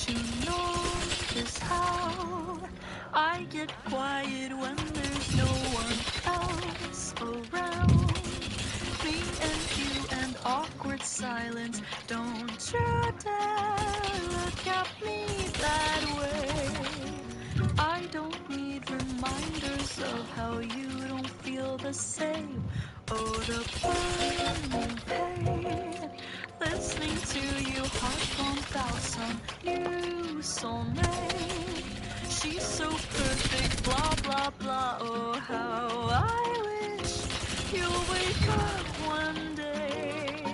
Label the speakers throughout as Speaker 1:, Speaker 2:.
Speaker 1: you notice how I get quiet when there's no one else around? Me and you and awkward silence. Don't you dare look at me that way. I don't need reminders of how you don't feel the same. Oh, the burning pain. Listening to you harp on about some new soulmate. She's so perfect, blah, blah, blah. Oh, how I wish you'll wake up one day.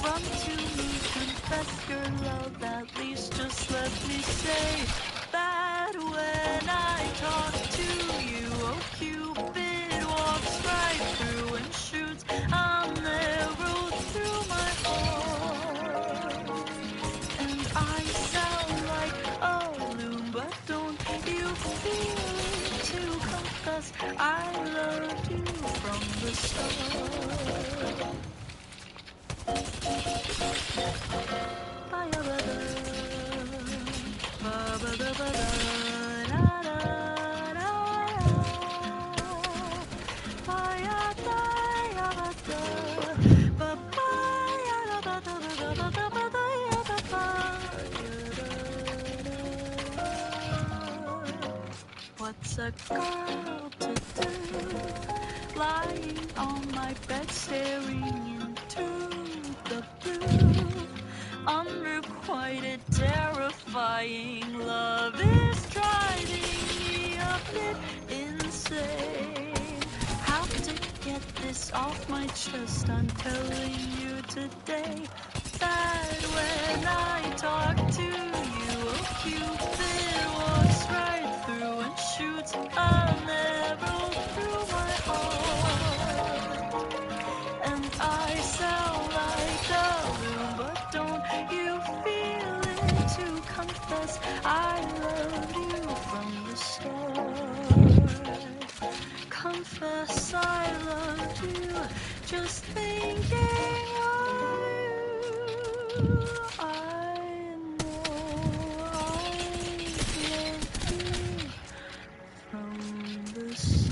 Speaker 1: Run to me, confess your love, at least just let me say that when I talk to you, oh Cupid walks right through and shoots an arrow through my heart. And I sound like a loon, but don't you feel it to confess I loved you from the start. What's a girl to do? Lying on my bed, staring into the blue. Unrequited, terrifying love is driving me a bit insane. Have to get this off my chest. I'm telling you today that when I talk to you, oh Cupid walks right through and shoots an arrow through my heart. And I sound like a loon, but don't you feel it to confess I loved you from the start? Confess I loved you, just thinking of you. I know I loved you from the start.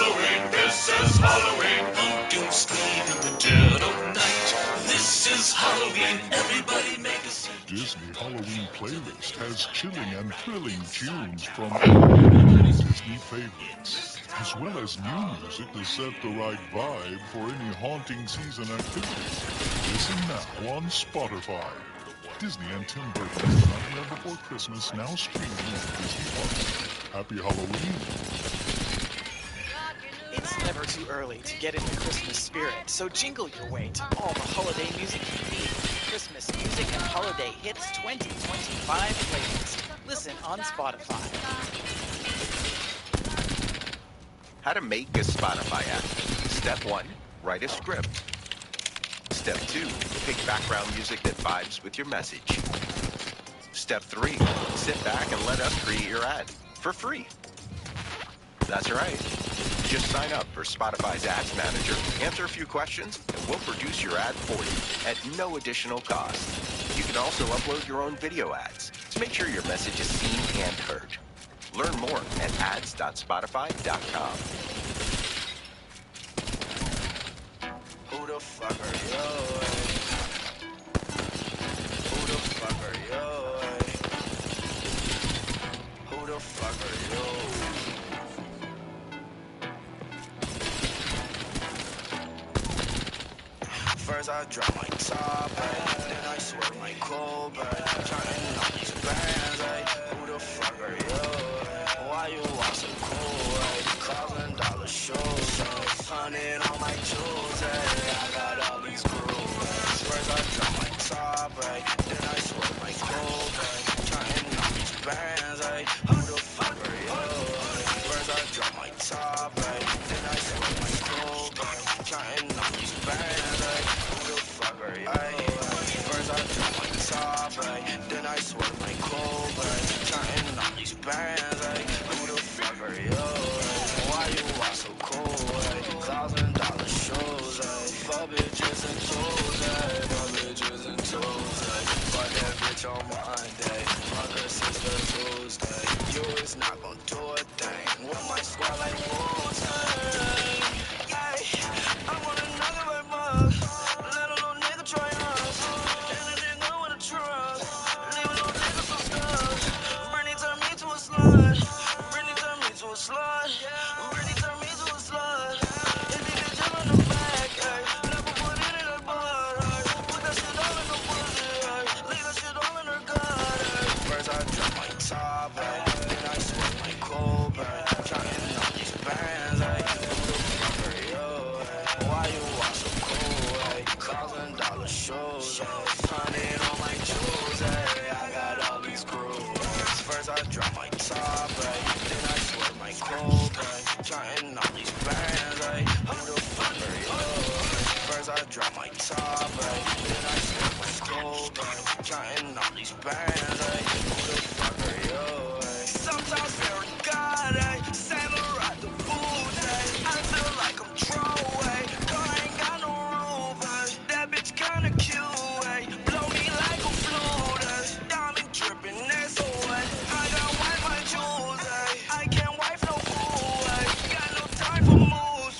Speaker 2: Halloween, this is Halloween. Pumpkins scream in the dead of night. This is Halloween, everybody make a scene.
Speaker 3: Disney Halloween playlist has chilling and thrilling tunes from all Disney favorites, as well as new music to set the right vibe for any haunting season activity. Listen now on Spotify. Disney and Tim Burton's Nightmare Before Christmas now streaming on Disney Plus. Happy Halloween!
Speaker 4: It's never too early to get in the Christmas spirit, so jingle your way to all the holiday music you need. Christmas music and holiday hits 2025 playlist. Listen on Spotify.
Speaker 5: How to make a Spotify app. Step 1, write a script. Step 2, pick background music that vibes with your message. Step 3, sit back and let us create your ad for free. That's right. Just sign up for Spotify's Ads Manager, answer a few questions, and we'll produce your ad for you at no additional cost. You can also upload your own video ads to make sure your message is seen and heard. Learn more at ads.spotify.com.
Speaker 6: Who the fuck are you? Who the fuck are you? Who the fuck are you? First I drop my top, then I swerve my cold, trying on these bands, who the fuck are you? Why you all so cool, $1,000 shows, 100 on my jewels, I got all these grooves. First I drop my top, then I swerve my cold, trying on these bands, who the fuck are you? First I drop my top, then I swerve my cold, trying on these bands, who the fuck are you? First I drop my top, then I swerve my cold, trying on these bands, who the fuck are you? Why you all so cool? $1,000 shows, fuck bitches and toes, fuck bitches and toes, fuck that bitch on Monday, fuck her sister Tuesday. You is not gon' do a thing with my squad like Wu-Tang. Yeah, I'm on another right mug. Let a little nigga try us. And a nigga with a truck. Leave a little nigga so stuck. Britney turned me to a slut. Britney turned me to a slut. Britney turned me to a slut. If you bitch up in the back, never put it in her butt. Put that shit all in her pussy. Leave that shit all in her gut. First I drop my top, then I swerve my cold, trying on these bands. Who the fuck are you? Why you all so cool? $1,000 shows, 100 on my jewels. I got all these grooves. First I drop my top, then I swerve my cold, trying on these bands. Who the fuck are you? First I drop my top, then I swerve my cold, trying on these bands. Who the fuck are you? Sometimes very God, samurai the booze. I feel like I'm throwaway. Girl, I ain't got no roof. That bitch kinda cute. Blow me like a flute. Diamond dripping, that's so wet. I gotta wipe my jewels. I can't wipe no fool. Got no time for moves.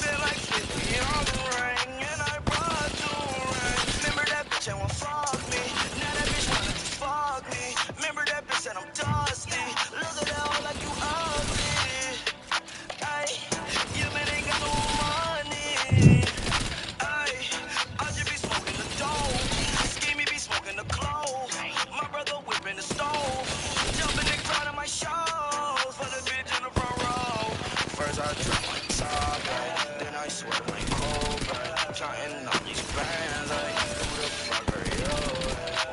Speaker 6: Feel like 50 on the ring, and I brought jewelry. Remember that bitch that won't fuck me. Now that bitch wanna just fuck me. Remember that bitch that I'm dusty. Look at that hoe like you ugly. Ay, you man ain't got no money. Ay, I just be smoking the dope. Scheming be smoking the clove. My brother whipping the stove. Jumping and crowd on my shows. For the bitch in the front row. First I drop my top, then I swerve my cold, trying on these bands. Who the fuck are you?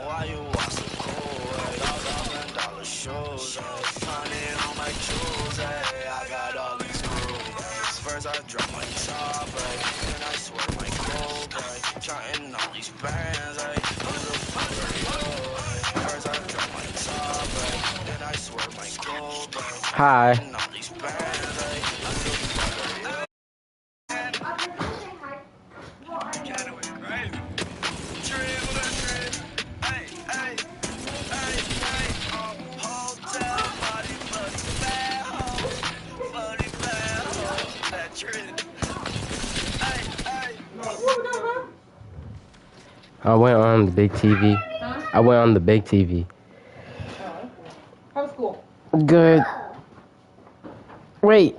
Speaker 6: Why you all so cool? $1,000 shows, 100 on my jewels. I got all these grooves. First I drop my top, then I swerve my cold, trying on these bands. Who the fuck are you? First I drop my top, then I swerve my cold,
Speaker 7: Hi.
Speaker 6: trying on these bands. Who the fuck are you?
Speaker 7: I went on the big TV.
Speaker 8: Huh?
Speaker 7: I went on the big TV.
Speaker 8: Oh, how was school?
Speaker 7: Good. Wait,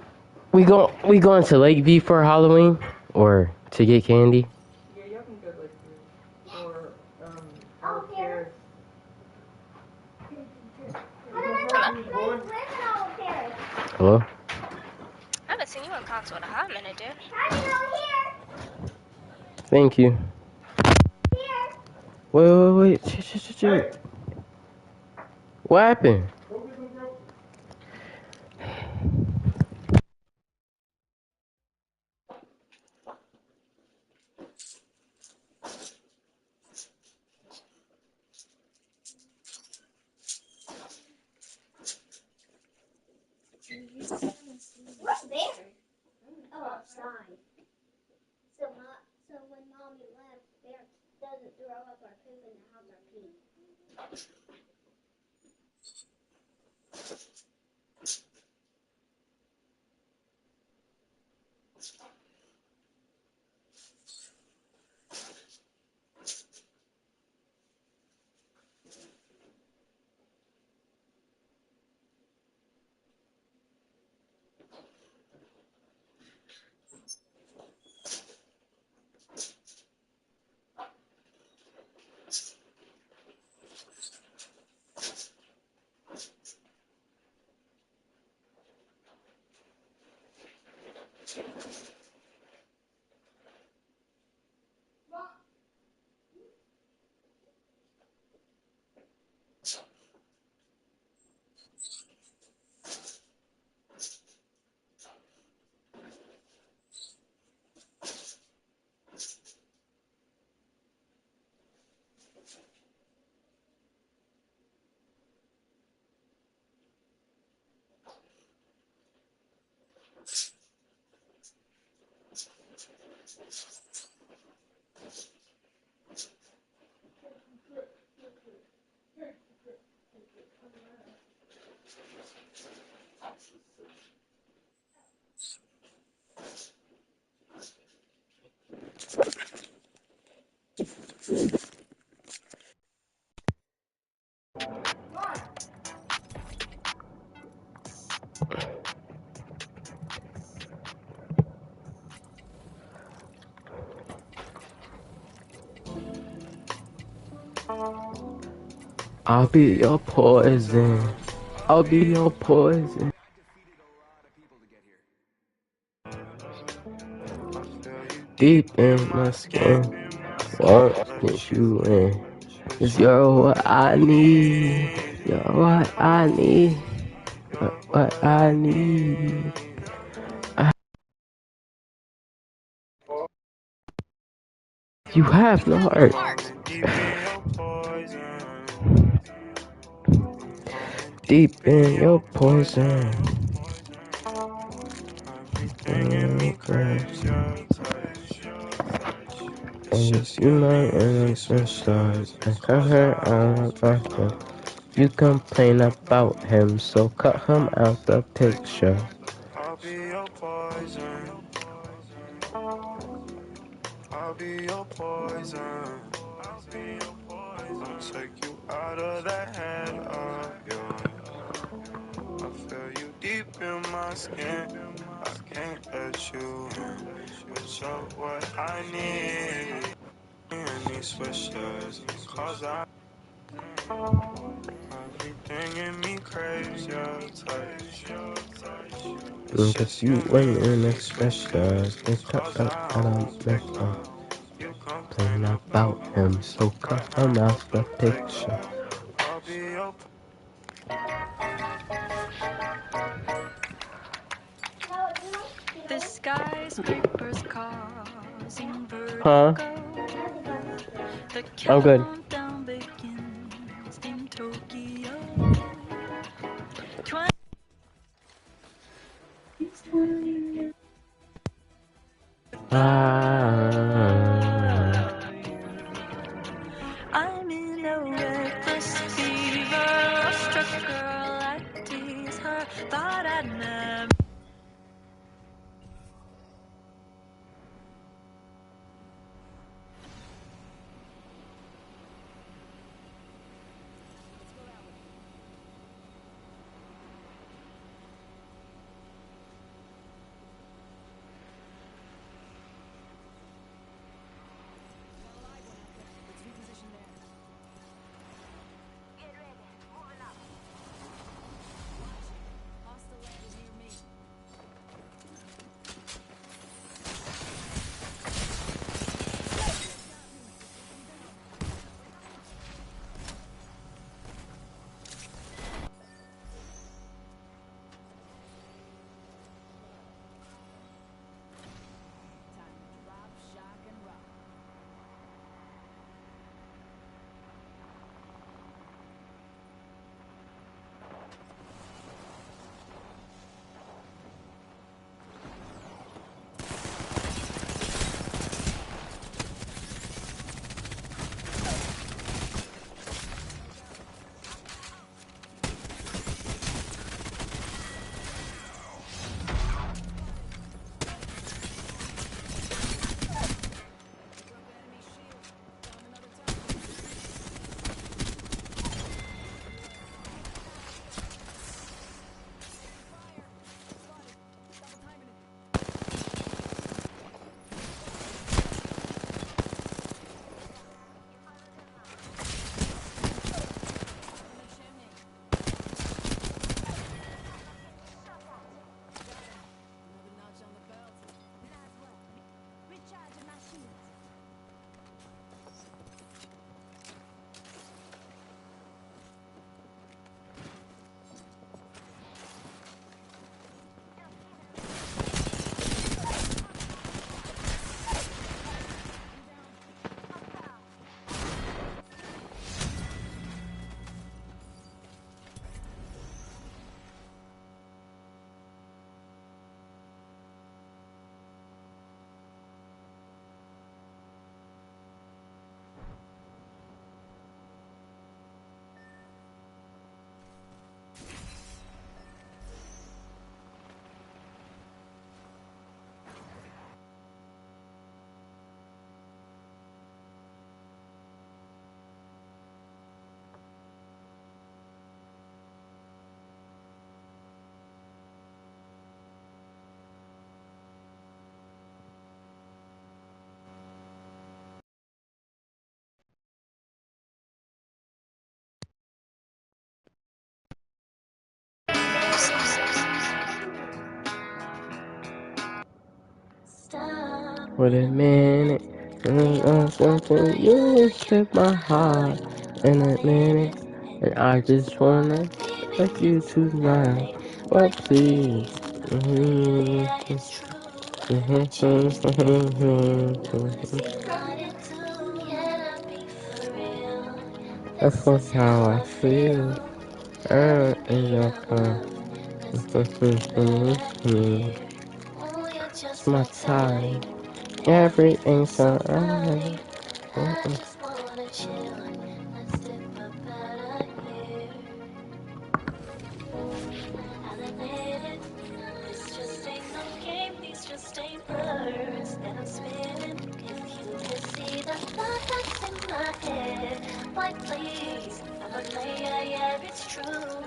Speaker 7: we going to Lakeview for Halloween or to get candy?
Speaker 8: Yeah, y'all can go like or Alice Paris.
Speaker 7: Hello?
Speaker 9: I haven't seen you on console in a hot minute, dude.
Speaker 7: Thank you. Wait. Chill. What happened?
Speaker 10: What's there? Oh, outside. So when mommy left, Bear doesn't throw up our poop in the house or pee.
Speaker 7: I'll be your poison. I'll be your poison. Deep in my skin, won't let you in. 'Cause you're what I need. You're what I need. What I need. You have no heart. Deep in your poison. And you know innocent stars. And cut her out of the. You complain about him, so cut him out the picture.
Speaker 6: I'll be your poison. I'll be your poison. I'll take you out of that head of yours. I feel you deep in my skin. I can't let you in. But you're what I need. And these switches, cause everything in me craves your touch.
Speaker 7: Cause you went in the specials. They cut up and I'm messed Complain about him, so cut him out the picture.
Speaker 6: I'll be your
Speaker 1: The skyscrapers causing
Speaker 7: Huh?
Speaker 1: vertigo. The
Speaker 7: I'm good.
Speaker 1: countdown begins in Tokyo. I'm in a reckless fever. Struck a girl, I tease her. Thought I'd never.
Speaker 7: Wait a minute. Something you strip my heart in a minute. And I just wanna fuck you tonight. But please. That's not how I feel. In your car. It's my time. Everything's alright.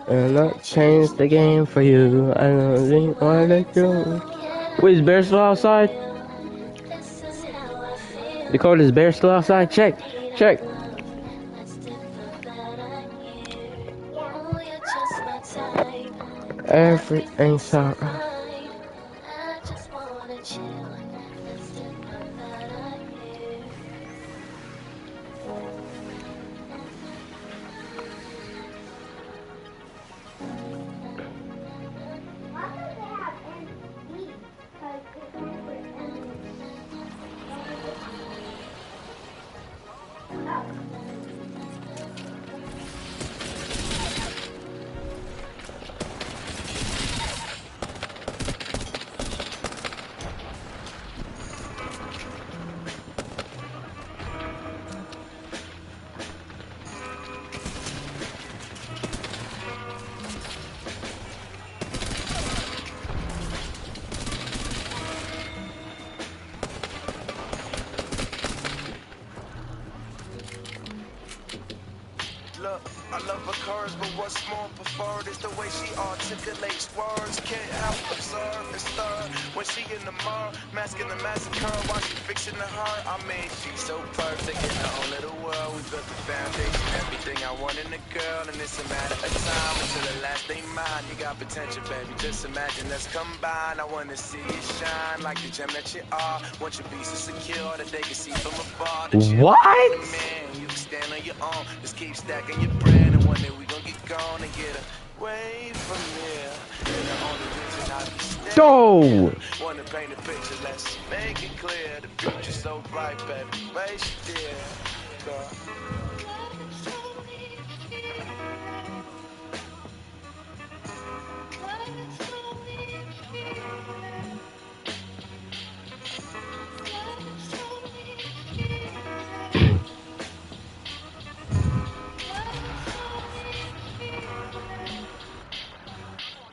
Speaker 7: And I'll change the game for you. I don't think what I do. Wait, is Bear still outside? Dakota, is Bear still outside? Check. Check. Everything's alright.
Speaker 6: Look, I love her curves, but what's more preferred is the way she articulates words. Can't help observe and stir when she in the mirror, masking the massacre while she fixing the hurt. I mean, she's so perfect in her own little world. We built the foundation, everything I want in a girl, and it's a matter of time until the last day mine. You got potential, baby. Just imagine us combined. I wanna see you shine like the gem that you are. Want your be so secure that they can see from afar.
Speaker 7: What?
Speaker 6: Man, you can stand on your own. Just keep stacking your bread, and one day we gon' get gone and get away from here. And the only reason I be staying.
Speaker 7: Go!
Speaker 6: Wanna paint a picture, let's make it clear. The future's so bright, baby. Race you dear. Girl.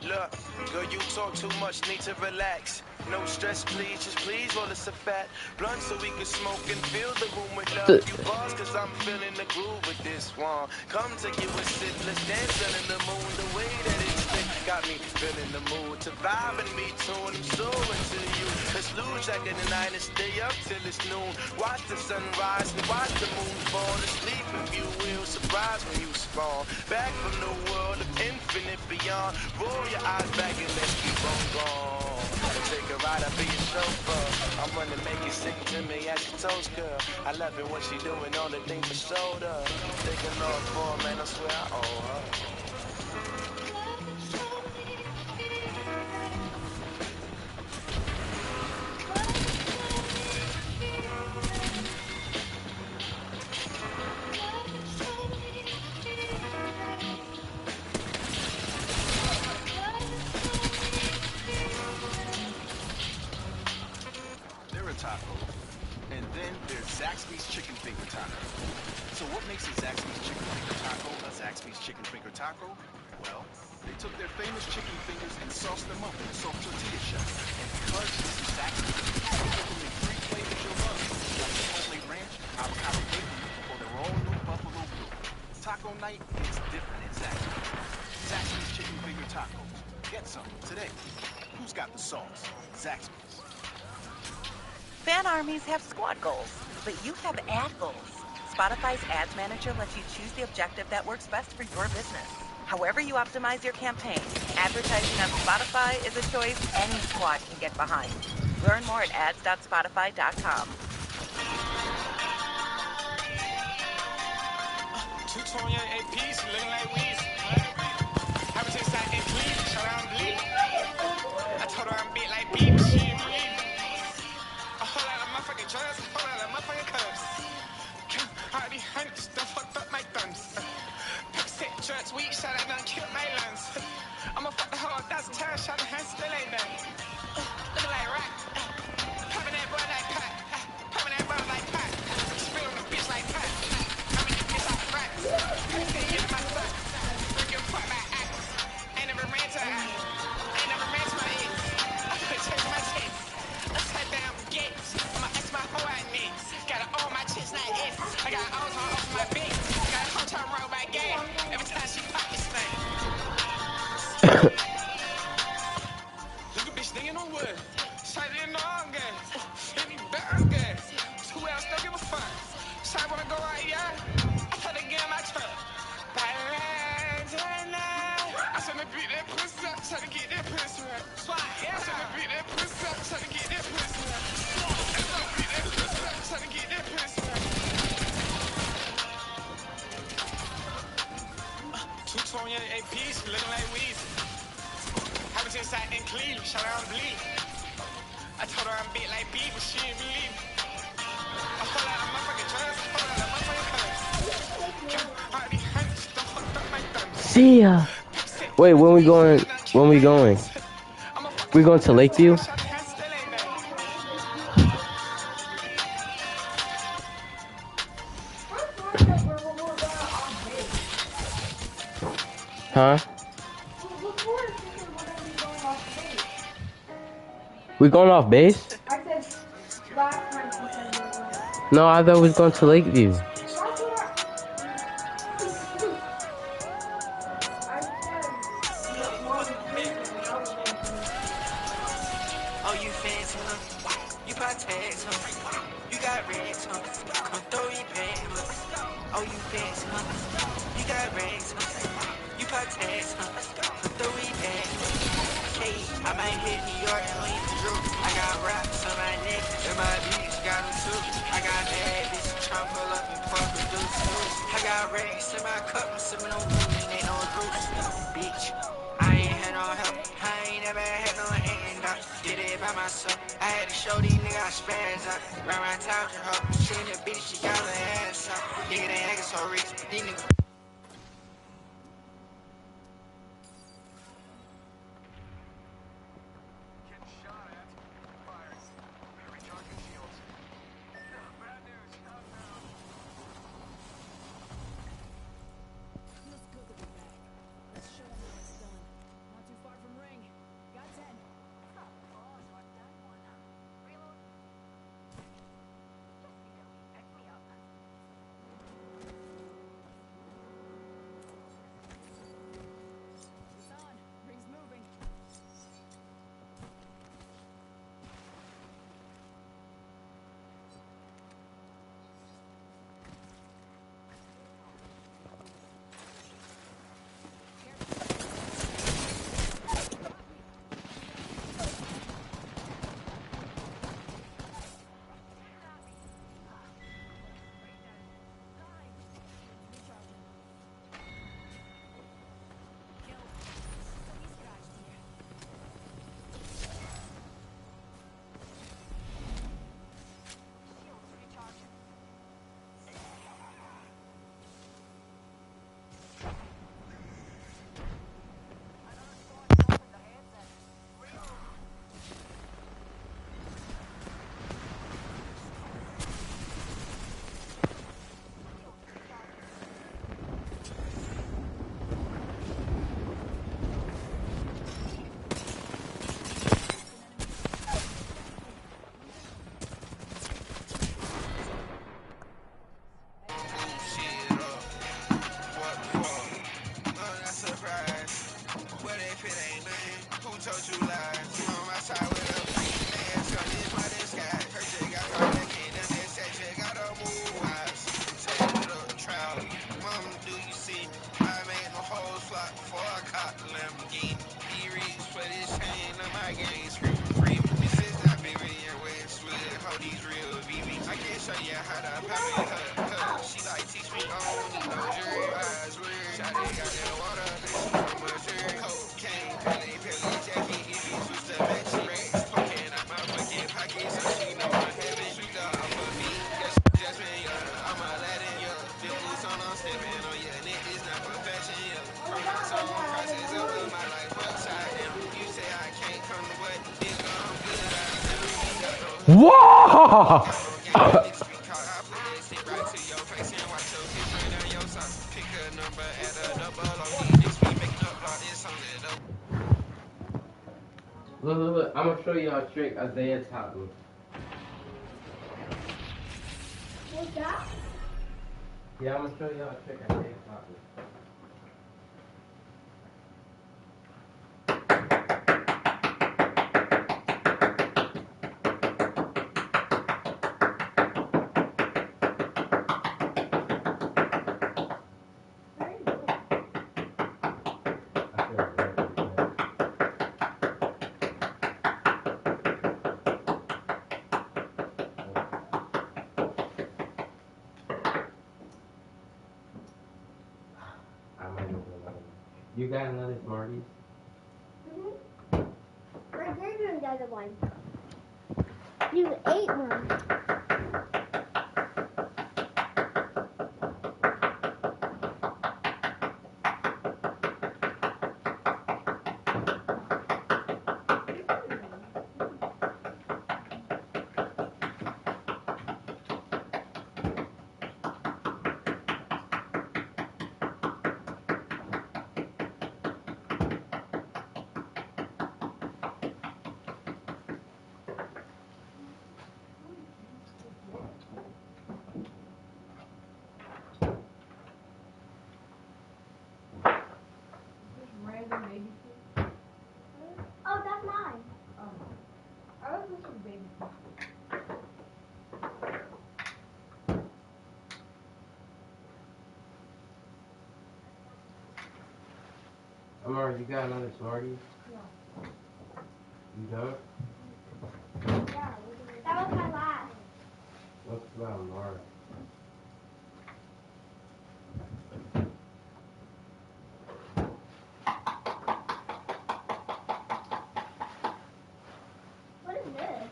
Speaker 6: Look, girl, you talk too much, need to relax. No stress, please, just please roll us a fat blunt so we can smoke and fill the room with love. You buzz, cause I'm feeling the groove with this one. Come take you a sip, let's dance under the moon. The way that it's lit got me feeling the mood to vibe and me too, and I'm so into you. Let's lose track in the night and stay up till it's noon. Watch the sunrise and watch the moon fall. Asleep if you will, surprise when you spawn. Back from the world of infinite beyond. Roll your eyes back and let's keep on going. Take a ride, I'll be your chauffeur. I'm gonna make you sing to me as your toast, girl. I love it when she doing all the things for shoulder. Taking off for man, I swear I owe her.
Speaker 11: Tacos, and then there's Zaxby's Chicken Finger Taco. So what makes a Zaxby's Chicken Finger Taco a Zaxby's Chicken Finger Taco? Well, they took their famous chicken fingers and sauced them up in a soft tortilla shell. And because this is Zaxby's, they give them in 3 flavors you'll love, like Chipotle Ranch, Avocado Bacon, or their all-new Buffalo Blue. Taco night is different at Zaxby's. Zaxby's Chicken Finger Tacos. Get some today. Who's got the sauce? Zaxby's.
Speaker 12: Fan armies have squad goals, but you have ad goals. Spotify's Ads Manager lets you choose the objective that works best for your business. However you optimize your campaign, advertising on Spotify is a choice any squad can get behind. Learn more at ads.spotify.com.
Speaker 6: Two-tone young APs, looking like weeds. Haven't since I in Cleveland, shout out bleed. I told her I'm big like beef, but she ain't believe me. A whole lot of motherfucking drugs, a whole lot of motherfucking cups. All these hundreds done fucked up my thumbs. Percent drugs, weed, shot, I done killed my lungs. I'ma fuck the whole 1,000 times, shot the hand still ain't done. Looking like rock, popping that boy like pot, popping that boy like pot. Spit on the bitch like pot. I'm in the bitch like frat. I say you my son, bring your fuck my ass. Ain't never ran to her, ain't never ran to my ex. I could change my chest. Let's head down gates. I'ma ask my whole I need. Got all my chicks like it. I got O's all over my bitch. Got a whole time roll my game. Every time she pop this thing. Look a bitch thinking on wood. Shot in the all good. Hit me back, I'm good. 2 hours, don't give a fuck. Shot wanna go out, yeah. I put it in my truck. I should have beat that pussy up, trying to get that pussy right. I should have beat that pussy up, trying to get that pussy right. I should have beat that pussy up, trying to get that pussy right. Two-tone young APs, looking like weeds. Haven't since I in Cleveland, shout out bleed. I told her I'm big like beef, but she ain't believe me. A whole lot of motherfucking drugs, a whole lot of motherfucking cuts. All these hundreds done fucked up my thumbs.
Speaker 7: See ya. Wait, when we going? When we going? We going to Lakeview? Huh? We going off base?
Speaker 8: I said last time she said we were going.
Speaker 7: No, I thought we was going to Lakeview.
Speaker 6: Oh, you fancy, huh? You buy tags, huh? You got rings, huh? Come throw your pants, huh? Oh, you fancy, huh? You got rings, huh? You buy tags, huh? Come throw your pants, huh? Okay, I might hit New York and leave the group. I got rocks on my neck, and my beats got them too. I got bad bitches tryna pull up and fuck with dudes. I got rings in my cup, I'm sipping on women, ain't no groups. Bitch, I ain't had no help, I ain't never had no handout. Did it by myself, I had to show these niggas I spaz out. Round my town, her, she in the bitch, she got her ass out. Nigga, they actin' so rich, these niggas.
Speaker 7: Whoa! Look, look, look. I'm gonna show y'all a trick Isaiah taught me.
Speaker 10: What's that?
Speaker 7: Yeah, I'm gonna show y'all a trick Isaiah taught me. You got another Smarties?
Speaker 10: Right there's another one. You ate one.
Speaker 8: Random baby food.
Speaker 10: Oh, that's mine.
Speaker 8: I was this was baby food.
Speaker 7: Amara, you got another Smarties?
Speaker 8: No.
Speaker 7: You don't?
Speaker 10: Yeah, that was my last.
Speaker 7: What's about Amara?
Speaker 10: What is this?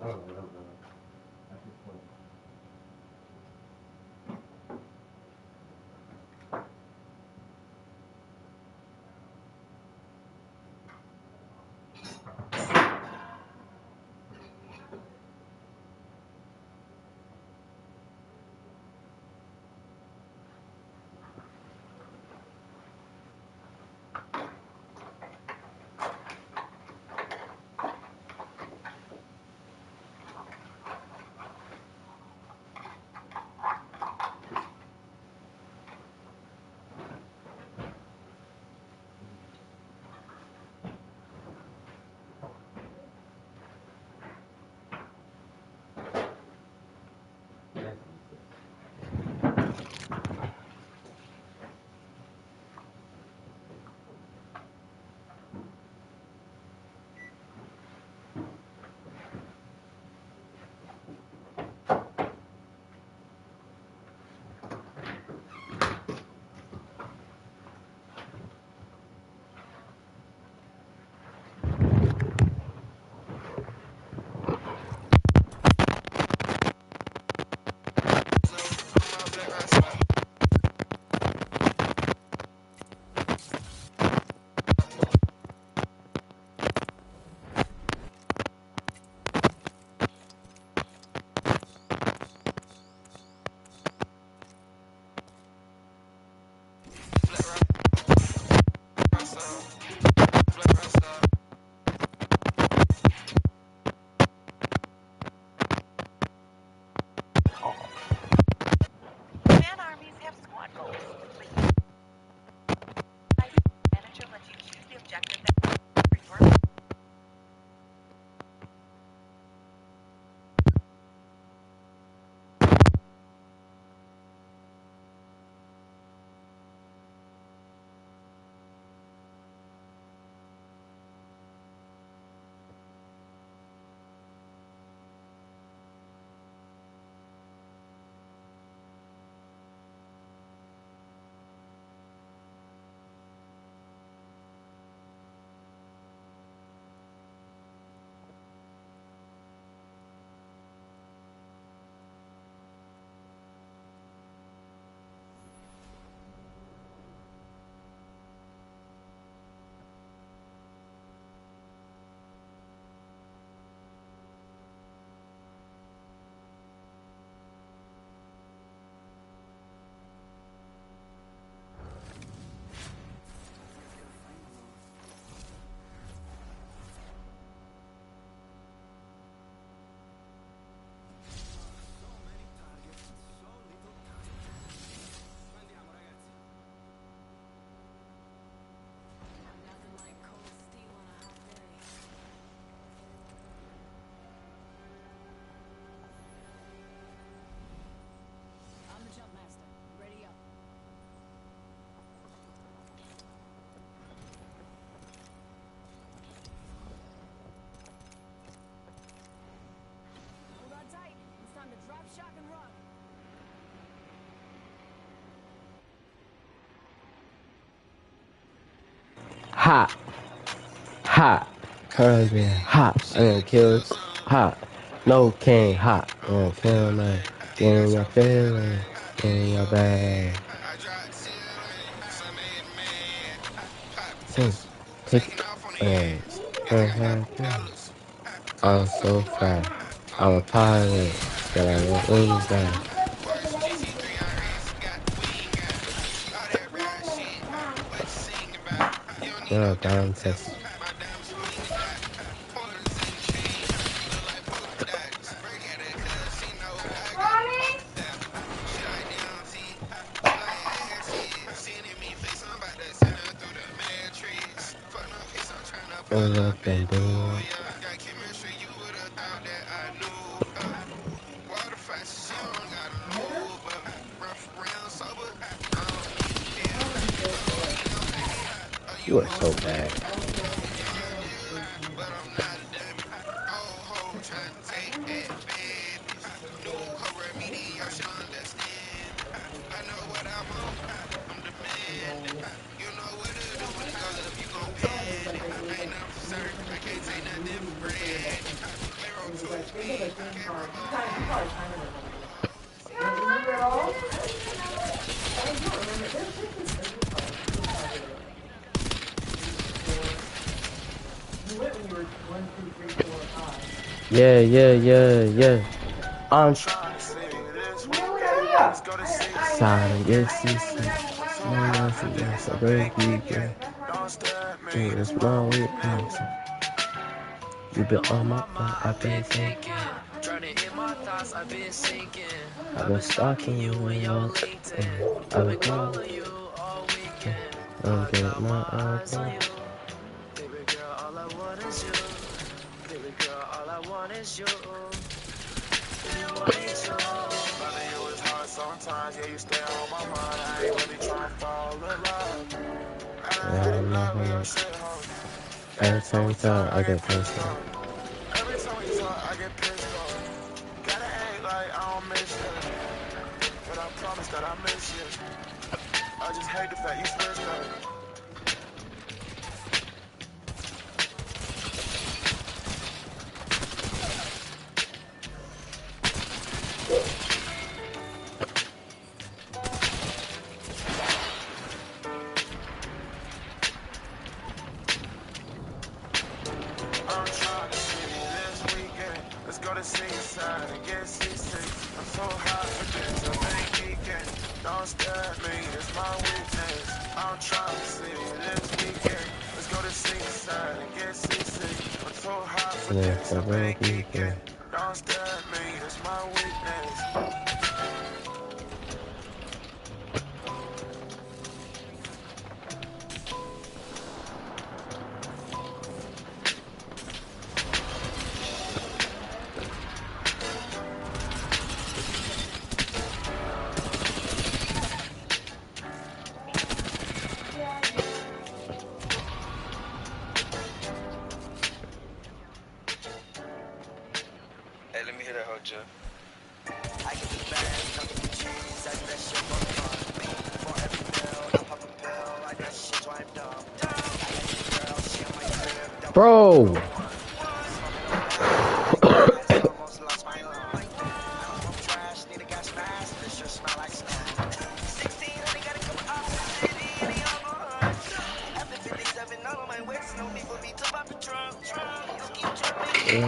Speaker 7: I don't know. That's just funny. hot, hot. Curls being hot. I am kills hot. No king hot. I am killing man. Get in your feelings. Get in your bag. Take I'm so fast. I'm a pilot. Got a wings back. You're a down test. Look and do it. You are so bad. Yeah. I'm silent, yes. Yes, I break you, yeah. It's my weakness. You been on my back, I've been thinking. I've been stalking you when you're LinkedIn. I've been calling you all weekend. I'm getting my album. Baby girl, all I want is you. Baby girl, all I want is you. Loving you is hard sometimes, yeah, you stay on my mind. I ain't really trying to fall in love. Every time we talk, I get pissed off. Every time we talk, I get pissed off. Gotta act like I don't miss you, but I promise that I miss you. I just hate the fact you switched up. Yes, I will be there. Don't stare at me, it's my weakness. Hey, let me hear that hoe, Jeff. I get the bag, cover the cheese, I do that shit for fun. For every bill, I pop a pill, I got shit wiped up. I got the girl, she on my crib. Bro! Almost lost my love. I'm from trash, need a gas mask, this sure smell like snow. 16, I got a couple options, city, and they all gone. After 57, all on my waist, no need for me to pop a trunk. You keep tripping.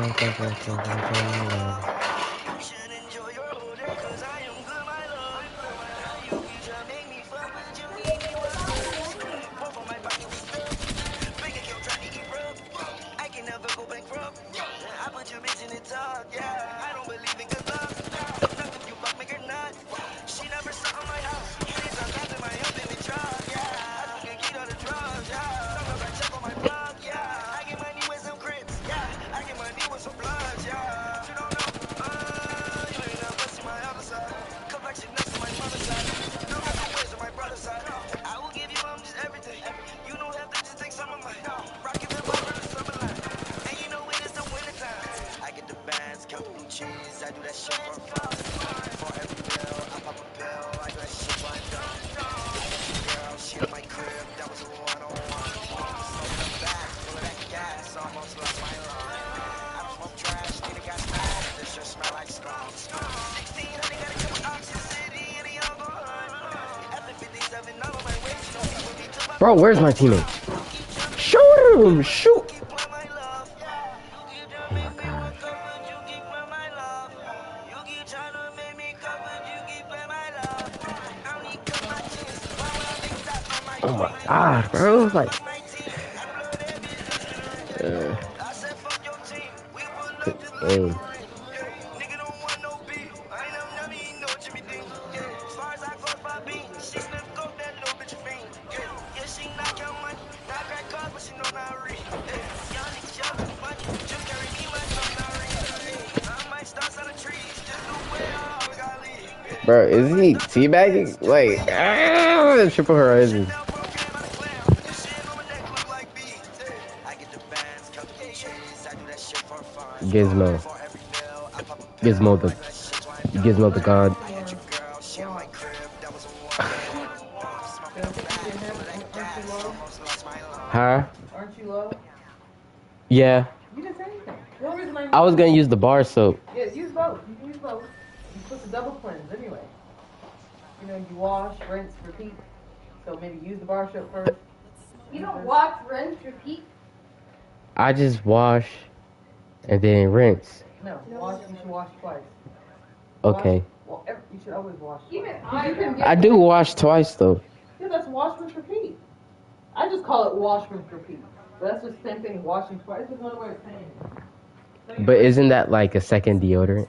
Speaker 7: Cheese, I do that shit for fun. For every bill, I pop a pill, I do that shit wind up. Girl, she in my crib, that was a one-on-one. Bro, where's my teammate? Shoot him! Shoot! Oh my gosh. Oh my god, bro. Like, aim. Bro, is he teabagging? Like, Triple Horizon. Gizmo. Gizmo the god. Huh?
Speaker 8: Aren't you low?
Speaker 7: Yeah.
Speaker 8: You didn't say anything. The only reason
Speaker 7: I was gonna use the bar soap.
Speaker 8: Yeah, use both. You can use both. You put the double cleanse anyway. You know, you wash, rinse, repeat. So maybe use the bar soap first.
Speaker 10: You don't wash, rinse, repeat?
Speaker 7: I just wash and then rinse.
Speaker 8: No, wash. You should wash twice.
Speaker 7: Okay.
Speaker 8: Well, you should always wash.
Speaker 7: I do wash twice though.
Speaker 8: Yeah, that's wash, rinse, repeat. I just call it wash, rinse, repeat. But that's just the same thing as washing twice. It's just another way of saying it.
Speaker 7: But isn't that like a second deodorant?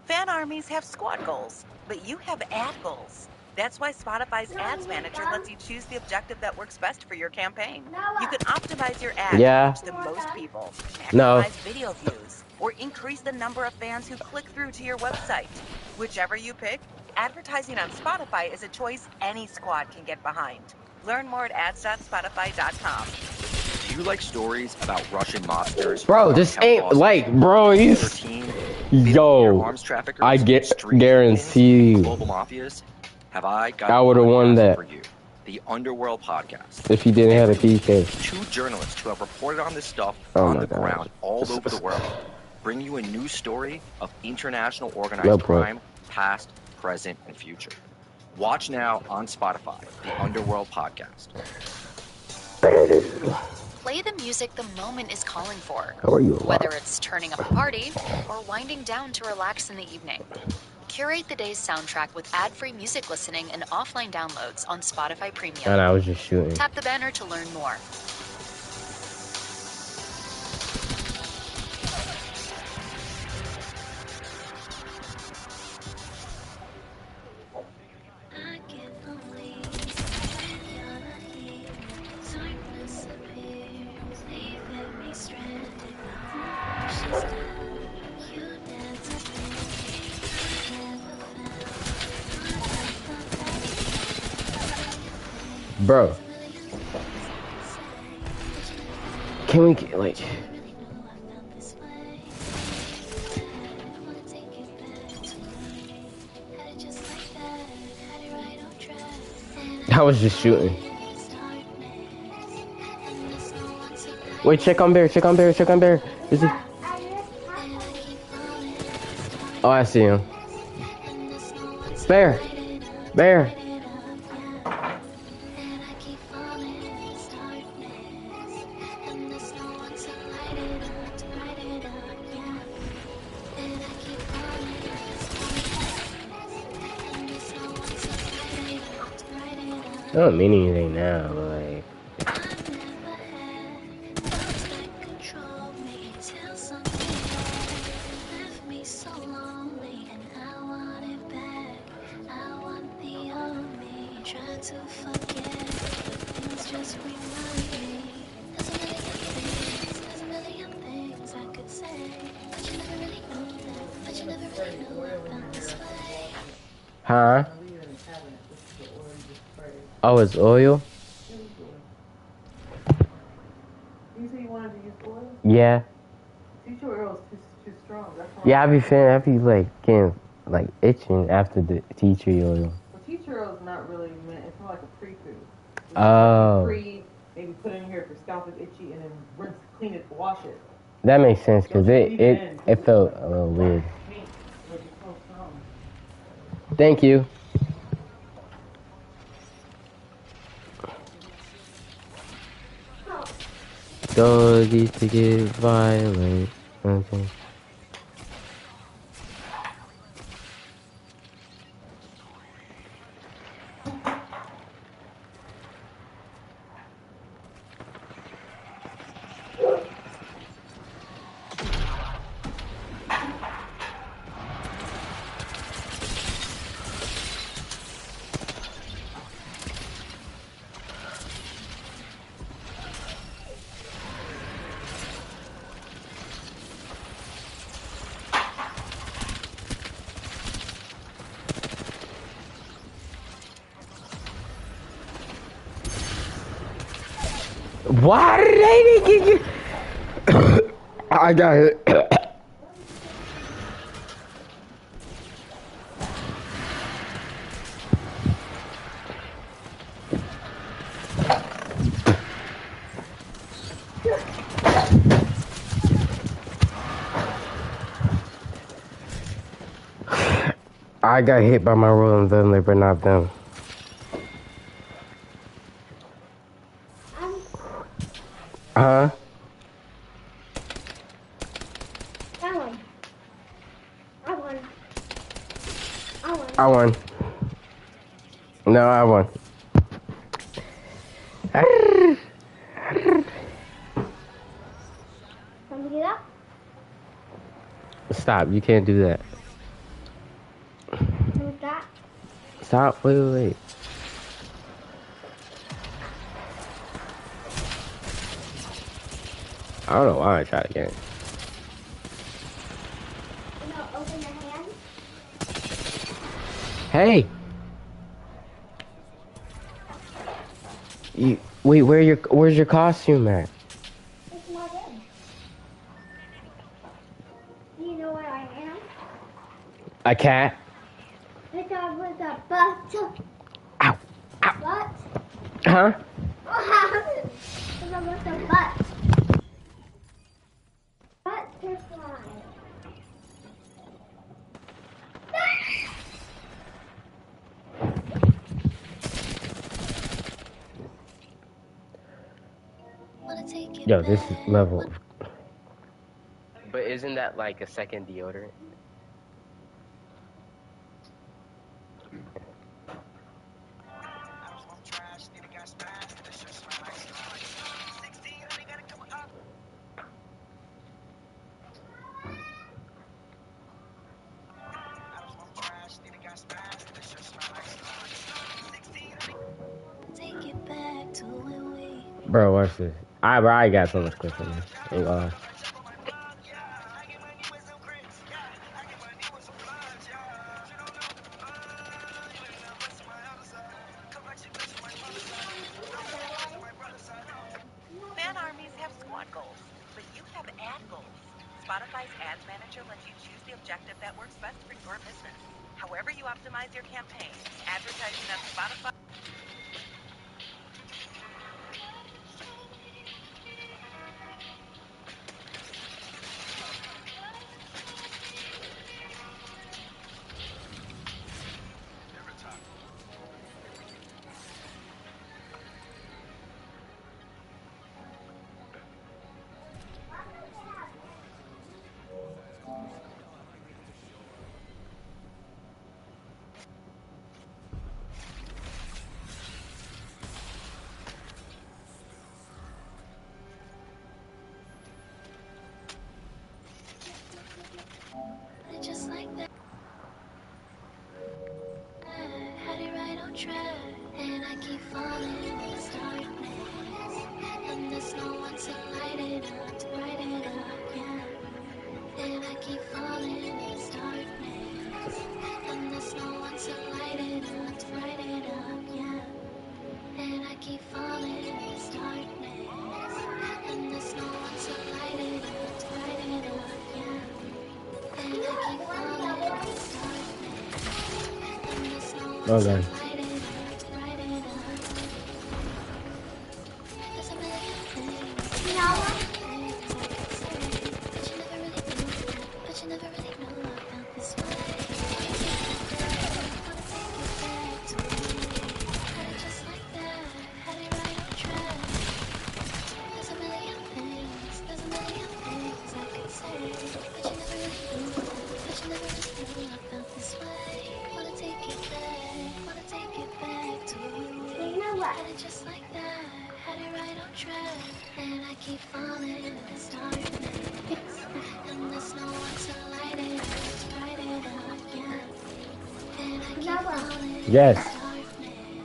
Speaker 12: Fan armies have squad goals, but you have ad goals. That's why Spotify's Ads Manager lets you choose the objective that works best for your campaign. You can optimize your ads to reach the most people, maximize video views, or increase the number of fans who click through to your website. Whichever you pick, advertising on Spotify is a choice any squad can get behind. Learn more at ads.spotify.com.
Speaker 13: Do you like stories about Russian mobsters?
Speaker 7: Bro, this ain't like, bro, he's... Yo, I guarantee you.
Speaker 13: Global mafias? Have I got
Speaker 7: I would have won that
Speaker 13: for you? The Underworld Podcast.
Speaker 7: if he didn't have a PK.
Speaker 13: Two journalists who have reported on this stuff
Speaker 7: Oh
Speaker 13: on
Speaker 7: my
Speaker 13: the
Speaker 7: God.
Speaker 13: ground all over the world bring you a new story of international organized crime, past, present, and future. Watch now on Spotify, the Underworld Podcast.
Speaker 14: Play the music the moment is calling for.
Speaker 7: How are you?
Speaker 14: Whether it's turning up a party or winding down to relax in the evening. Curate the day's soundtrack with ad-free music listening and offline downloads on Spotify Premium.
Speaker 7: And I was just shooting.
Speaker 14: Tap the banner to learn more.
Speaker 7: Bro. Can we, like... I was just shooting. Wait, check on Bear, check on Bear, check on Bear. Is he? Oh, I see him. Bear! Bear! I don't mean anything now, but like... Huh? Oh, it's oil?
Speaker 8: You say you wanted to use oil?
Speaker 7: Yeah.
Speaker 8: Seashore oil is too strong. That's why.
Speaker 7: Yeah, I be like getting like itching after the tea tree oil.
Speaker 8: Well, tea tree oil is not really meant. It's more like a pre-food.
Speaker 7: Oh.
Speaker 8: Maybe put it in here if your scalp is itchy, and then rinse, clean it, wash it.
Speaker 7: That makes sense because it felt a little weird. Thank you. Dog used to get violent. Okay. Why did they get you? I got it. I got hit by my rolling thunder, but not them. Huh? I won. No, I won. Stop, you can't do that. Stop, wait. I don't know why I tried again. Hey! Wait, where's your costume at?
Speaker 10: It's not in. Do you know where I am?
Speaker 7: A cat?
Speaker 10: It's with a butt.
Speaker 7: Ow!
Speaker 10: What?
Speaker 7: Huh?
Speaker 10: What happened? It's with a butt. Butt to fly.
Speaker 7: Yo, this is level. But isn't that like a second deodorant? Bro, watch this. I got so much clips on this.
Speaker 12: Fan armies have squad goals, but you have ad goals. Spotify's Ads Manager lets you choose the objective that works best for your business. However you optimize your campaign, advertising on Spotify.
Speaker 7: Okay.
Speaker 10: Just like that, had it right on track, and I keep falling in this darkness, and there's no one to light it up, light it up, yeah. And I keep falling
Speaker 7: Yes.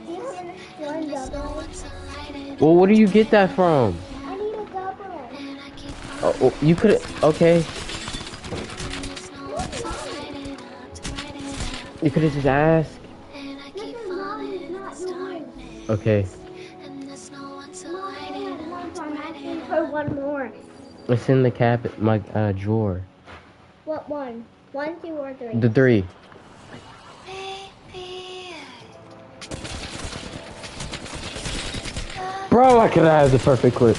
Speaker 10: in this darkness, and there's no one to light it up.
Speaker 7: Well, where do you get that from?
Speaker 10: I need a double. And I keep
Speaker 7: Oh, you could. Okay. You could have just asked.
Speaker 10: And I keep falling in this darkness.
Speaker 7: Okay.
Speaker 10: One more.
Speaker 7: It's in the cabinet, my drawer.
Speaker 10: What one? 1, 2, or 3?
Speaker 7: The 3. Bro, I could have had the perfect clip.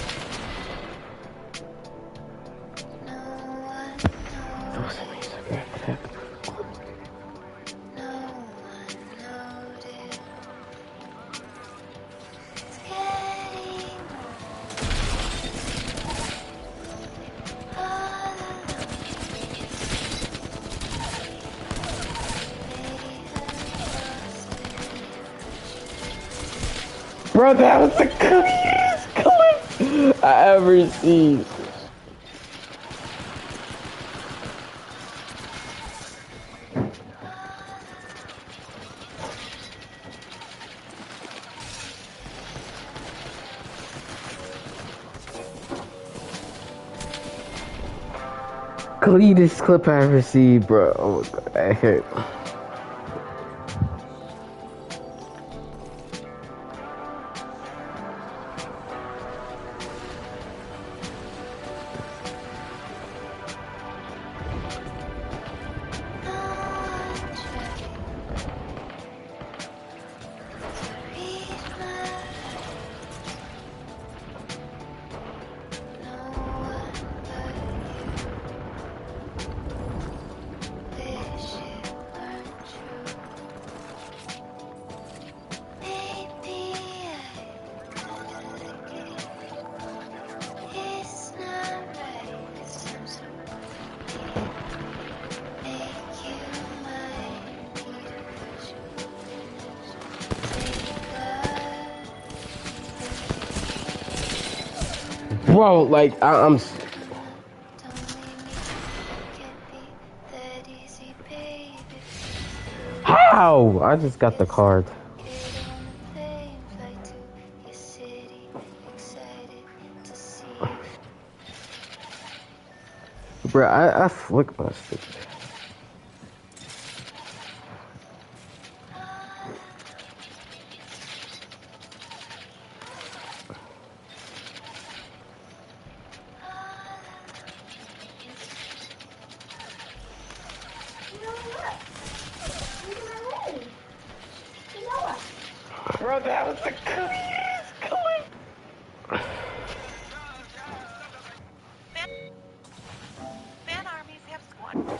Speaker 7: Bro, that was the cookiest clip I ever seen. Cleanest clip I ever seen, bro. Oh my god, that hurt. Bro, like, I'm... How? I just got the card. Bro, I flicked my stick. Bro, that was the cookiest clip.
Speaker 12: Man armies have squad.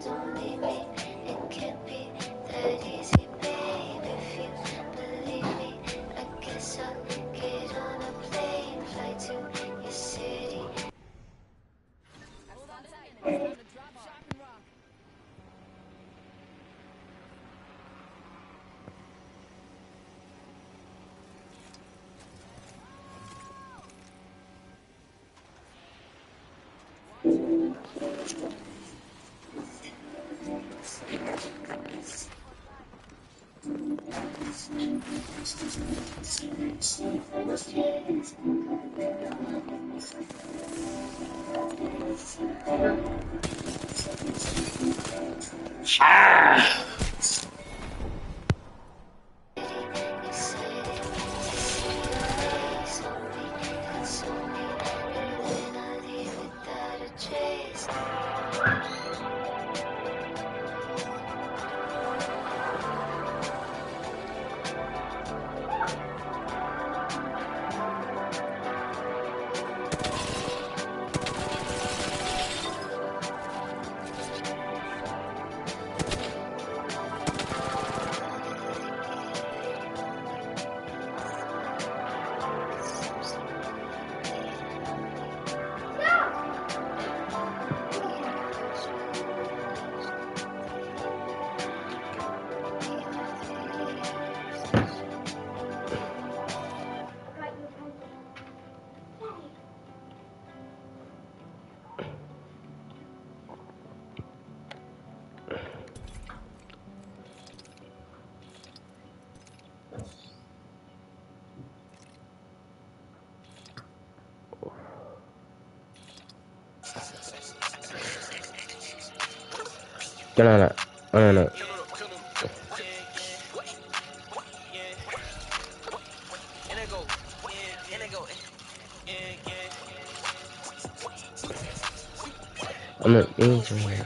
Speaker 10: Don't leave me, it can't be that easy, babe. If you believe me, I guess I'll get on a plane, fly to your city.
Speaker 7: No. I'm not being for it.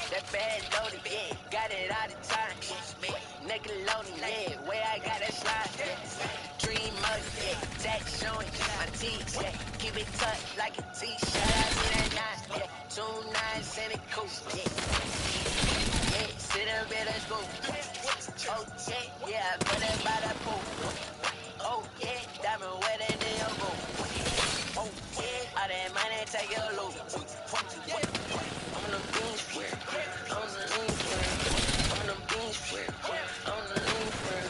Speaker 6: That bad loaded, yeah, got it all the time. Nickelodeon, yeah, where I got that slide. Dream mug, yeah, tax showing my teeth, yeah. Keep it tucked like a t-shirt, I see that nine, yeah. 2 9s and a coupe, yeah. Yeah, sit up at a school. Oh, yeah, I put it by the pool. Oh, yeah, diamond wedding in your boo. Oh, yeah, all that money take your loot. I'm in the beans for it. I'm in the lean for it. I'm in the beans for it. I'm in the lean for it.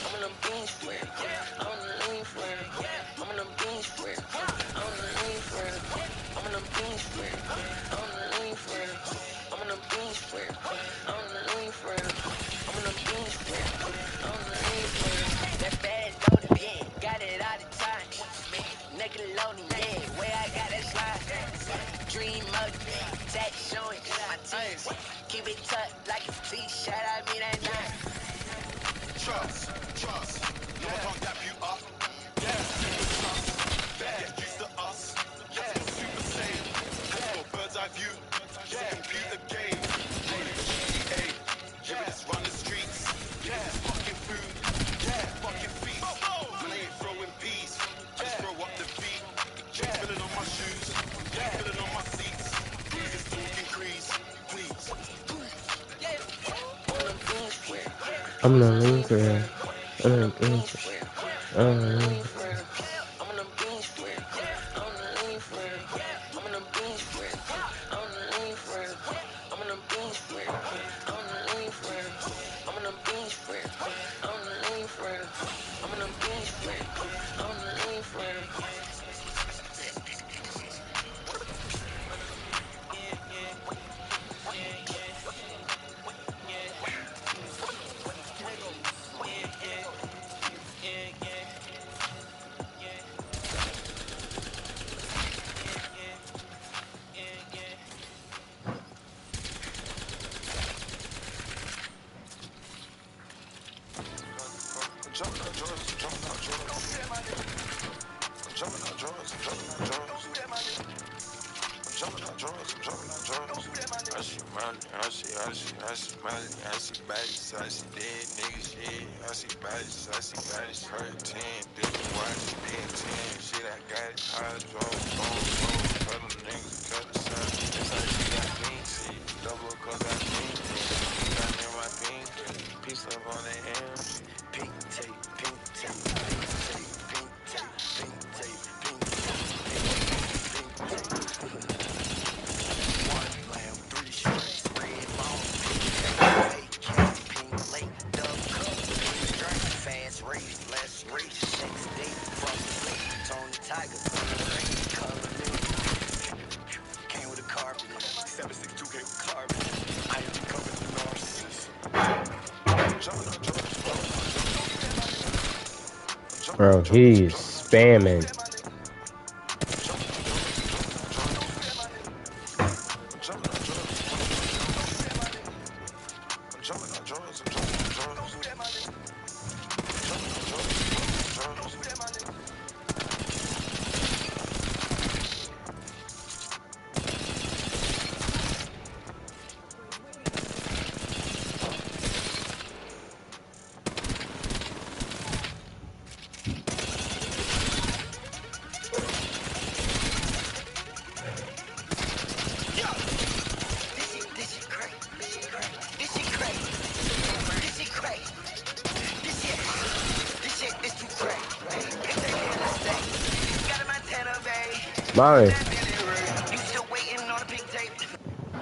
Speaker 6: I'm in the beans for it. I'm in the lean for it. I'm in the beans for it. I'm in the lean for it. I'm in the beans for it. I'm in the lean for it. I'm in the beans for it. I'm in the lean for it. I'm in the beans for it. I'm in the lean for it. That bad loaded, yeah, got it all the time. Nickelodeon, yeah, where I got that slide. Dream mug, tax showing my teeth. Keep it tucked like a t-shirt, I mean that nine.
Speaker 11: Trust, no one can't dap you up. Yeah, trust, get used to us. Yeah, super safe, let's go bird's eye view. Yeah, computer game, GTA. Yeah, we just run the streets. Yeah, fucking food. Yeah, fucking feet. Man, I ain't throwing peas. I just throw up the beat. Yeah, filling on my shoes. Yeah, filling on my seats. Just talking grease, please.
Speaker 7: I'm not lean for it. I'm not being for it. I'm not lean for it.
Speaker 6: I'm in the beans for it. I'm in the lean for it. I'm in the beans for it. I'm in the lean for it. I'm in the beans for it. I'm in the lean for it. I'm in the beans for it. I'm in the lean for it. I'm in the beans for it. I'm in the lean for it.
Speaker 11: Jump,
Speaker 6: I see bodies, I see dead niggas, yeah. I see bodies, hurt 10, different watches, dead 10. Shit, I got it, hydro, bone, cut them niggas, cut the side. Yes, I just got bean shit, double cause I think it. Got in my pink, piece up on the MG. Pink tape, pink tape, pink tape, pink tape, pink tape, pink tape, pink tape, pink tape. One lamb, 3 strings, red bone, pink tape, AK, pink lake, dub cup, pink drink, fast race, less race, sex date, from the lake, Tony Tiger, rain, color new. Came with a carpet, 762 came with carbon. I am covered in narcissist.
Speaker 7: Bro, he's spamming. Mommy.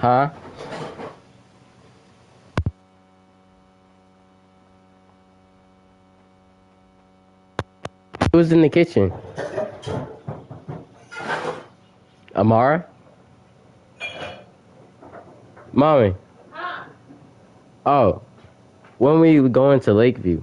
Speaker 7: Huh? Who's in the kitchen? Amara? Mommy. Oh. When we going to Lakeview?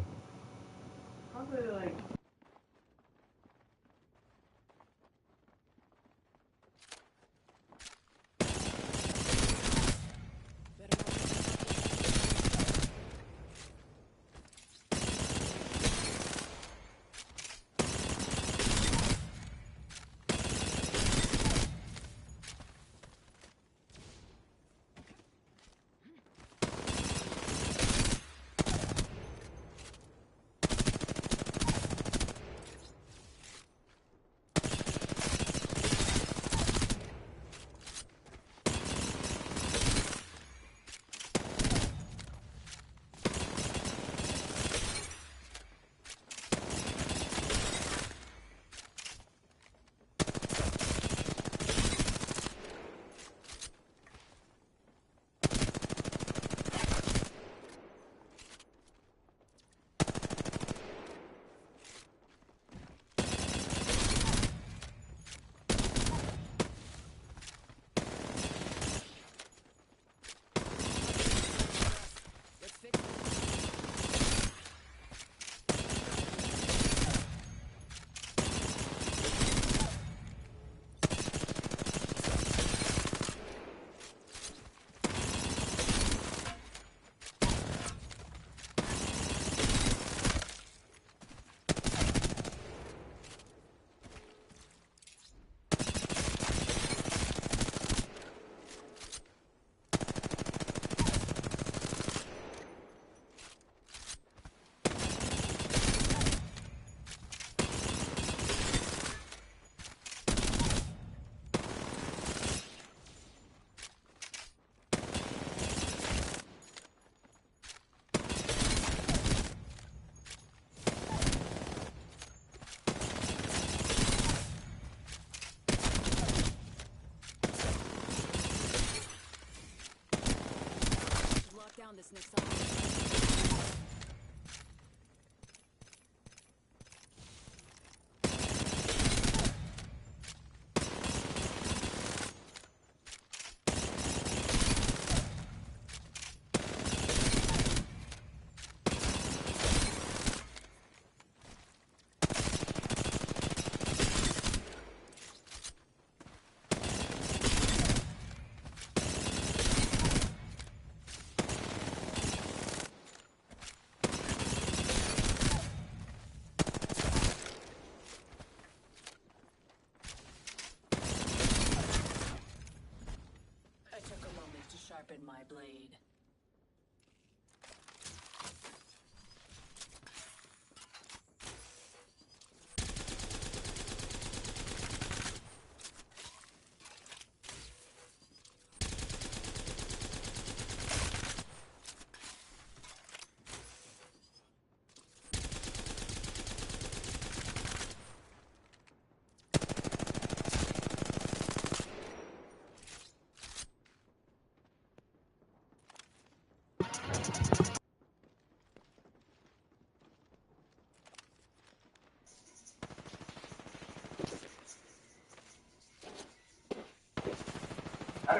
Speaker 15: I took a moment to sharpen my blade.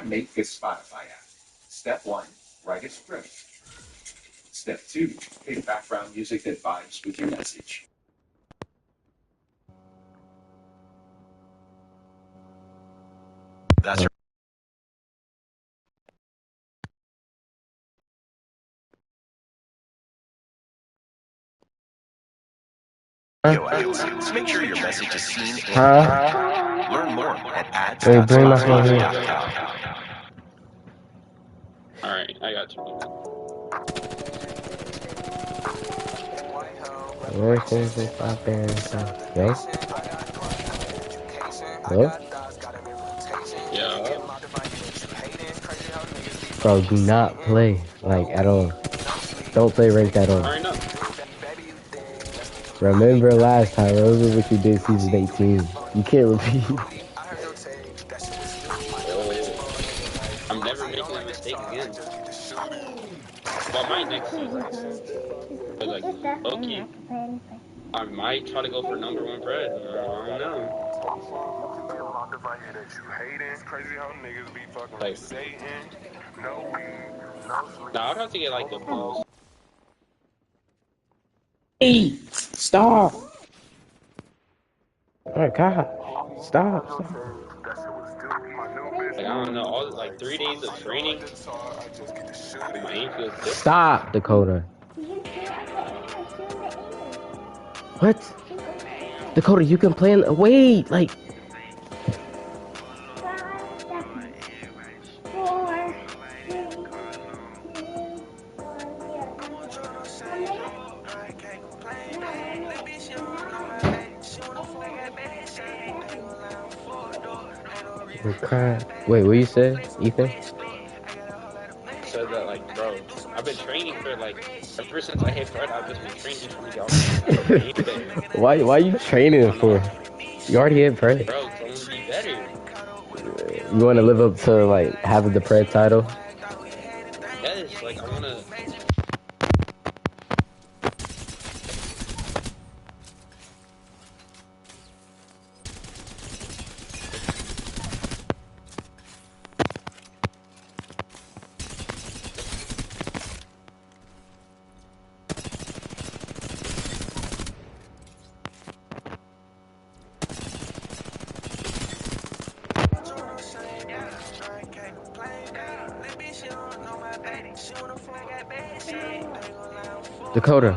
Speaker 5: to make a Spotify app. Step 1, write a script. Step 2, pick background music that vibes with your message. That's Yo, make sure your message is seen and learn more at ads.spotify.com.
Speaker 15: Alright, I got you.
Speaker 7: Yo? Hello?
Speaker 15: Yeah.
Speaker 7: Bro, do not play, like, at all. Don't play ranked at all.
Speaker 15: Alright, no.
Speaker 7: Remember last time, remember what you did season 18. You can't repeat.
Speaker 15: I'm never making a mistake again. Well, my next season. But like, okay. I might try to go for #1 bread. I don't know. Like, nah, I'd have to get like the balls.
Speaker 7: Hey, stop. Oh my God, stop.
Speaker 15: Like, I don't know, all like 3 days of training. My aim feels different.
Speaker 7: Stop, Dakota. What? Dakota, you can play in the... Wait, like... Wait, what you said, Ethan?
Speaker 15: Said that, like, bro, I've been training for, like, ever since I hit Fred, I've just been training for y'all.
Speaker 7: Why are you training for? You already hit Pred.
Speaker 15: Bro, it's only be better.
Speaker 7: You want to live up to, like, having the Pred title?
Speaker 15: Yes, like, I want to...
Speaker 7: Dakota.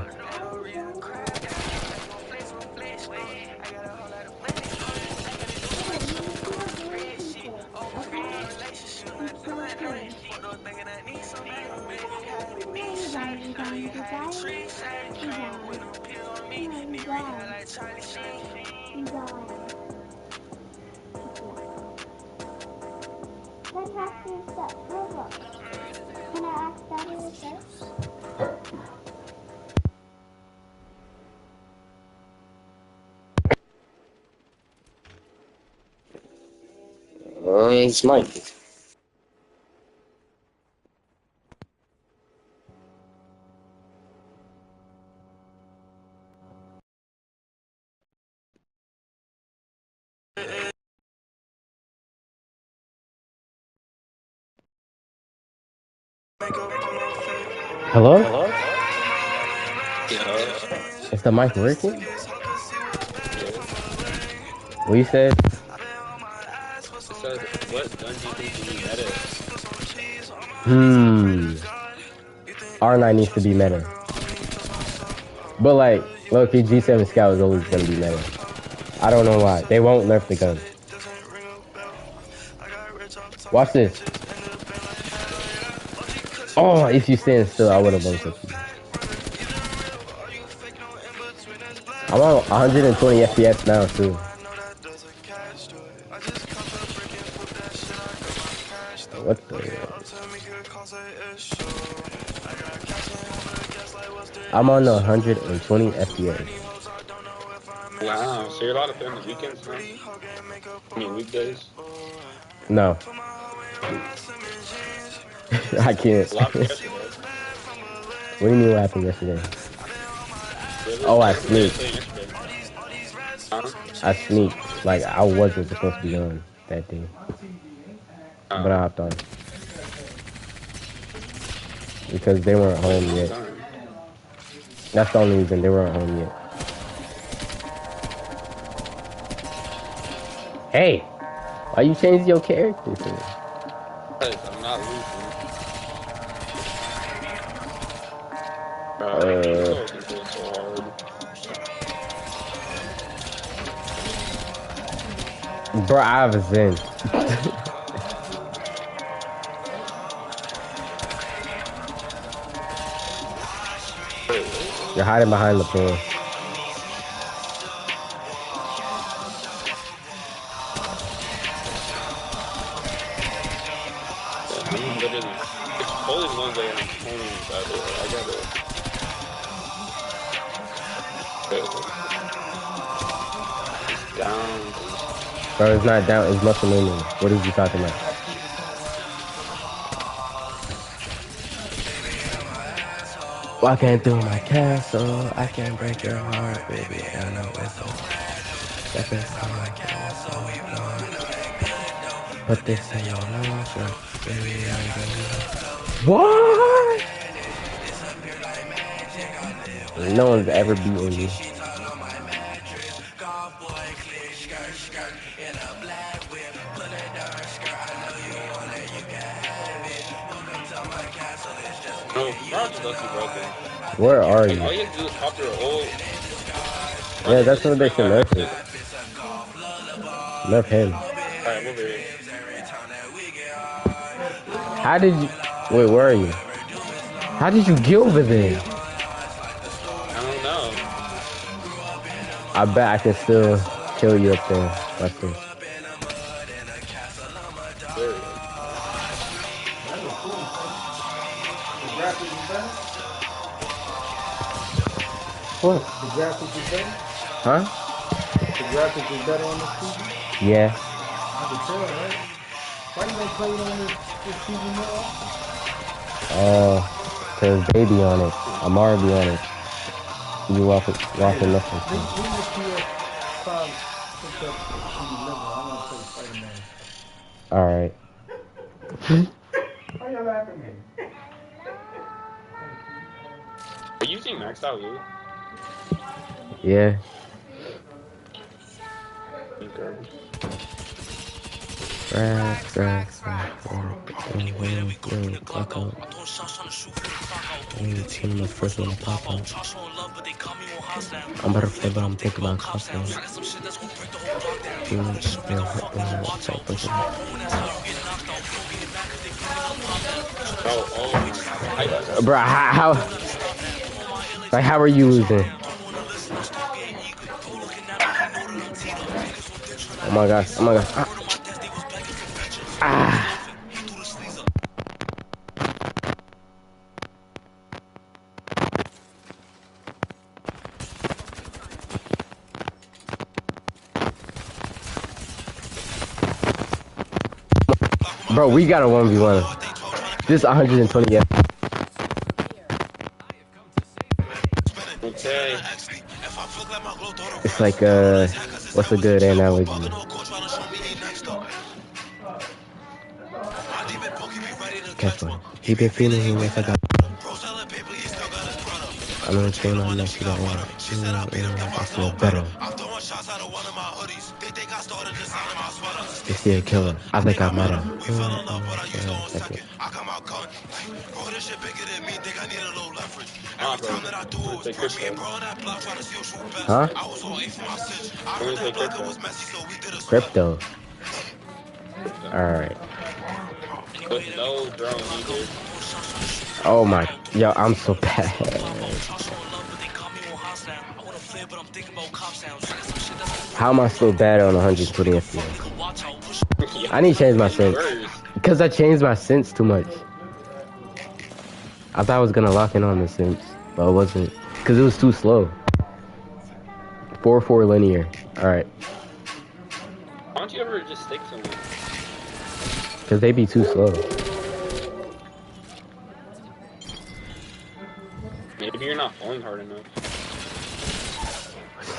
Speaker 7: It's Mike. Hello?
Speaker 15: Yeah.
Speaker 7: Is the mic working? What you said?
Speaker 15: It said, what gun do you think you meta?
Speaker 7: R9 needs to be meta. But like, low-key, G7 Scout is always gonna be meta. I don't know why. They won't nerf the gun. Watch this. Oh, if you stand still, I would have voted you. I'm on 120 FPS now, too. What the... I'm on 120 FPS.
Speaker 15: Wow, so you're allowed to play on the weekends now? I mean, weekdays?
Speaker 7: No. I can't.
Speaker 15: What happened yesterday?
Speaker 7: What do you mean what happened yesterday? Oh, I sneaked.
Speaker 15: Huh?
Speaker 7: I sneaked. Like, I wasn't supposed to be on that day. But I hopped on. Because they weren't home yet. That's the only reason they weren't home yet. Hey! Why you changed your character to me?
Speaker 15: Because I'm not losing. Control so hard.
Speaker 7: Bro, I have a Zen. You're hiding behind the pool.
Speaker 15: It's pulling one way and I'm pulling the other. I gotta. It's down.
Speaker 7: Bro, it's not down. It's muscle memory. What is you talking about? Walking through my castle, I can break your heart, baby. I know it's over. Stepping on my castle, we won. Put this in your nostril, baby. I'm gonna. What? No one's ever beaten you.
Speaker 15: No, Rob's lucky broken.
Speaker 7: Where are you?
Speaker 15: All you have to do is pop your ult.
Speaker 7: Yeah, that's what they should nerf it. Nerf him.
Speaker 15: Alright, move it.
Speaker 7: How did you... Wait, where are you? How did you get over there?
Speaker 15: I don't know.
Speaker 7: I bet I can still kill you up there. Watch this. What?
Speaker 16: The graphics is better?
Speaker 7: Huh?
Speaker 16: The graphics is better on this TV?
Speaker 7: Yeah.
Speaker 16: I can tell, right? Why you don't play it on this TV more often?
Speaker 7: Cause baby on it. I'm already on it. You walking nothing.
Speaker 16: Leave the PS5 hooked up to TV level. I want to play Spider-Man.
Speaker 7: Alright.
Speaker 16: Why you laughing at me?
Speaker 15: Are you using Max Out Loot?
Speaker 7: Yeah. Team the first one to pop up. I'm about to play, but I'm thinking about costumes. Bro, how are you losing? Oh my gosh, Ah. Bro, we got a 1v1. This 120 FPS.
Speaker 15: Okay.
Speaker 7: It's like, what's a good analogy? Guess what? He been feeling him if I got. I'm gonna train on next to that one. I feel better. They still killer. I think I met him. Huh? Crypto. Alright.
Speaker 15: No drone either.
Speaker 7: Oh my, yo, I'm so bad. How am I so bad on 120 FPS? I need to change my sense. Because I changed my sense too much. I thought I was gonna lock in on the sense, but it wasn't. Because it was too slow. 4-4 linear. Alright.
Speaker 15: Why don't you ever just stick to me?
Speaker 7: Because they be too slow.
Speaker 15: Maybe you're not falling hard enough.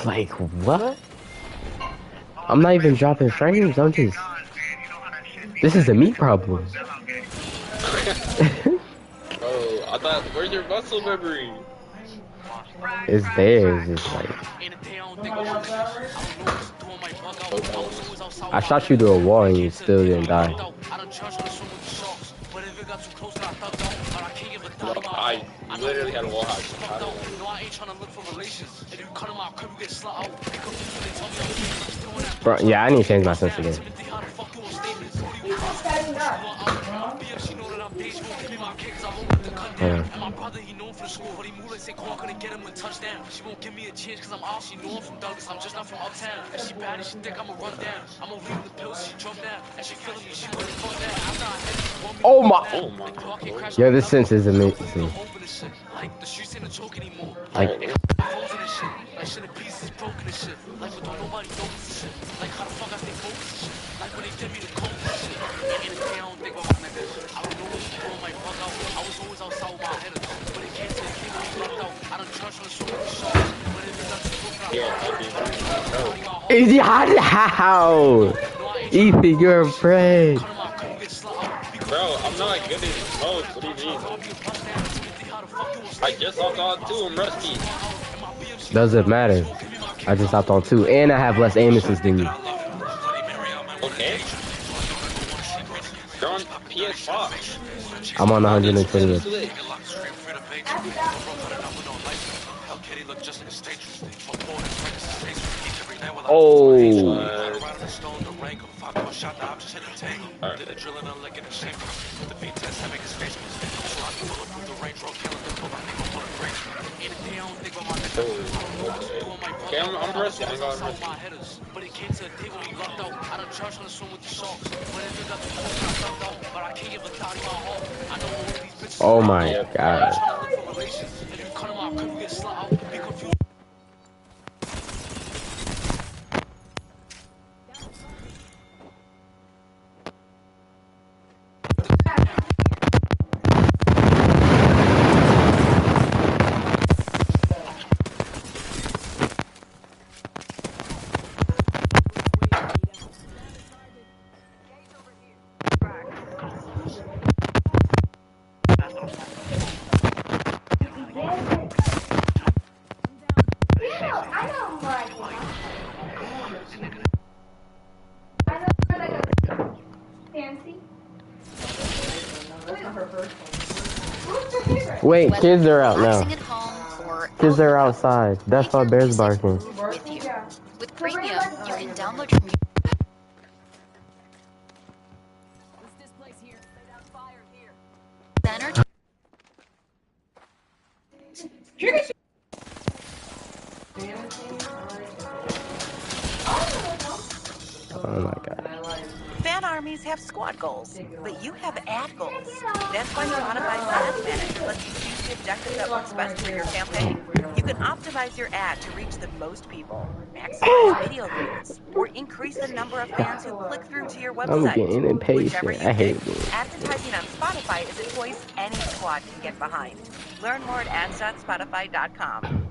Speaker 7: Like, what? I'm not even dropping frames, I'm just... This is a me problem.
Speaker 15: Oh, I thought, where's your muscle memory?
Speaker 7: It's there. It's just like I shot you through a wall and you still didn't die.
Speaker 15: No, I literally had a wall hack.
Speaker 7: Bro, yeah, I need to change my sense again. Yeah. Oh my! Yo, this sense is amazing. Like, how? Ethan, you're a friend.
Speaker 15: Bro, I'm not good at smoke. What do you mean? I just hopped on too. I'm rusty.
Speaker 7: Doesn't matter. I just hopped on 2, and I have less aim assist than you.
Speaker 15: Okay. You're on PS5.
Speaker 7: I'm on 120. Oh.
Speaker 15: Okay, I'm rusty. I'm going rusty.
Speaker 7: Oh my god. Wait, kids are out now. Kids are outside. That's why Bear's barking.
Speaker 14: With Premium, you can download your music.
Speaker 7: Oh my god.
Speaker 12: Fan armies have squad goals, but you have ad goals. That's why Spotify's Ads Manager lets you choose the objective that works best for your campaign. You can optimize your ad to reach the most people, maximize video views, or increase the number of fans who click through to your website.
Speaker 7: I'm getting impatient. I hate it.
Speaker 12: Advertising on Spotify is a choice any squad can get behind. Learn more at ads.spotify.com.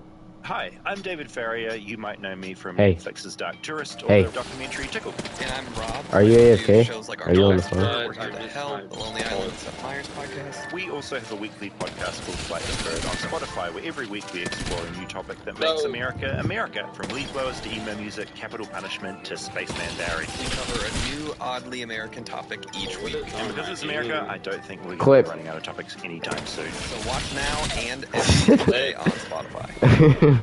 Speaker 5: Hi, I'm David Farrier. You might know me from
Speaker 7: Hey.
Speaker 5: Netflix's Dark Tourist or
Speaker 7: Hey.
Speaker 5: the documentary Tickle.
Speaker 17: And I'm Rob.
Speaker 7: Are you AFK?
Speaker 17: Shows like
Speaker 7: Are you on the
Speaker 17: Archive,
Speaker 7: phone?
Speaker 17: Working to Hell, The Lonely Island, Seth Meyers podcast.
Speaker 5: We also have a weekly podcast called Flight Deferred on Spotify, where every week we explore a new topic that makes America, America. From leaf blowers to emo music, capital punishment to Spaceman Barry.
Speaker 17: We cover a new, oddly American topic each week.
Speaker 5: And because it's America, I don't think we're going to
Speaker 7: Clip.
Speaker 5: be running out of topics anytime soon.
Speaker 17: So watch now and every day on Spotify.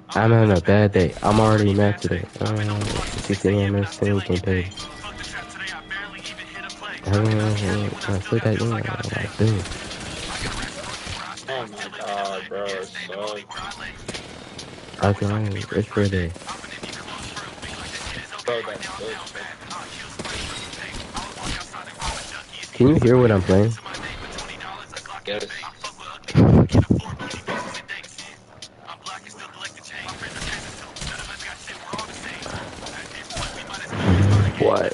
Speaker 7: I'm having a bad day. I'm already mad today. 16 minutes to campaign. I put that in. Like, dude.
Speaker 15: Oh my god, bro, it's so...
Speaker 7: Okay, it's for day.
Speaker 15: Bro, that's good.
Speaker 7: Can you hear what I'm playing?
Speaker 15: Yes.
Speaker 7: What?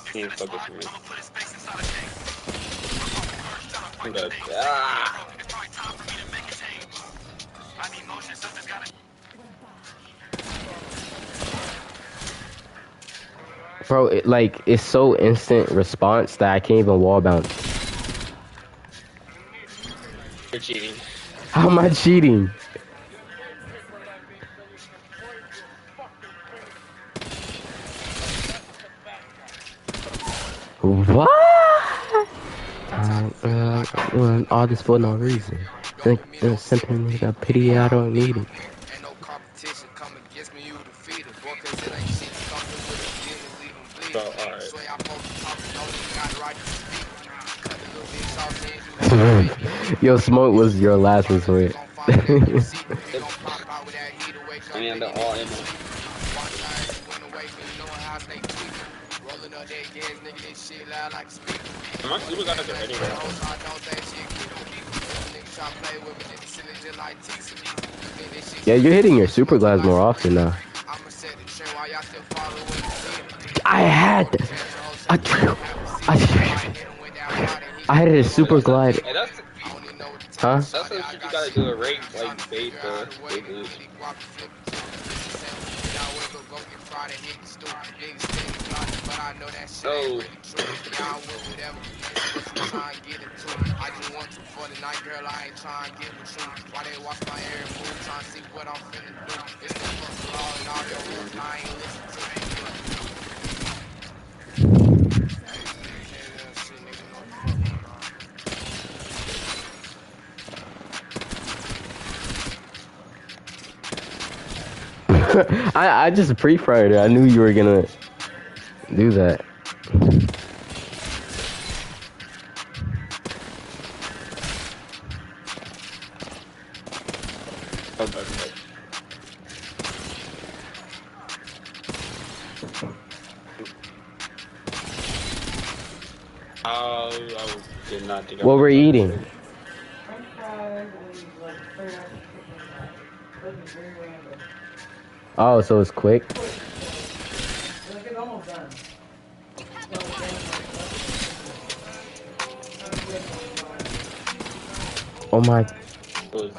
Speaker 15: Can you focus on me? I'm dead. Ah!
Speaker 7: Bro, it's so instant response that I can't even wall bounce.
Speaker 15: You're cheating.
Speaker 7: How am I cheating? What? All this for no reason. Simply got pity, I don't need it. Yo, smoke was your last resort.
Speaker 15: And all ammo. My super guys are ready.
Speaker 7: Yeah, you're hitting your super glass more often now. I had a super glide.
Speaker 15: Hey,
Speaker 7: Huh?
Speaker 15: That's what you gotta do a rate like bait the Oh.
Speaker 7: I just pre-fired it. I knew you were gonna do that.
Speaker 15: I did not think
Speaker 7: What we're eating? Oh, so it's quick? Oh my.
Speaker 6: We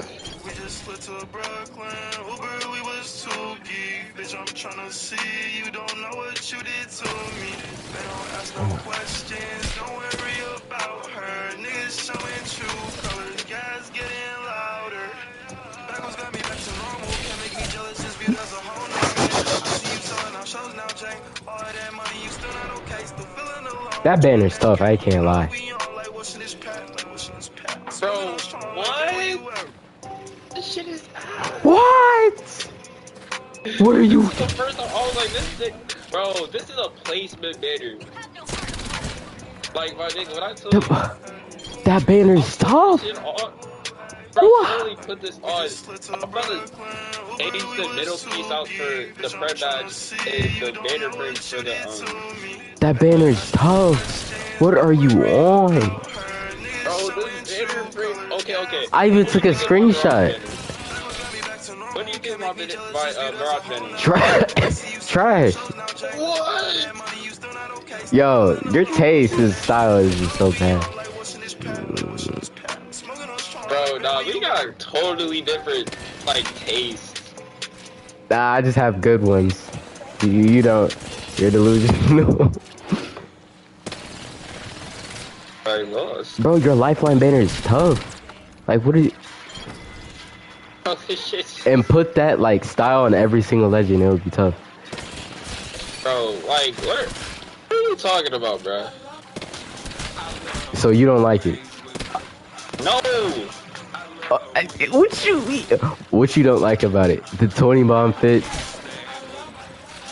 Speaker 6: just slid to Brooklyn, Uber, we was too geek. Bitch, I'm tryna see, you don't know what you did to me. They don't ask no questions, don't worry about her. Niggas showing true colors, gas getting louder. Bagels got me back to normal, can't make me jealous, just viewed as a whole nother. I see you selling out shows now, Jay. All of that money, you still not okay, still feeling alone.
Speaker 7: That banner's tough, I can't lie.
Speaker 15: Bro, what? This shit is
Speaker 7: What? What are you?
Speaker 15: This is the first time I was like, bro, this is a placement banner. Like, my nigga, when I told you,
Speaker 7: that banner's tough.
Speaker 15: Bro, I literally put this on. I'm about to change the middle piece out for the prep badge and the banner print for the
Speaker 7: That banner's tough. What are you on?
Speaker 15: Bro, this banner print. Okay.
Speaker 7: I even took a screenshot.
Speaker 15: What do you think my garage banner?
Speaker 7: Trash.
Speaker 15: What?
Speaker 7: Yo, your taste and style is just so bad.
Speaker 15: Bro, nah, we got totally different, like, tastes.
Speaker 7: Nah, I just have good ones. You don't. You're delusional.
Speaker 15: I lost.
Speaker 7: Bro, your lifeline banner is tough. Like, what are you...
Speaker 15: Oh, this shit.
Speaker 7: And put that, like, style on every single legend, it would be tough.
Speaker 15: Bro, like, what are you talking about, bro?
Speaker 7: So you don't like it?
Speaker 15: No!
Speaker 7: What you don't like about it? The 20 bomb fits.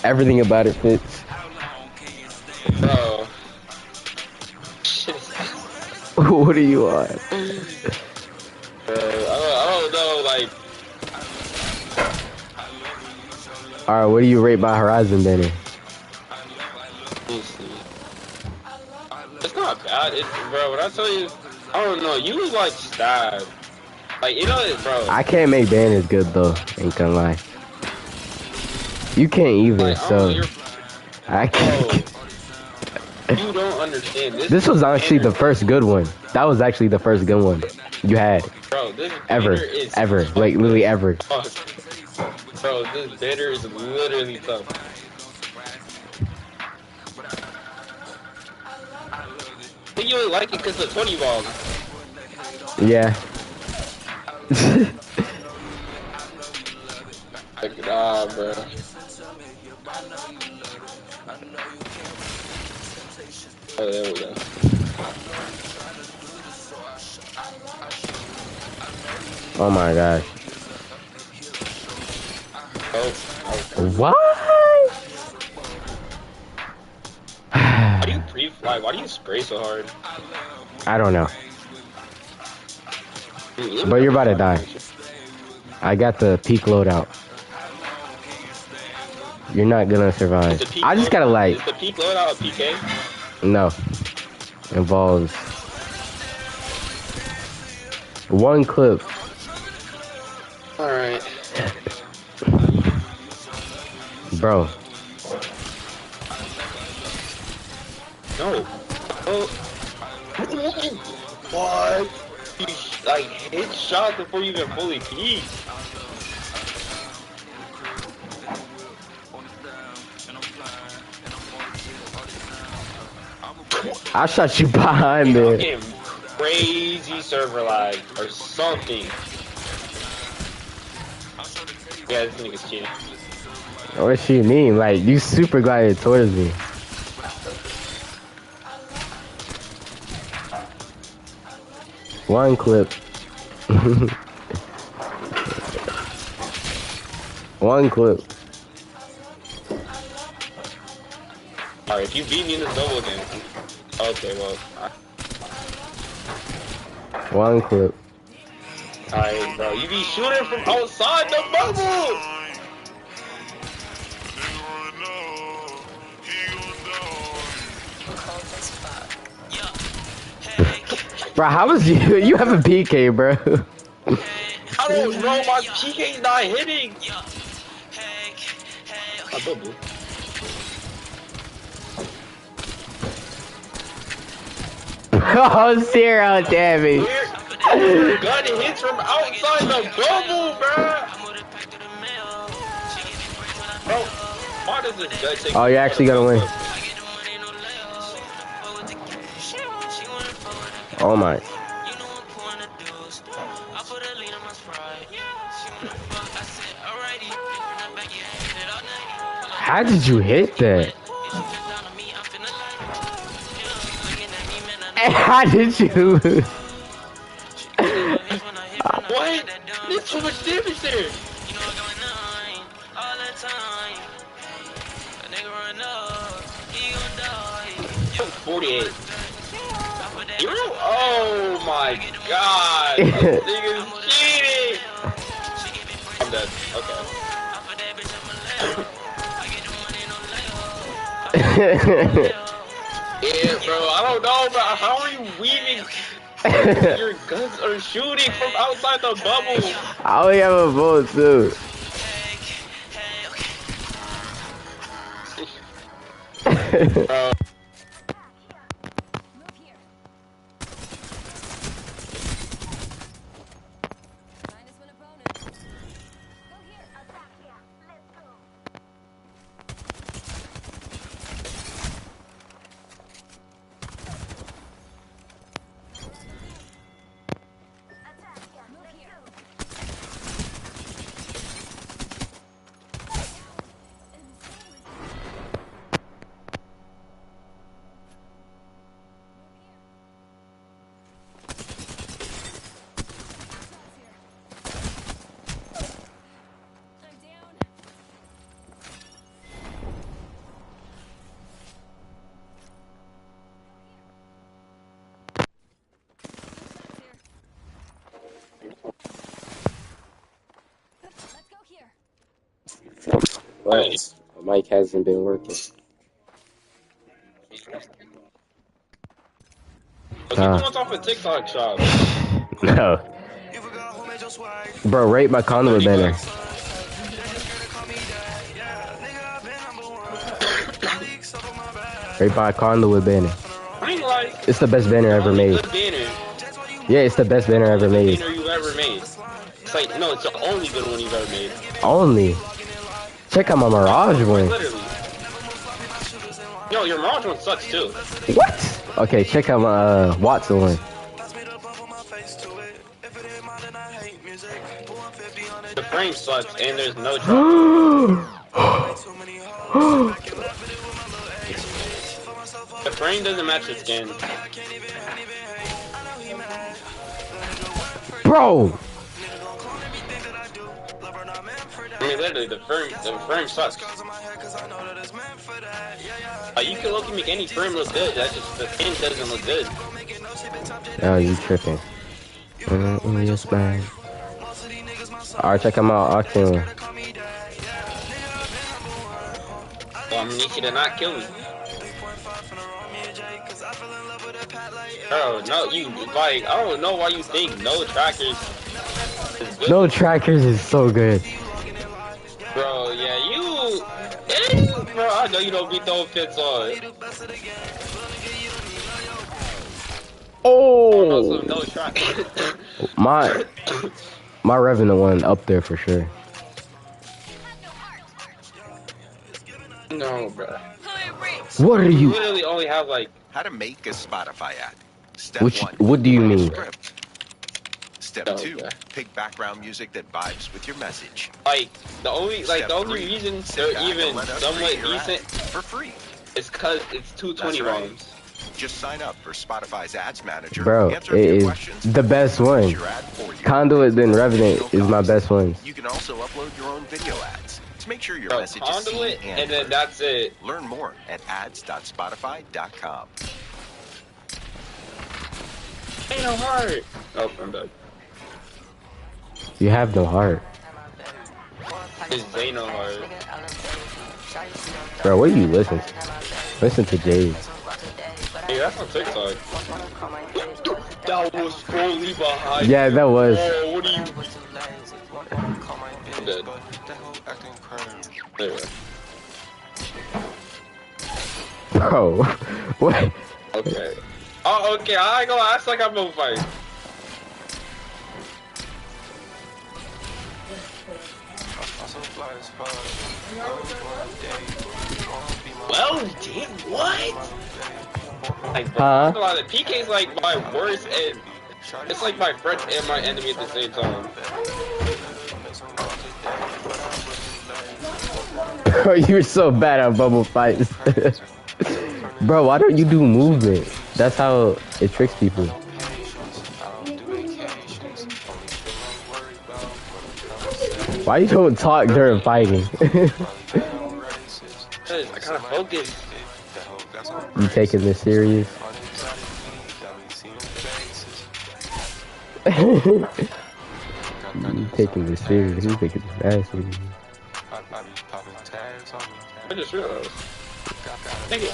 Speaker 7: Everything about it fits.
Speaker 15: Bro.
Speaker 7: What are you on?
Speaker 15: I don't know, like...
Speaker 7: Alright, what do you rate my Horizon banner?
Speaker 15: It's not bad, bro, when I tell you, I don't know, you was like stabbed. Like, you know, bro.
Speaker 7: I can't make banners good though, ain't gonna lie. You can't either,
Speaker 15: like,
Speaker 7: so... I can't...
Speaker 15: You don't understand.
Speaker 7: This was actually the first good one. That was actually the first good one you had.
Speaker 15: Bro, this
Speaker 7: ever. Like, literally ever.
Speaker 15: Bro, this banner is literally tough. you only like it because the 20 bomb.
Speaker 7: Yeah.
Speaker 15: Like, nah, bro. Oh, there we go.
Speaker 7: Oh my gosh.
Speaker 15: Oh.
Speaker 7: What?
Speaker 15: Why do you pre-fly? Why do you spray so hard?
Speaker 7: I don't know. But you're about to die. I got the peak loadout. You're not gonna survive. I just gotta like.
Speaker 15: Is the peak loadout a PK?
Speaker 7: No. Involves one clip.
Speaker 15: Alright.
Speaker 7: Bro.
Speaker 15: No. Oh. What? You like hit shot before you even fully peaked.
Speaker 7: I shot you behind there.
Speaker 15: Fucking crazy server lag or something. Yeah, this nigga's cheating.
Speaker 7: What she mean? Like, you super glided towards me. One clip. One clip.
Speaker 15: Alright, if you beat me in this double again. Okay, well.
Speaker 7: One clip.
Speaker 15: Alright, bro. You be shooting from outside the bubble!
Speaker 7: Bro, how was you? You have a PK, bro.
Speaker 15: I don't know, my PK's not hitting! I bubble.
Speaker 7: Oh, zero damage.
Speaker 15: Gun hits from outside the bubble, bro! Bro, why does this gun take?
Speaker 7: Oh, you're actually gonna win. Oh my. How did you hit that? How did you?
Speaker 15: What? There's too much damage there. 48. Oh my god! This nigga's cheating! I'm dead. Okay. Yeah, bro, I don't know, bro. How are you weaving? Your guns are shooting from outside the bubble.
Speaker 7: I only have a bullet too.
Speaker 15: Bro.
Speaker 7: Well, my mic hasn't been working.
Speaker 15: Someone's off a TikTok shop.
Speaker 7: No. Bro, rate my conduit banner. Rate my conduit banner. It's the best banner ever made. Yeah, it's the best banner ever made.
Speaker 15: Banner you've ever made. It's like, no, it's the only good one you've ever made.
Speaker 7: Only. Check out my Mirage one.
Speaker 15: Literally. Yo, your Mirage one sucks too.
Speaker 7: What? Okay, check out my Watson one.
Speaker 15: The frame sucks, and there's no track. The frame doesn't match the skin.
Speaker 7: Bro!
Speaker 15: I mean, literally, the frame sucks. You can look and make any frame look good. That's just the skin doesn't look good.
Speaker 7: Oh, you tripping? Yes, man. Alright, check him out, Octane.
Speaker 15: Well, I'm gonna need you to not kill me. Bro, no, you like I don't know why you think no trackers is good.
Speaker 7: No trackers is so good.
Speaker 15: Bro, yeah, bro, I know you don't be throwing fits on.
Speaker 7: Oh!
Speaker 15: No trackers.
Speaker 7: My Revenant one up there for sure.
Speaker 15: No, bro.
Speaker 7: What are you?
Speaker 15: Literally only have like
Speaker 5: how to make a Spotify ad. Step 1.
Speaker 7: What do you mean?
Speaker 5: Step 2. Pick background music that vibes with your message.
Speaker 15: Like the only reason they're even somewhat decent
Speaker 5: for free
Speaker 15: is cause it's 220 ROMs.
Speaker 5: Just sign up for Spotify's Ads Manager.
Speaker 7: Bro, it is the best one. Conduit then Revenant is my best one.
Speaker 5: You can also upload your own video ads to make sure your message is
Speaker 15: Conduit,
Speaker 5: seen
Speaker 15: and then that's it.
Speaker 5: Learn more at ads.spotify.com.
Speaker 15: Ain't no heart. Oh, I'm dead.
Speaker 7: You have no heart.
Speaker 15: It's ain't no heart.
Speaker 7: Bro, what do you listen to? Listen to Jay.
Speaker 15: Hey, that's on TikTok. That was fully behind.
Speaker 7: Yeah, that was.
Speaker 15: Oh, what are you? I'm dead. There we go.
Speaker 7: Bro, what?
Speaker 15: Okay. Oh, okay. I ain't gonna act like I'm gonna fight. Well, damn, what? Like,
Speaker 7: huh?
Speaker 15: The PK's like my worst, and it's like my friend and my enemy at the same time.
Speaker 7: Bro, you're so bad at bubble fights. Bro, why don't you do movement? That's how it tricks people. Why you don't talk during fighting?
Speaker 15: I gotta focus.
Speaker 7: You taking this serious? You taking this serious? You taking this bad serious?
Speaker 15: I just realized. Nigga.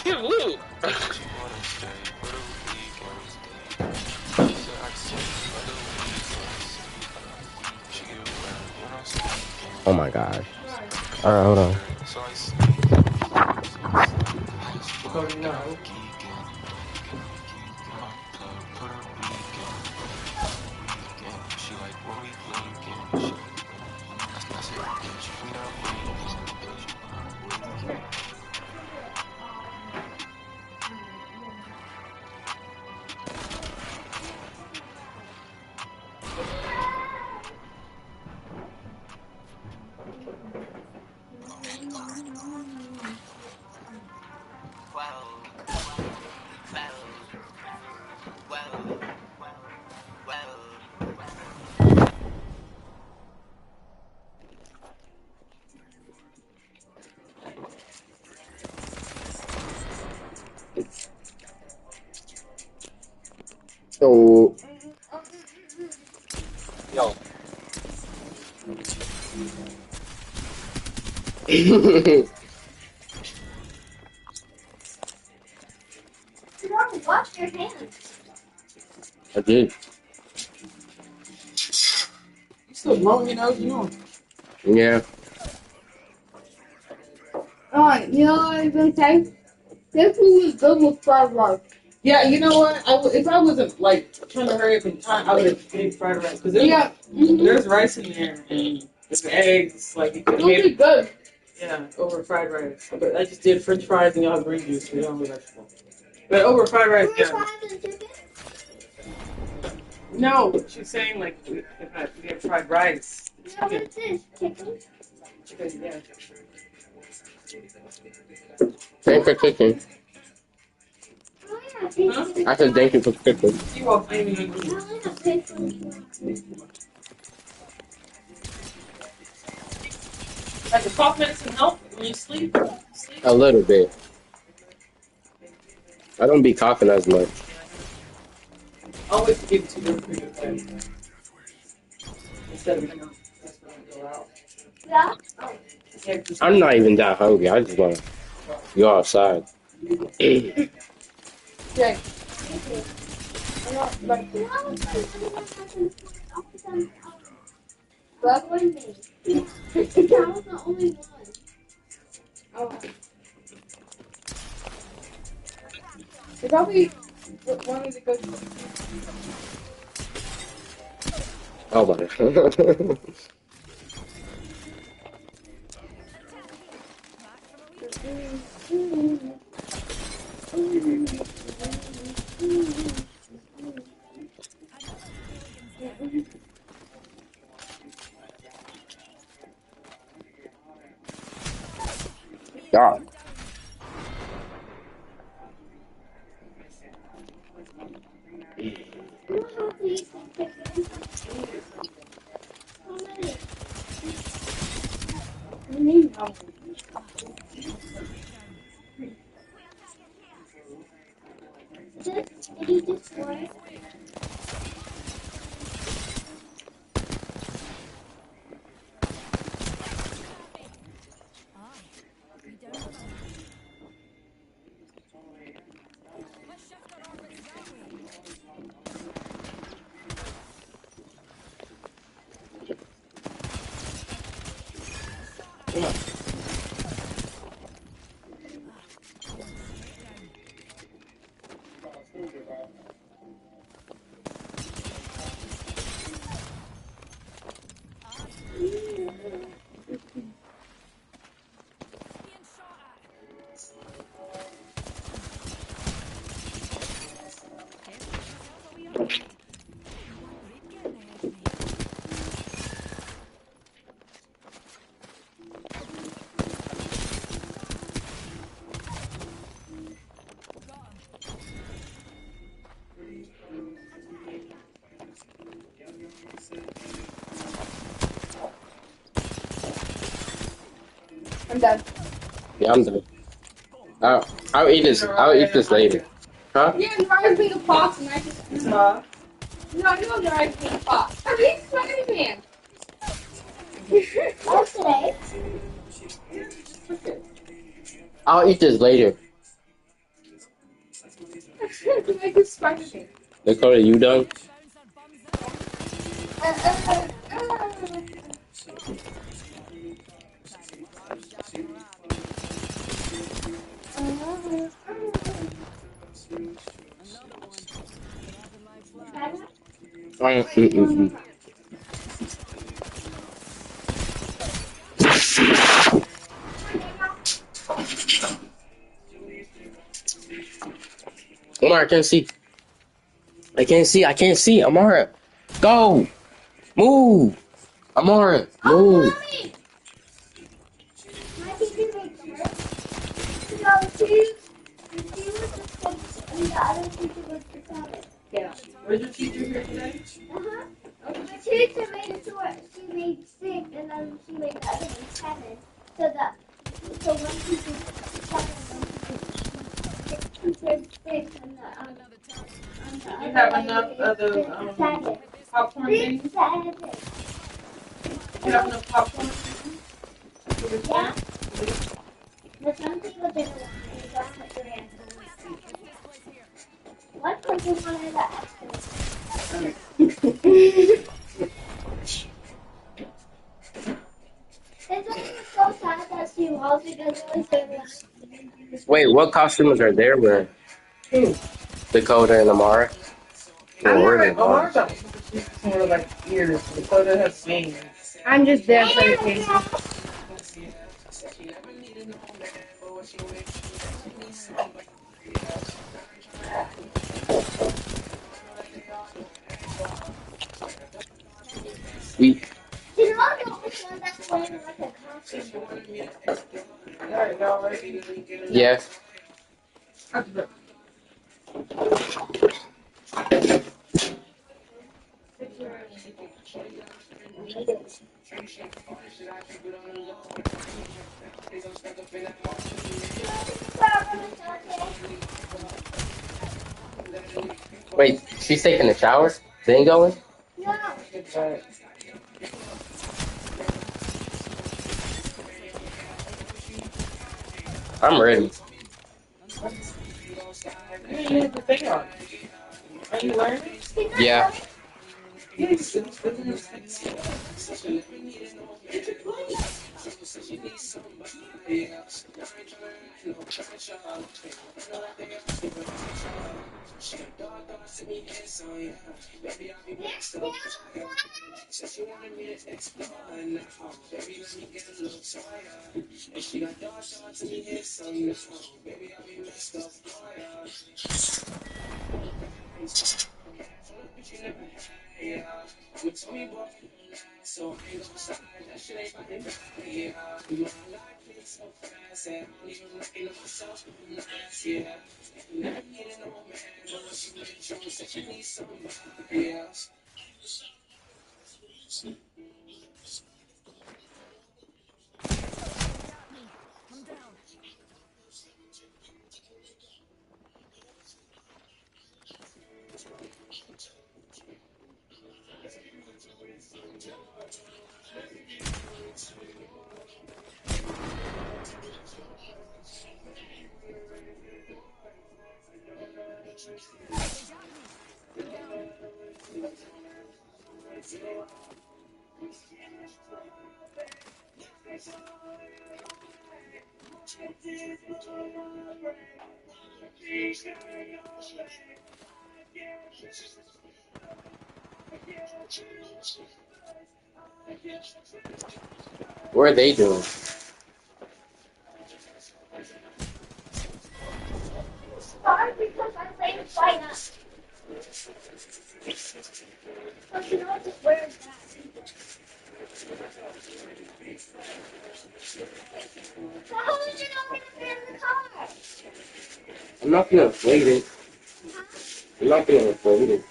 Speaker 15: Give loot.
Speaker 7: Oh my gosh. Alright, hold on. So,
Speaker 15: yo.
Speaker 10: Wash your hands.
Speaker 7: I did.
Speaker 8: You still blowing your nose, you know?
Speaker 7: Yeah.
Speaker 10: Alright, you know what I was gonna say? This one was good with fried rice.
Speaker 8: Yeah, you know what? If I wasn't like trying to hurry up in time, I would have made fried rice. Cause there's rice in there and there's eggs. Like it could be
Speaker 10: good.
Speaker 8: Yeah, over fried rice. But I just did French fries and y'all have green juice. So you don't have vegetable. But over fried rice, yeah. No, she's saying like we have fried rice.
Speaker 10: No, what's this? Chicken?
Speaker 8: Chicken, yeah.
Speaker 7: Thank for cooking.
Speaker 10: Oh, yeah,
Speaker 8: Huh?
Speaker 10: chicken.
Speaker 7: I said thank you for cooking.
Speaker 8: You are blaming me.
Speaker 10: I only have chicken.
Speaker 8: Like the cough medicine help when you sleep?
Speaker 7: A little bit. I don't be coughing as much.
Speaker 8: Always give 2 or 3 of them. Instead of, just when I go out.
Speaker 10: Yeah?
Speaker 7: I'm not even that hungry. I just want to go outside.
Speaker 10: Yeah. That was the only one. Oh. They probably wanted to go to
Speaker 7: Oh my. God.
Speaker 10: I'm done.
Speaker 7: Yeah, I'm done. I'll eat this. I'll eat this later. Huh?
Speaker 10: Yeah, and Ryan's being a fox and I just... No, you know Ryan's being a fox. I'm being Spider-Man. Okay.
Speaker 7: I'll eat this later.
Speaker 10: Make it Spider-Man.
Speaker 7: Dakota, you done? Omar, I can't see. I can't see. I can't see. Amara, go. Move. Amara, move.
Speaker 8: Yeah. Where's your teacher here today?
Speaker 10: The teacher made it to it. She made 6 and then she made the other one 7. So one teacher 7 and one teacher 6 and the
Speaker 8: You have enough of the popcorn things? You have enough popcorn things?
Speaker 10: Yeah. But some people didn't want it. They don't put their hands on it. One person wanted that extra. It's so sad that she lost because it was so nice.
Speaker 7: Wait, what costumes are there wearing?
Speaker 8: Who?
Speaker 7: Dakota and Amara.
Speaker 8: Amara got more like ears. Dakota has wings.
Speaker 10: I'm just there for the case.
Speaker 7: Sweet. Yeah. Wait, she's taking a shower? Then going? I'm ready.
Speaker 8: Are you learning?
Speaker 7: Yeah. What are they doing? I'm not gonna inflate it. I'm not gonna inflate it.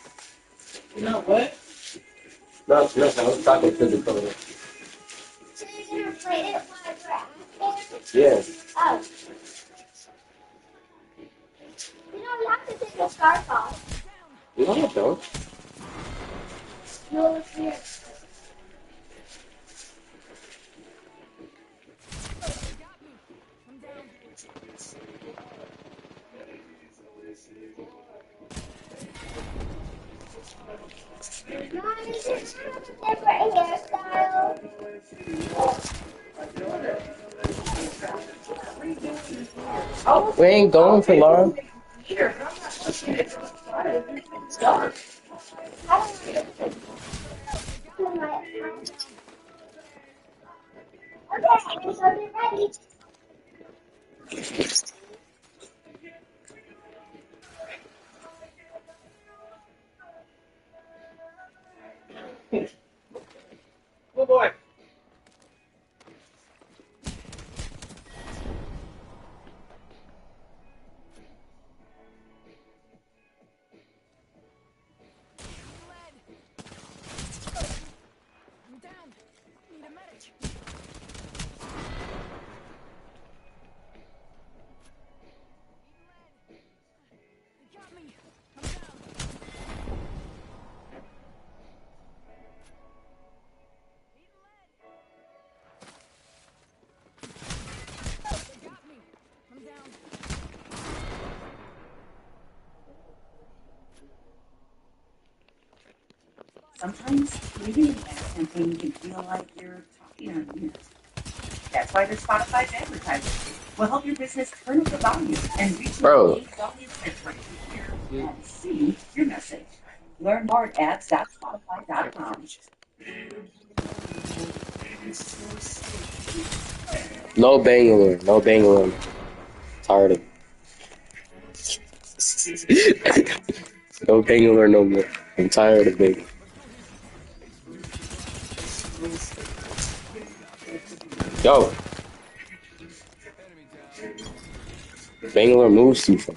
Speaker 8: No, what?
Speaker 7: No, I was talking to the color.
Speaker 10: So you're gonna play it while we're out there?
Speaker 7: Yeah.
Speaker 10: Oh. You don't have to take the scarf off.
Speaker 7: No, I don't.
Speaker 10: No, it's here. Mom, is it different hairstyle?
Speaker 7: We ain't going for long.
Speaker 10: Okay, so be ready.
Speaker 8: Good boy.
Speaker 18: Sometimes leaving an ad campaign can feel like you're talking on mute. That's why the Spotify advertisers will help your business turn up the volume and reach your unique audience that's ready to hear and see your message. Learn more at ads.spotify.com.
Speaker 7: No Bangalore. No Bangalore. Tired of it. No Bangalore no more. I'm tired of it. Yo. Bangalore moves too far.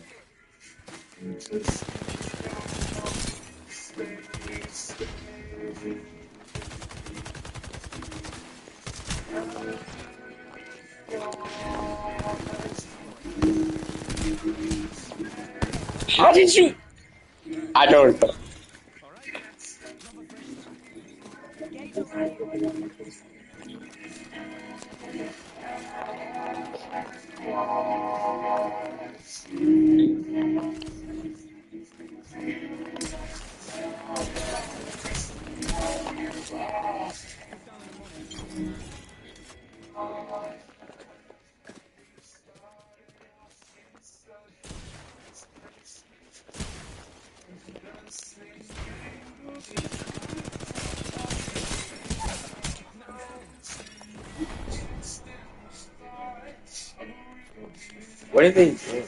Speaker 7: How did you? I don't know. What are they doing?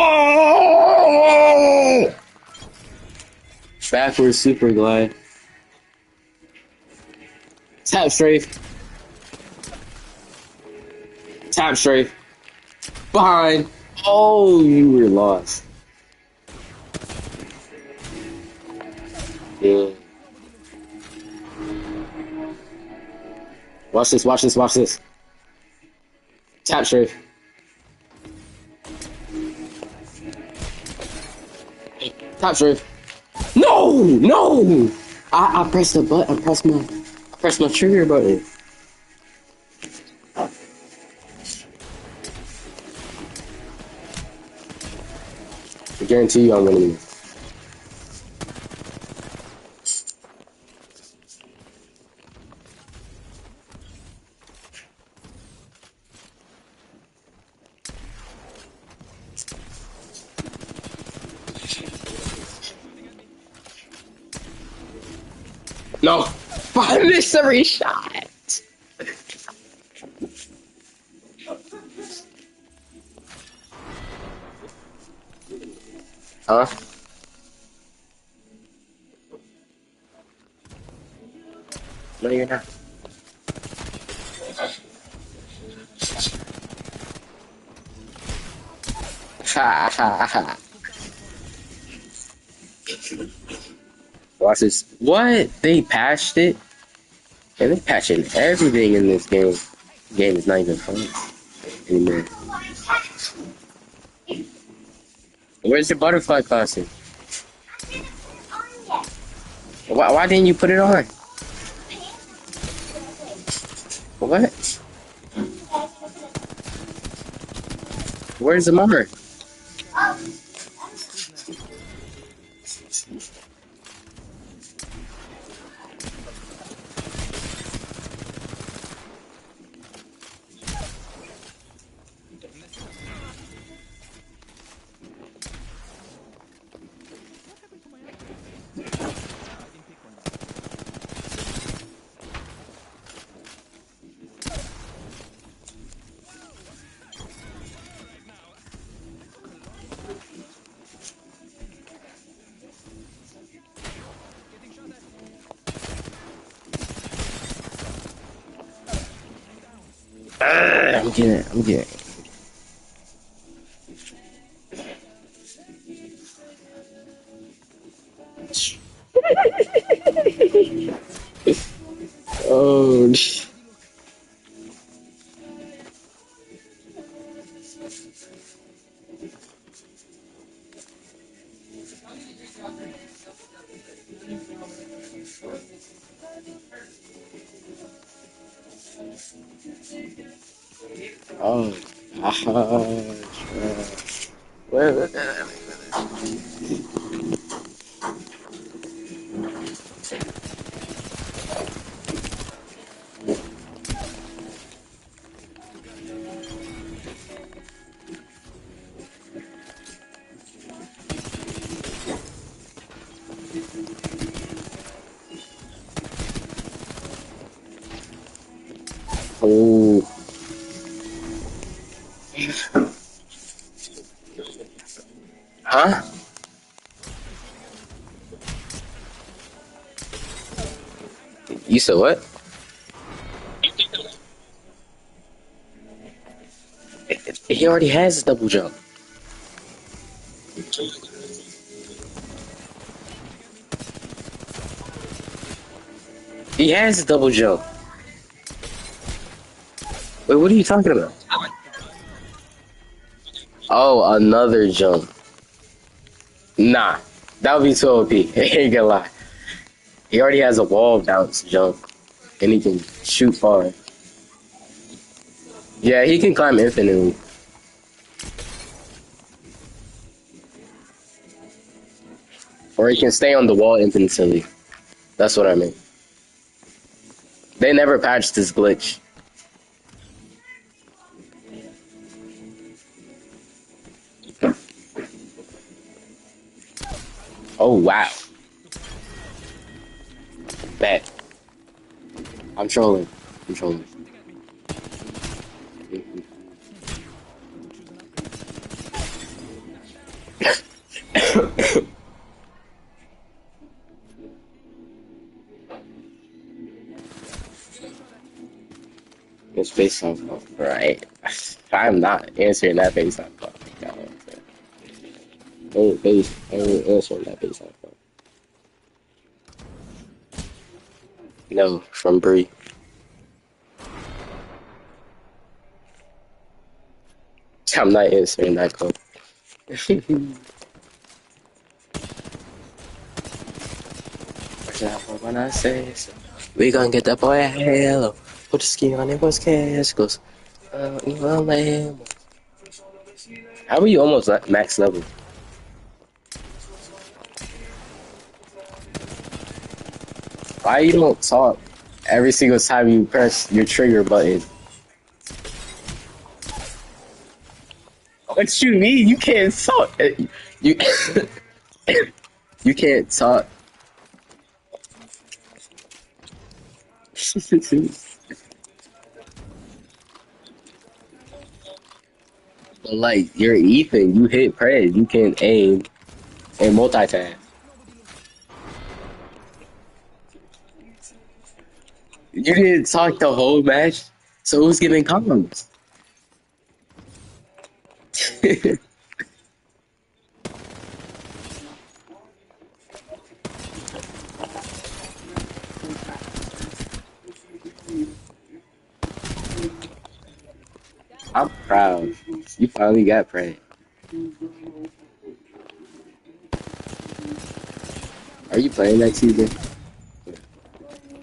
Speaker 7: Oh! Backwards super glide. Tap strafe. Tap strafe. Behind. Oh, you were lost. Yeah. Watch this, watch this, watch this. Tap strafe. Tap strafe. No! No! I pressed the button. I pressed my trigger button. I guarantee you I'm gonna lose. No! I missed every shot! Huh? No, you're not. Ha ha ha. Watch this. What? They patched it? And they're patching everything in this game. This game is not even fun anymore. Where's your butterfly costume? Why didn't you put it on? What? Where's the mother? I'm getting. Oh. Oh gosh. Where? Oh. Huh? You said what? He already has a double jump. He has a double jump. Wait, what are you talking about? Oh, another jump. Nah, that would be too OP. I ain't gonna lie. He already has a wall bounce jump, and he can shoot far. Yeah, he can climb infinitely. Or he can stay on the wall infinitely. That's what I mean. They never patched this glitch. Oh, wow. Bet. I'm trolling. It's based on phone, right? I'm not answering that based on phone. I ain't answering that based on phone. No, from Bree. I'm not answering that call. When I say so, we gonna get that boy a halo. Put the ski on it, was cash goes. How are you almost at max level? Why you don't talk every single time you press your trigger button? What you mean? You can't talk. You you can't talk. But like you're Ethan, you hit press, you can aim and multitask. You didn't talk the whole match, so who's giving comms? I'm proud. You finally got prey. Are you playing next season?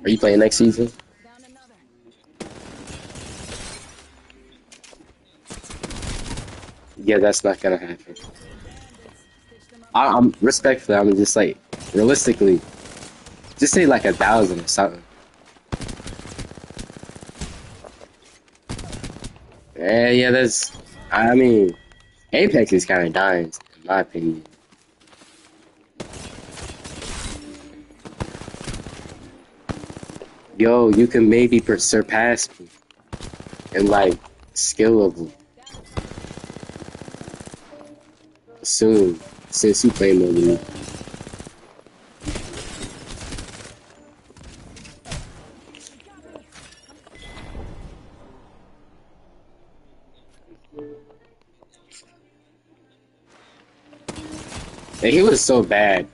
Speaker 7: Are you playing next season? Yeah, that's not gonna happen. I'm respectfully, I'm just like, realistically, just say like 1,000 or something. Yeah, that's, I mean, Apex is kind of dying, in my opinion. Yo, you can maybe surpass me in like skill level soon, since you play more than me. He was so bad.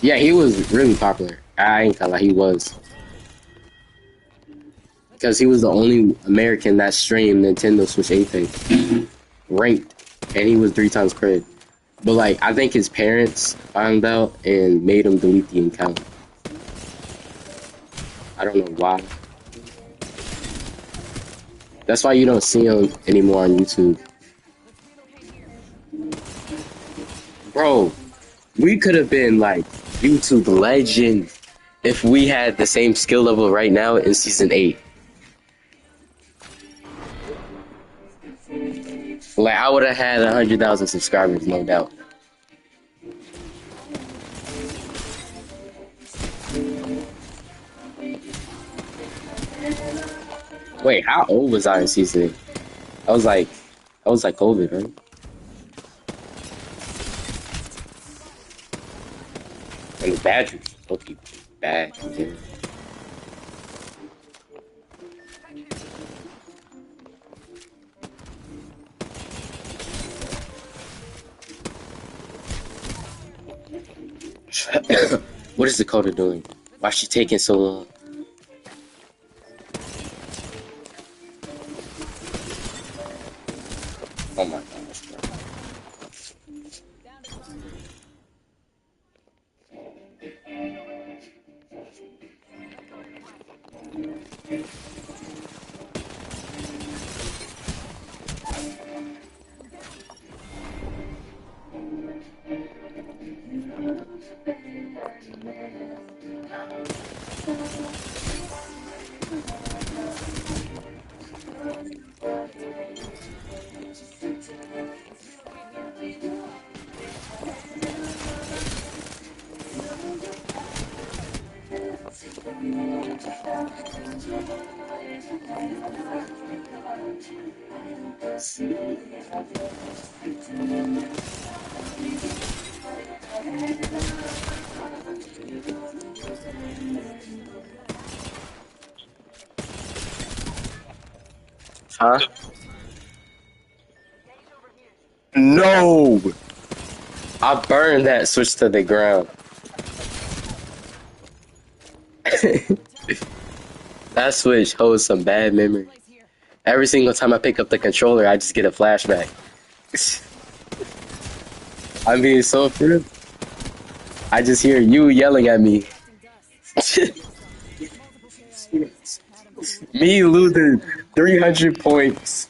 Speaker 7: Yeah, he was really popular. I ain't gonna lie, he was. Because he was the only American that streamed Nintendo Switch Apex. Ranked. And he was 3 times cred. But like, I think his parents found out and made him delete the account. I don't know why. That's why you don't see him anymore on YouTube. Bro, we could have been like YouTube legend if we had the same skill level right now in season 8. Like, I would have had 100,000 subscribers, no doubt. Wait, how old was I in season 8? I was like COVID, right? And the badge was fucking bad. Yeah. What is Dakota doing? Why is she taking so long? Oh my gosh, bro. Huh? No! I burned that switch to the ground. That switch holds some bad memory. Every single time I pick up the controller, I just get a flashback. I'm being so free. I just hear you yelling at me. Me losing 300 points.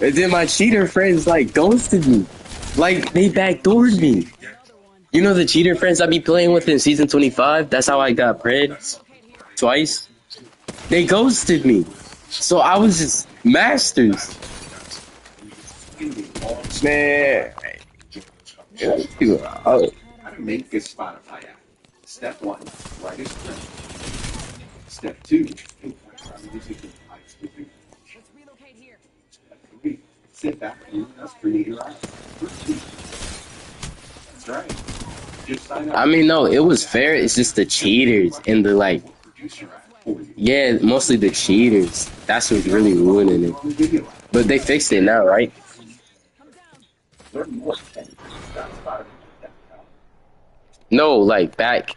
Speaker 7: And then my cheater friends like ghosted me. Like they backdoored me. You know the cheater friends I be playing with in season 25? That's how I got pred twice. They ghosted me. So I was just masters. Man.
Speaker 5: How to make a Spotify app. Step 1, write a script. Step 2, music and pipes with your Step 3, sit back and create your app. That's right. Just sign up.
Speaker 7: I mean, no, it was fair. It's just the cheaters and the like. Yeah, mostly the cheaters. That's what's really ruining it. But they fixed it now, right? No, like back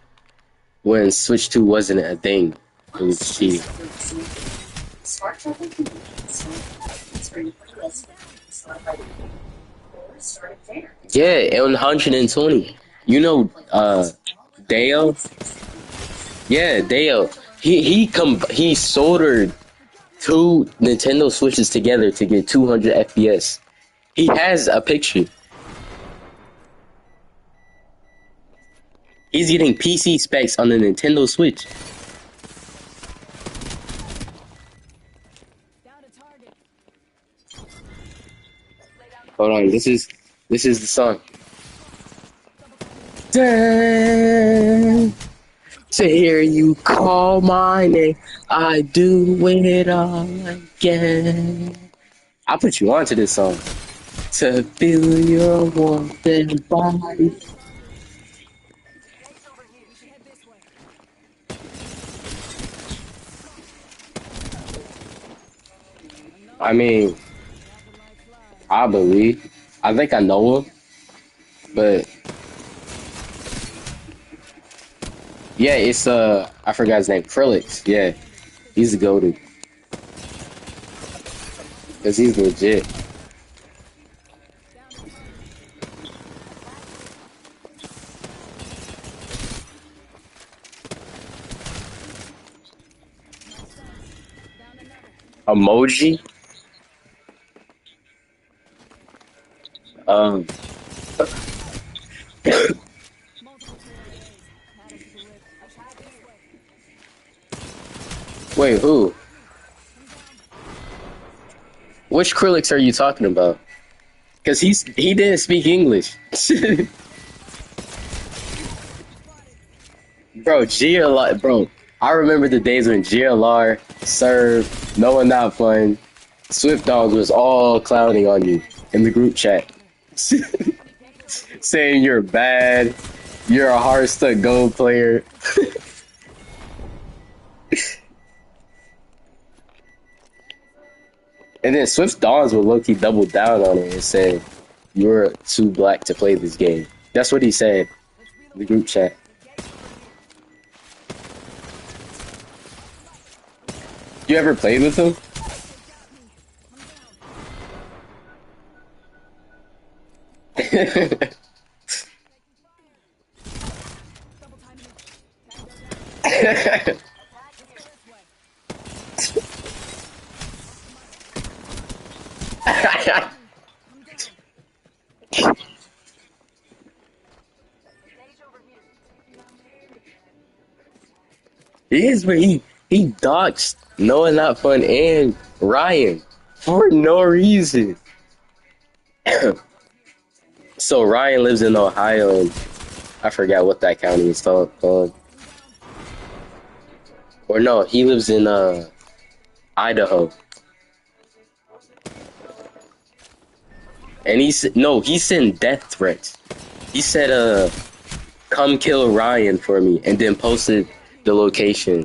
Speaker 7: when Switch 2 wasn't a thing. It was cheating. Yeah, on 120. You know, Dale? Yeah, Dale. He soldered 2 Nintendo Switches together to get 200 FPS. He has a picture. He's getting PC specs on the Nintendo Switch. Hold on, this is the song. Damn, to hear you call my name, I do it all again. I'll put you onto this song. To feel your warmth and body. I mean, I believe. I think I know him, but yeah, it's I forgot his name. Krillix. Yeah, he's the goated. Cause he's legit. Emoji. Wait, who? Which Krillix are you talking about? Cause he didn't speak English. Bro, GLR, bro. I remember the days when GLR, Serve, No One Not Fun, Swift Dogs was all clowning on you in the group chat. Saying you're bad, you're a Hearthstone Gold player. And then Swift Dawns would low-key double down on it and say, you're too black to play this game. That's what he said in the group chat. You ever played with him? Here's where he doxed Noah Not Fun and Ryan for no reason. So Ryan lives in Ohio, and I forgot what that county is called. Or no, he lives in Idaho. And he sent death threats. He said, come kill Ryan for me, and then posted the location,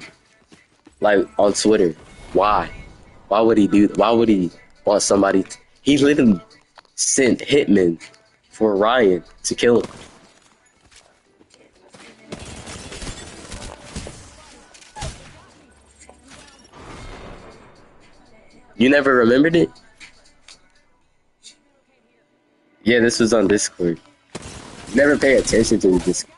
Speaker 7: like, on Twitter. Why? Why would he do that? Why would he want somebody he literally sent hitmen for Ryan to kill him. You never remembered it? Yeah, this was on Discord. Never pay attention to the Discord.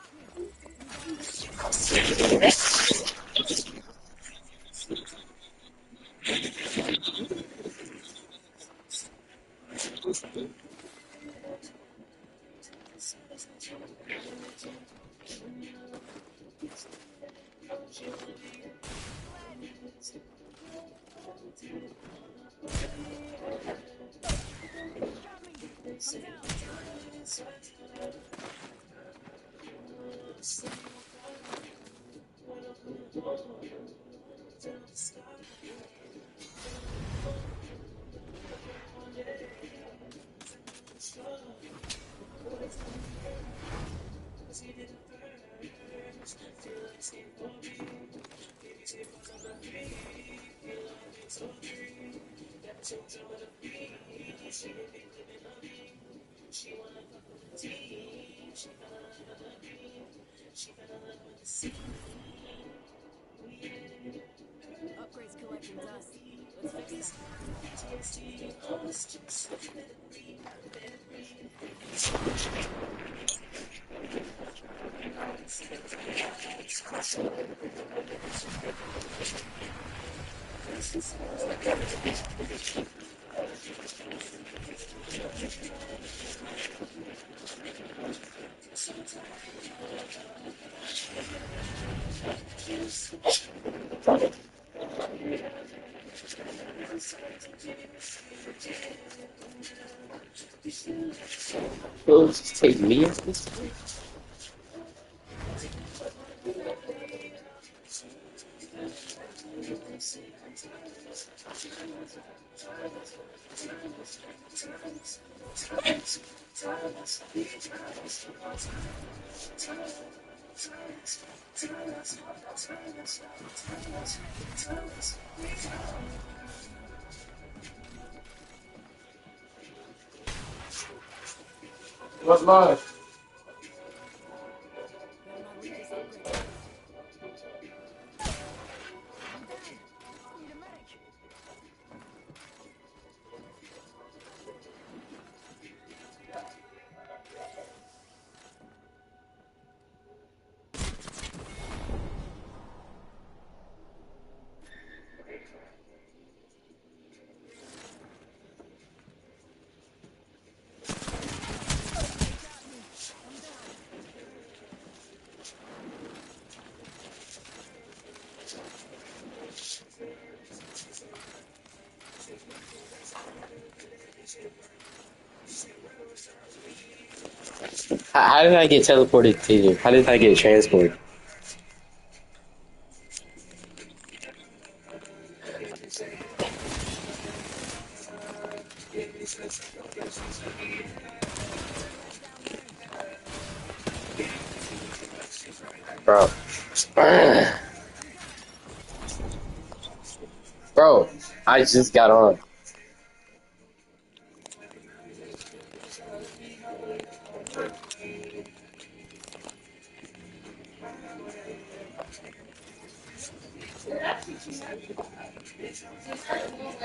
Speaker 19: Upgrades collecting dust. Let's fix
Speaker 7: Well, just take me as this way. What's mine? How did I get teleported to you? How did I get transported? Bro. Bro, I just got on.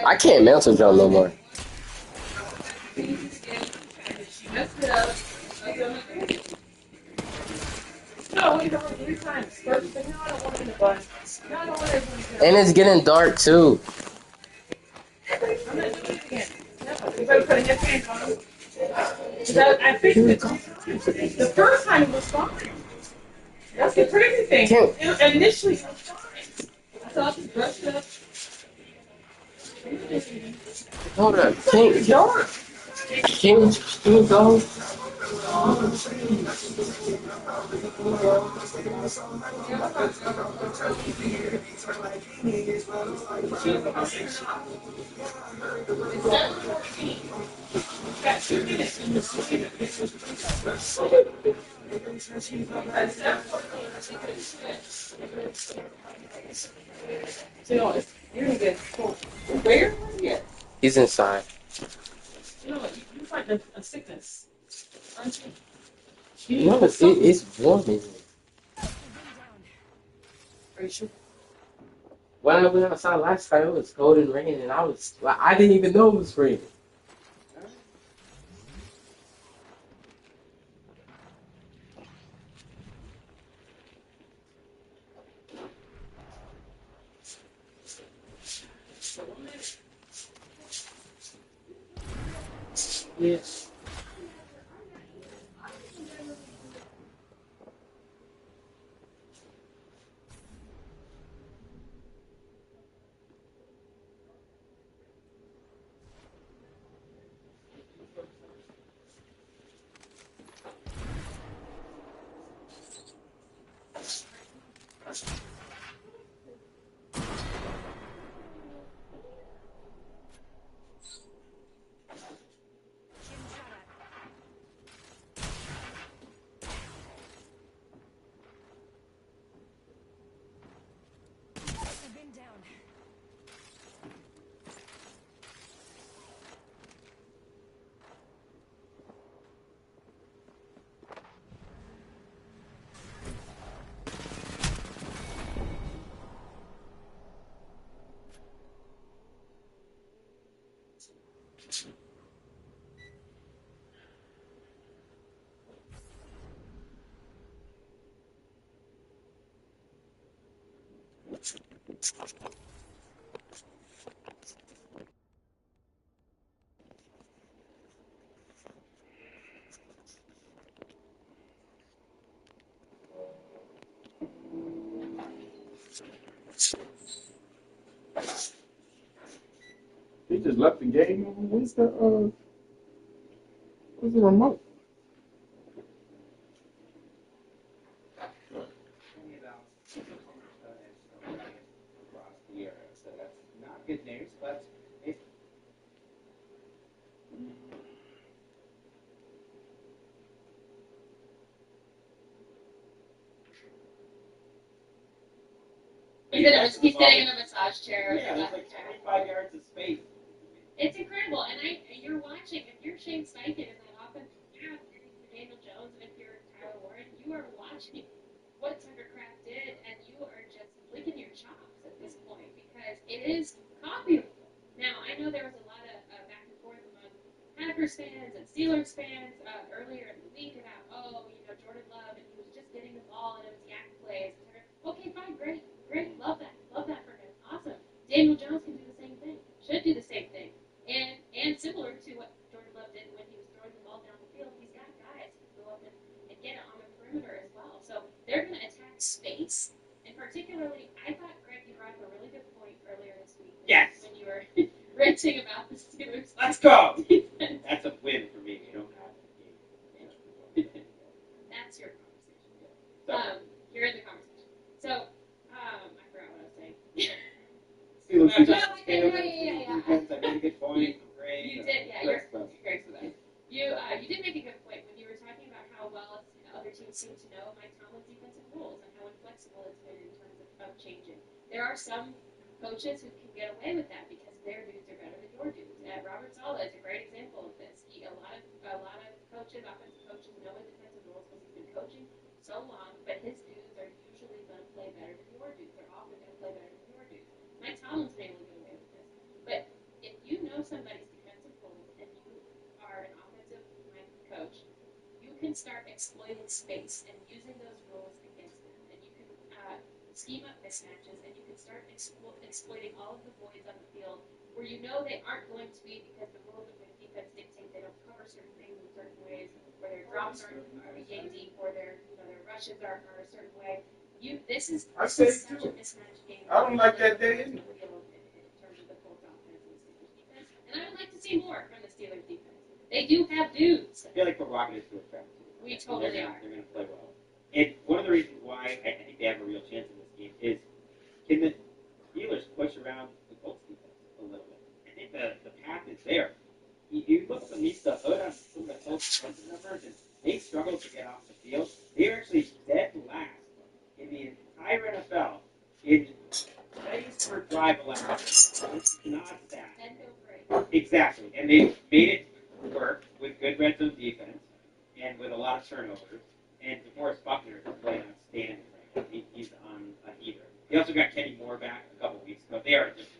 Speaker 7: I can't mental jump no more. And it's getting dark too.
Speaker 8: I fixed it. The first time it was fine. That's the crazy thing. Initially it was fine. I thought it brushed up.
Speaker 7: Hold up. Can you go?
Speaker 8: Where? Yeah.
Speaker 7: He's inside.
Speaker 8: You know, you find a sickness, aren't you?
Speaker 7: No, it's warm in here.
Speaker 8: Are you sure?
Speaker 7: When I went outside last time, it was cold and raining, and I didn't even know it was raining.
Speaker 8: Yes.
Speaker 16: He just left the game. Where's the remote?
Speaker 20: Good news, but it's
Speaker 21: He's sitting in a massage chair.
Speaker 20: yeah, there's like 25 yards of space.
Speaker 21: It's incredible, and you're watching, and you're Shane Steichen in that offensive staff, and watching what Tucker Craft did, and you are just licking your chops at this point because it is copyable. Now, I know there was a lot of back and forth among Packers fans and Steelers fans earlier in the week about, Jordan Love, and he was just getting the ball, and it was yak plays. Okay, fine, great, love that for him, awesome. Daniel Jones can do the same thing, should do the same thing, and similar to what Jordan Love did when he was throwing the ball down the field, he's got guys who can go up and get it on the perimeter as well. So they're going to attack space, and particularly, I thought, Greg, you brought up a really good point earlier this week.
Speaker 20: Yes.
Speaker 21: When you were ranting about the Steelers.
Speaker 20: Let's go. That's a win for me. You don't have a game.
Speaker 21: That's your conversation.
Speaker 20: So,
Speaker 21: You're in the conversation. So, I forgot what I was saying.
Speaker 20: Steelers
Speaker 21: Yeah.
Speaker 20: defense, I made a good point. Great.
Speaker 21: You did, yeah. You're great for that. You did make a good point when you were talking about how well other teams seem to know Mike Tomlin's defensive rules and how inflexible it's been in terms of changing. There are some coaches who can get away with that because their dudes are better than your dudes. Robert Saleh is a great example of this. A lot of coaches, offensive coaches, know his defensive rules because he's been coaching so long, but his dudes are usually going to play better than your dudes. They're often going to play better than your dudes. Mike Tomlin's been able to get away with this. But if you know somebody's defensive rules and you are an offensive-minded coach, you can start exploiting space and using those rules against them. And you can scheme up mismatches, and you can start exploiting all of the voids on the field where you know they aren't going to be because the rules of the defense dictate they don't cover certain things in certain ways, or their drops are yay deep, or their rushes are a certain way. This is such a mismatch game.
Speaker 20: I don't like that day either.
Speaker 21: In terms of the Colts offense and the Steelers defense, and I would like to see more from the Steelers defense. They do have dudes.
Speaker 20: I feel like we're rocking into a trap.
Speaker 21: We totally are.
Speaker 20: They're going to play well. And one of the reasons why I think they have a real chance in this game is can the Steelers push around the Colts defense a little bit? I think the path is there. You look beneath the hood on some of the Colts defensive numbers, and they struggle to get off the field. They're actually dead last in the entire NFL in plays per drive allowed. It's not that. Exactly. And they made it work with good red zone defense and with a lot of turnovers. And DeForest Buckner is playing outstanding right now. He's on a heater. They also got Kenny Moore back a couple weeks ago. They are just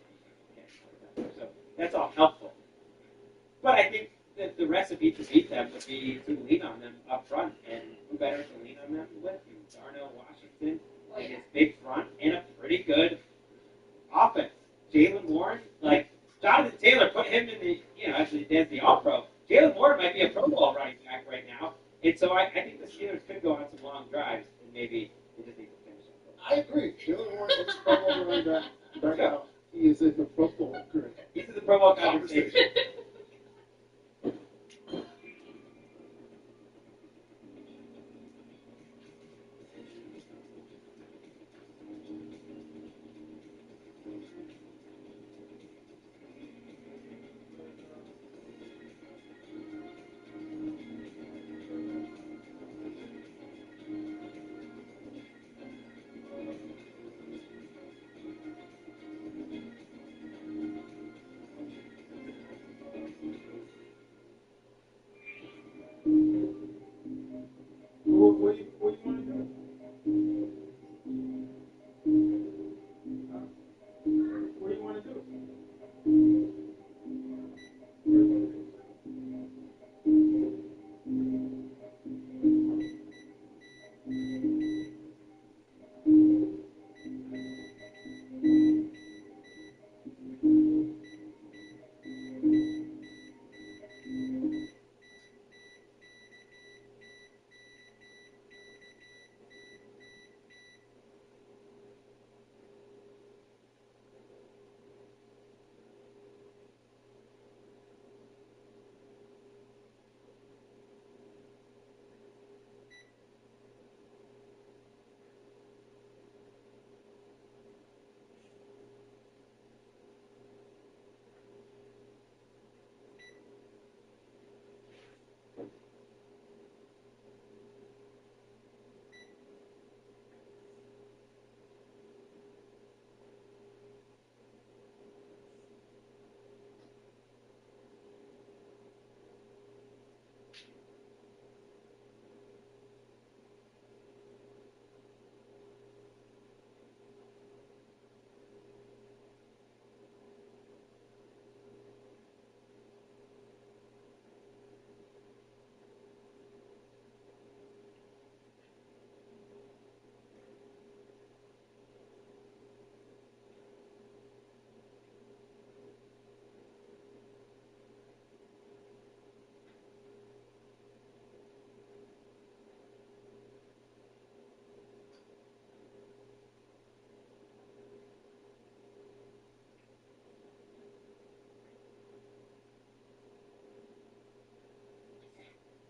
Speaker 20: so that's all helpful. But I think that the recipe to beat them would be to lean on them up front. And who better to lean on them with Darnell Washington and his big front and a pretty good offense. Jalen Warren, like Jonathan Taylor, put him in the, as the all-pro. Jalen Warren might be a Pro Bowl running back right now. And so I think the Steelers could go on some long drives, and maybe they just need to finish it.
Speaker 16: I agree. Jalen Warren is a Pro Bowl running back. Right now, he is in the Pro Bowl.
Speaker 20: He's in the Pro Bowl conversation.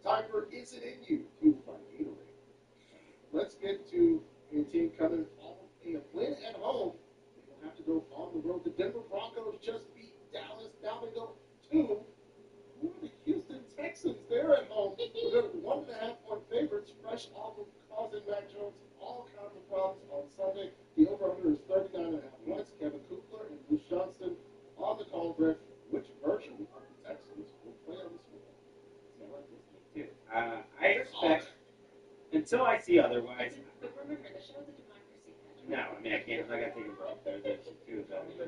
Speaker 2: Tiger isn't in you, fueled by Gatorade. Let's get to a team coming off a win at home. They will have to go on the road. The Denver Broncos just beat Dallas. Now they go to the Houston Texans. They're at home. They're 1.5-point favorites, fresh off of causing Mac Jones all kinds of problems on Sunday. The over-under is 39.5 points. Kevin Kugler and Bruce Johnston on the call, Brett. Which version of the Texans will play on this weekend?
Speaker 20: I like this game, too. I expect, until I see otherwise.
Speaker 21: But remember, the show's a democracy.
Speaker 20: No, I mean, I can't. I got to take a break. There's two of them. You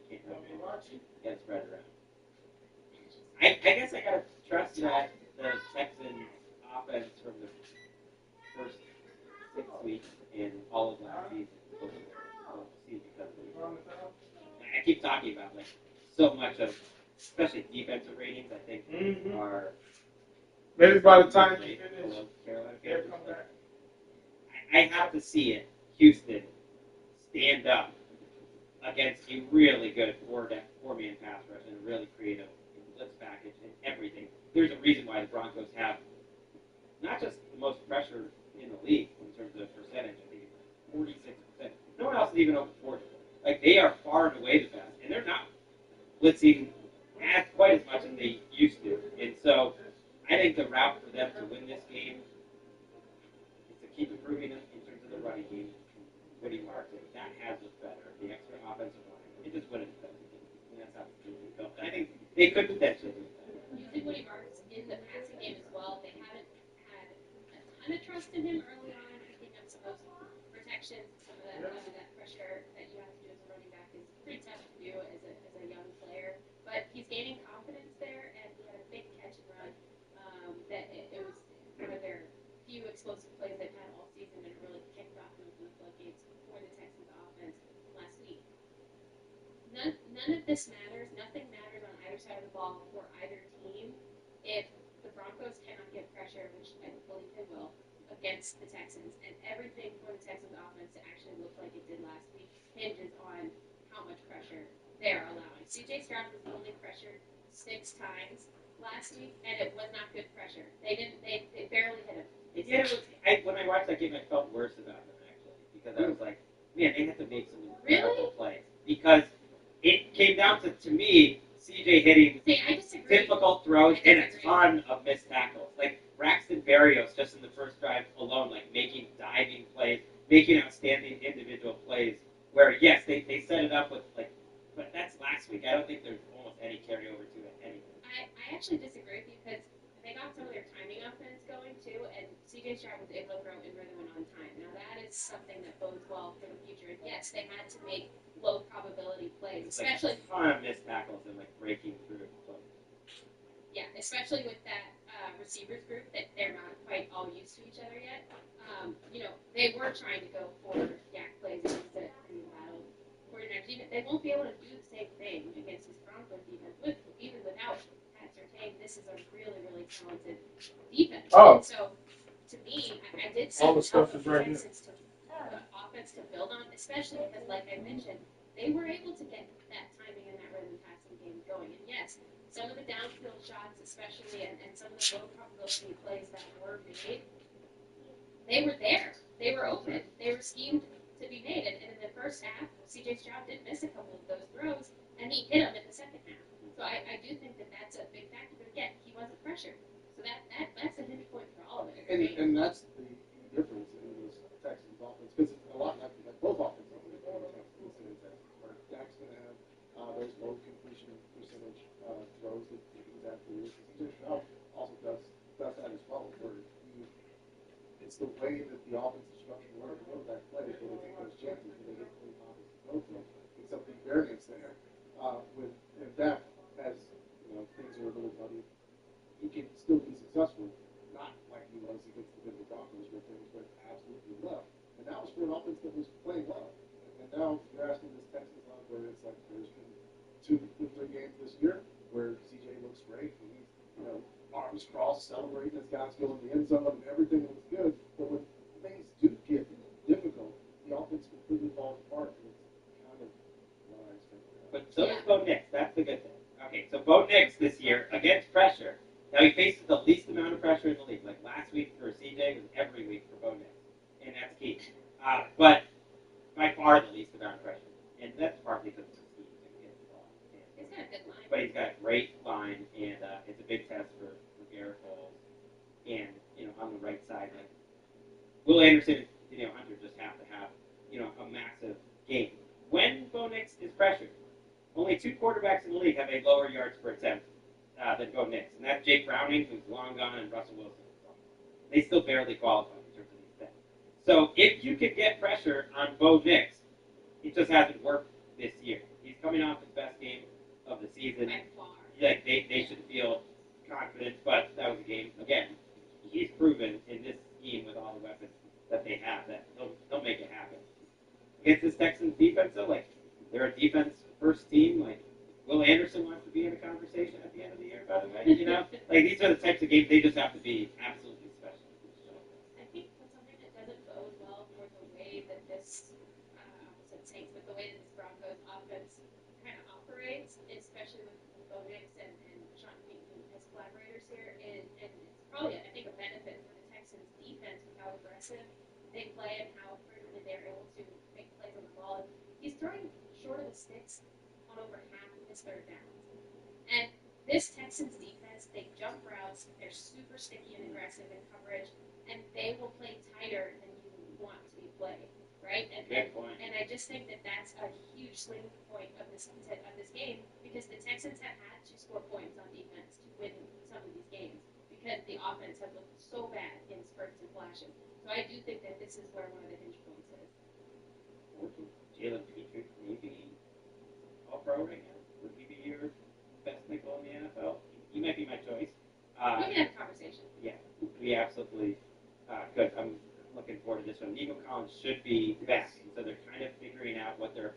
Speaker 20: can't help it. Get spread around. I guess I got to trust that the Texans offense from the first 6 weeks in all of last season will see because I keep talking about like so much of, especially defensive ratings, I think are
Speaker 16: maybe by the time you finish,
Speaker 20: Carolina I have to see it. Houston stand up against a really good four-man pass rush and a really creative blitz package and everything. There's a reason why the Broncos have not just the most pressure in the league in terms of percentage. I think it's 46%. No one else is even over 40. Like, they are far and away the best, and they're not blitzing as quite as much as they used to. And so I think the route for them to win this game is to keep improving it in terms of the running game. Woody Martin, that has looked better. The extra offensive line, it just wouldn't have been. And that's how it's built. I think they could potentially do that.
Speaker 21: Using Woody Marks in the passing game as well, they haven't had a ton of trust in him early on, picking up some of those protections, some of that pressure that you have to do as a running back is pretty tough to do as a young player. But he's gaining confidence there, and he had a big catch and run. That it was one of their few explosive plays they've had all season, and it really kicked off the floodgates for the Texans offense last week. None of this matters. Nothing matters on either side of the ball for either team if the Broncos cannot get pressure, which I believe they will, against the Texans. And everything for the Texans offense to actually look like it did last week hinges on how much pressure they're allowing. C.J. Stroud was only pressured 6 times last week, and it was not good pressure. They barely hit him.
Speaker 20: When I watched that game, I felt worse about them, actually, because I was like, man, they had to make some incredible plays. Because it came down to me, CJ hitting difficult throws and a ton of missed tackles. Like, Braxton Berrios, just in the first drive alone, like, making diving plays, making outstanding individual plays, where, yes, they set it up with, like, but that's last week. I don't think there's almost any carryover to it anyway.
Speaker 21: I actually disagree because they got some of their timing offense going too, and C.J. Stroud was able to throw in rhythm and on time. Now that is something that bodes well for the future. And yes, they had to make low probability plays, especially
Speaker 20: like a ton of missed tackles and like breaking through.
Speaker 21: Yeah, especially with that receivers group that they're not quite all used to each other yet. They were trying to go for yak plays against the battle. 49ers, they won't be able to do the same thing against this Broncos defense. Even without Pat Surtain, this is a really, really talented defense.
Speaker 16: Oh.
Speaker 21: And so, to me, I did see
Speaker 16: all the stuff is right here.
Speaker 21: Offense to build on, especially because, like I mentioned, they were able to get that timing and that rhythm passing game going. And yes, some of the downfield shots, especially, and some of the low probability plays that were made, they were there. They were open. They were schemed to be made. And in the first half, C.J. Stroud did miss a couple of those throws, and he hit them in the second half. So I do think that that's a big factor. But again, he wasn't pressured. So that's a hinge point for all of it.
Speaker 2: And that's the difference in this Texans offense, because it's a lot like both offenses in Texas, where Dak's going to have those low completion percentage throws that he's after. C.J. Stroud also does that as well, where it's the way that the offense is structured, where they go to that play, where they take those chances, where they get clean pockets to go through. Except the variance there with Dak, as things are a little muddy, he can still be successful, not like he was against the Denver Broncos, where things went absolutely left. And that was for an offense that was playing well. And now you're asking this Texans line where it's like there's been 2 or 3 games this year where CJ looks great and he's arms crossed, celebrating as guys go in the end zone and everything looks good. But when things do get difficult, the offense completely falls apart. And it's kind of what I expect.
Speaker 20: But so does Bo Nix. That's the good thing. Okay, so Bo Nix this year, against pressure, Now he faces the least amount of pressure in the league. Like last week for CJ was every week for Bo Nix, and that's key. But by far the least amount of pressure, and that's partly because of the scheme.
Speaker 21: He's got a good line.
Speaker 20: But he's got a great line, and it's a big test for Garrett Bowles. And on the right side, like Will Anderson and Hunter just have to have a massive game. When Bo Nix is pressured, only 2 quarterbacks in the league have a lower yards per attempt than Bo Nix, and that's Jake Browning, who's long gone, and Russell Wilson. They still barely qualify in terms of these things. So if you could get pressure on Bo Nix, it just hasn't worked this year. He's coming off his best game of the season. Like they should feel confident, but that was a game. Again, he's proven in this scheme with all the weapons that they have that they'll make it happen. Against this Texans defense, though, like they're a defense-first team. Like Will Anderson wants to be in a conversation at the end of the year, by the way. Like these are the types of games they just have to be absolutely special.
Speaker 21: I think that's something that doesn't bode well for the way that this, Saints, but the way that this Broncos offense kind of operates, especially with Bo Nix and Sean Payton as collaborators here, and it's probably, I think, a benefit for the Texans defense with how aggressive they play and how frequently they're able to make plays on the ball. He's throwing short of the sticks on over half of his third downs. And this Texans defense, they jump routes, they're super sticky and aggressive in coverage, and they will play tighter than you want to be played, right? And I just think that that's a huge swing point of this game, because the Texans have had to score points on defense to win some of these games, because the offense has looked so bad in spurts and flashes. So I do think that this is where one of the hinge points is.
Speaker 20: Jalen Petrie, maybe All-Pro right now. Would he be your best nickel in the NFL? He might be my choice.
Speaker 21: We can have a conversation.
Speaker 20: Yeah, we absolutely could. I'm looking forward to this one. Nico Collins should be back, so they're kind of figuring out what their,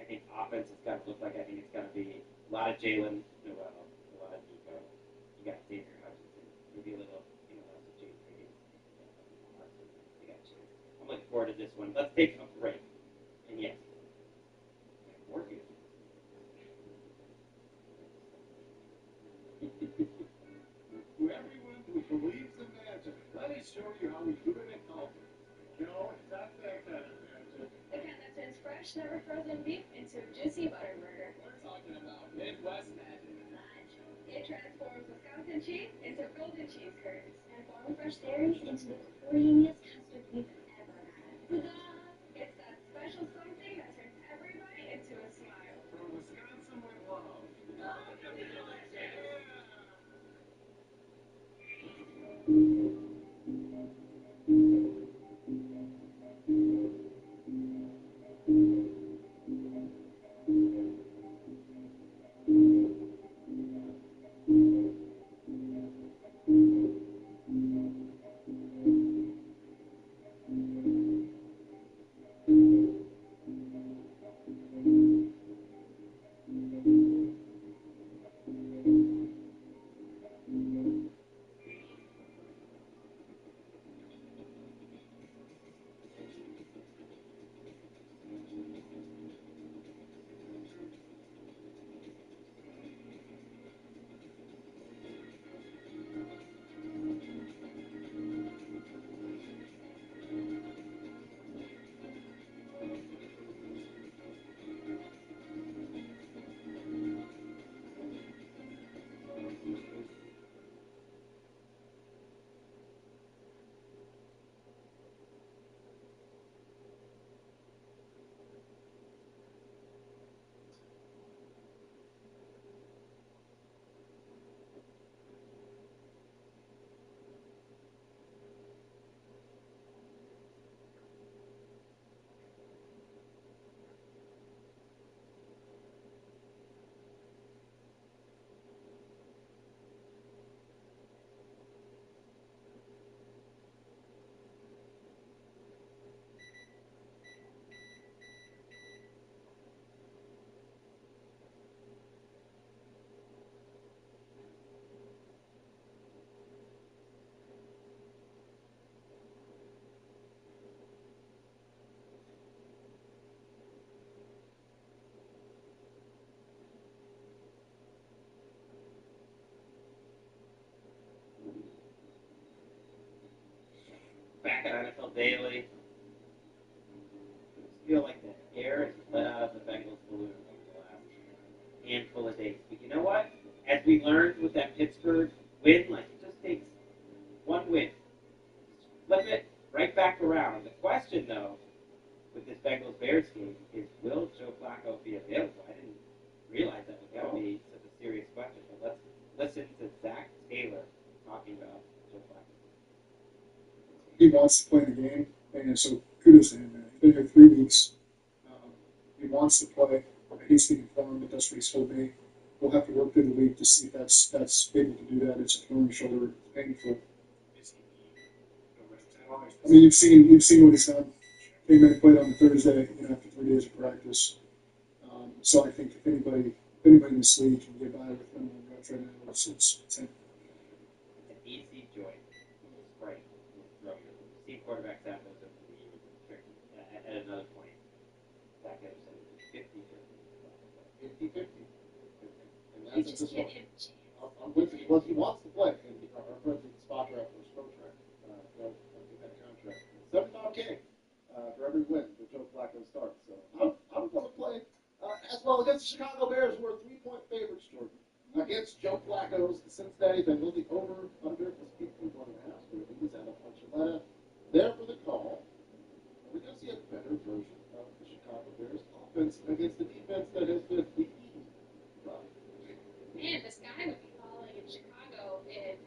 Speaker 20: I think, offense is going to look like. I think it's going to be a lot of Jalen Noel, a lot of Nico. You got Xavier Hutchinson, maybe a little, less of James Higgins. You got Chance. I'm looking forward to this one. Let's take a break. And yes, working.
Speaker 2: To everyone who believes in magic, let me show you how we do it at Culver. No, it's not that kind of magic.
Speaker 21: The kind that turns fresh, never frozen beef into a juicy butter burger.
Speaker 2: We're talking about Midwest magic.
Speaker 21: It transforms Wisconsin cheese into golden cheese curds. And farm fresh dairy into the creamiest custard you've ever had. It's that special something that turns every bite into a smile.
Speaker 2: From Wisconsin with love.
Speaker 20: back at NFL Daily. I feel like the air is let out of the Bengals balloon over the last handful of days. But you know what? As we learned with that Pittsburgh win, like it just takes one win. Flip it right back around. The question, though, with this Bengals-Bears game is, will Joe Flacco be available? I didn't realize that would be such a serious question. But let's listen to Zach Taylor talking about Joe Flacco.
Speaker 2: He wants to play the game, and so kudos to him, man. He's been here 3 weeks. He wants to play. He's being informed, but that's what he's told me. We'll have to work through the week to see if that's able to do that. It's a throwing shoulder. It's painful. I mean, you've seen what he's done. Came in and played on Thursday, after 3 days of practice. So I think if anybody in this league can get by with him on reps right now, it's him.
Speaker 20: It's an easy joint. It's great. See quarterbacks that was at another point. Zach Taylor said it was 50-50. 50-50.
Speaker 2: And that's just I'm with you. Well, he wants to play. And our friends at the spot draft for Stroke Track, they'll get that contract. $75K for every win that Joe Flacco starts. So I'm going to play as well against the Chicago Bears, who are 3-point favorites, Jordan. Against Joe Flacco's Cincinnati Bengals, the over-under was 51.5. So he was at a Archuleta there for the call. We're going to see a better version of the Chicago Bears offense against the defense that has been beaten.
Speaker 21: Man, this guy would be falling in Chicago in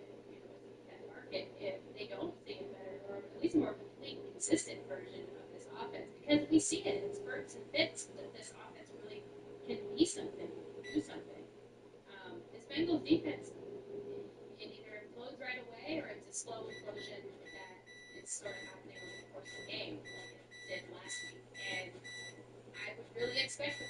Speaker 21: that market if they don't see a better, or at least more complete, consistent version of this offense. Because we see it in spurts and fits that this offense really can be something, do something. This Bengals defense, it either implodes right away, or it's a slow implosion that is sort of happening over the course of the game, like it did last week. And I would really expect the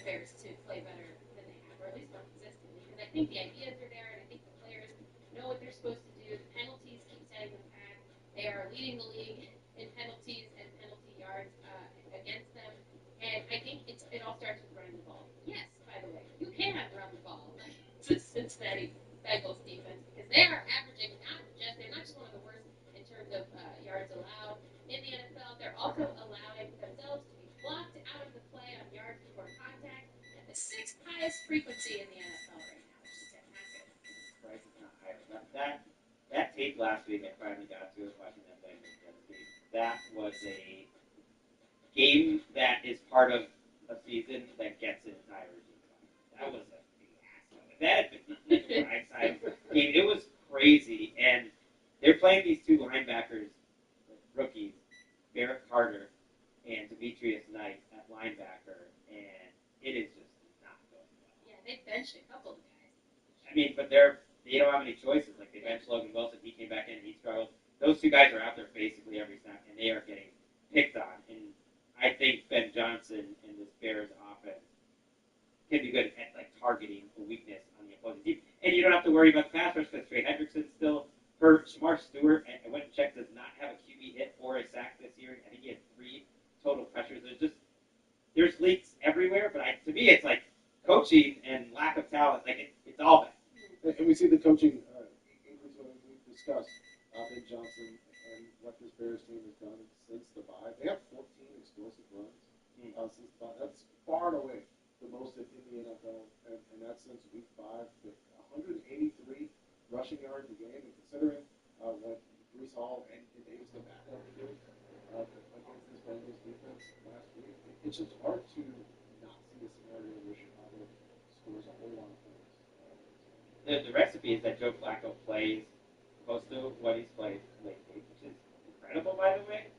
Speaker 21: Bears to play better than they have, or at least more consistent. Because I think the ideas are there, and I think the players know what they're supposed to do. The penalties keep setting them back. They are leading the league in penalties and penalty yards against them. And I think it all starts with running the ball. Yes, by the way, you can run the ball like the Cincinnati Bengals defense, because they are averaging they're not just one of the worst in terms of yards allowed in the NFL. They're also allowing themselves to be blocked out of the play on yards before contact at the 6th highest frequency in the NFL right now, which is fantastic.
Speaker 20: Price is not higher. That tape last week, I finally got to it watching that Bengals game. That was a game that is part of a season that gets an entire regime. That was a fiasco. That had been like a right-side game. It was crazy, and they're playing these two linebackers, rookies, Barrett Carter and Demetrius Knight at linebacker, and it is just not going well.
Speaker 21: Yeah, they benched a couple of guys.
Speaker 20: I mean, but they don't have any choices. Like, they benched Logan Wilson. He came back in and he struggled. Those two guys are out there basically every snap, and they are getting picked on. And I think Ben Johnson and this Bears offense can be good at, like, targeting a weakness on the opposing team. And you don't have to worry about the pass rush because Trey Hendrickson's still hurt. Shamar Stewart, I went and checked, does not have a QB hit or a sack this year. I think he had 3 total pressures. There's leaks everywhere, but to me, it's like coaching and lack of talent. Like, it's all bad.
Speaker 2: And we see the coaching increase when we discussed Ben Johnson and what this Bears team has done since the bye. They have 14 explosive runs since the bye. That's far and away the most in the NFL, and that's since week 5 with 183 rushing yards a game. And considering what Breece Hall and Davis, the backup, did against this Bengals defense last week, it's just hard to not see a scenario where Chicago scores a whole lot of points.
Speaker 20: The recipe is that Joe Flacco plays close to what he's played lately, which is incredible, by the way.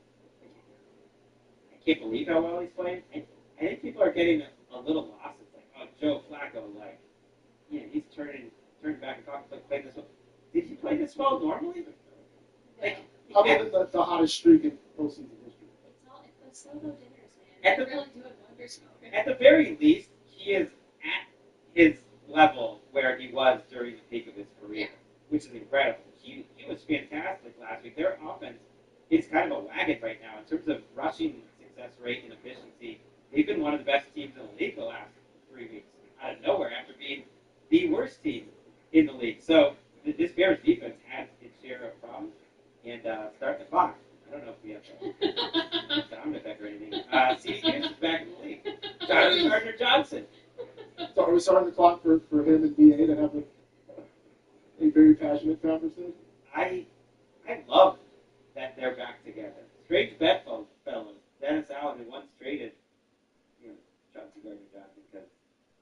Speaker 20: I can't believe how well he's played. I think people are getting a little lost. It's like, oh, Joe Flacco, like, he's turning back and talking, like, playing this well. Did he play this well normally? Like,
Speaker 2: how about the hottest streak in postseason history?
Speaker 21: It's solo dinners, man. They're really doing wonders for him.
Speaker 20: At the very least, he is at his level where he was during the peak of his career, which is incredible. He was fantastic last week. Their offense is kind of a wagon right now in terms of rushing success rate and efficiency. They've been one of the best teams in the league the last 3 weeks, out of nowhere, after being the worst team in the league. So this Bears defense has its share of problems. And start the clock. I
Speaker 2: start the clock for him and DA to have a very passionate conversation?
Speaker 20: I love that they're back together. Strange bedfellows. Dennis Allen, who once traded, Chauncey Gardner-Johnson, because.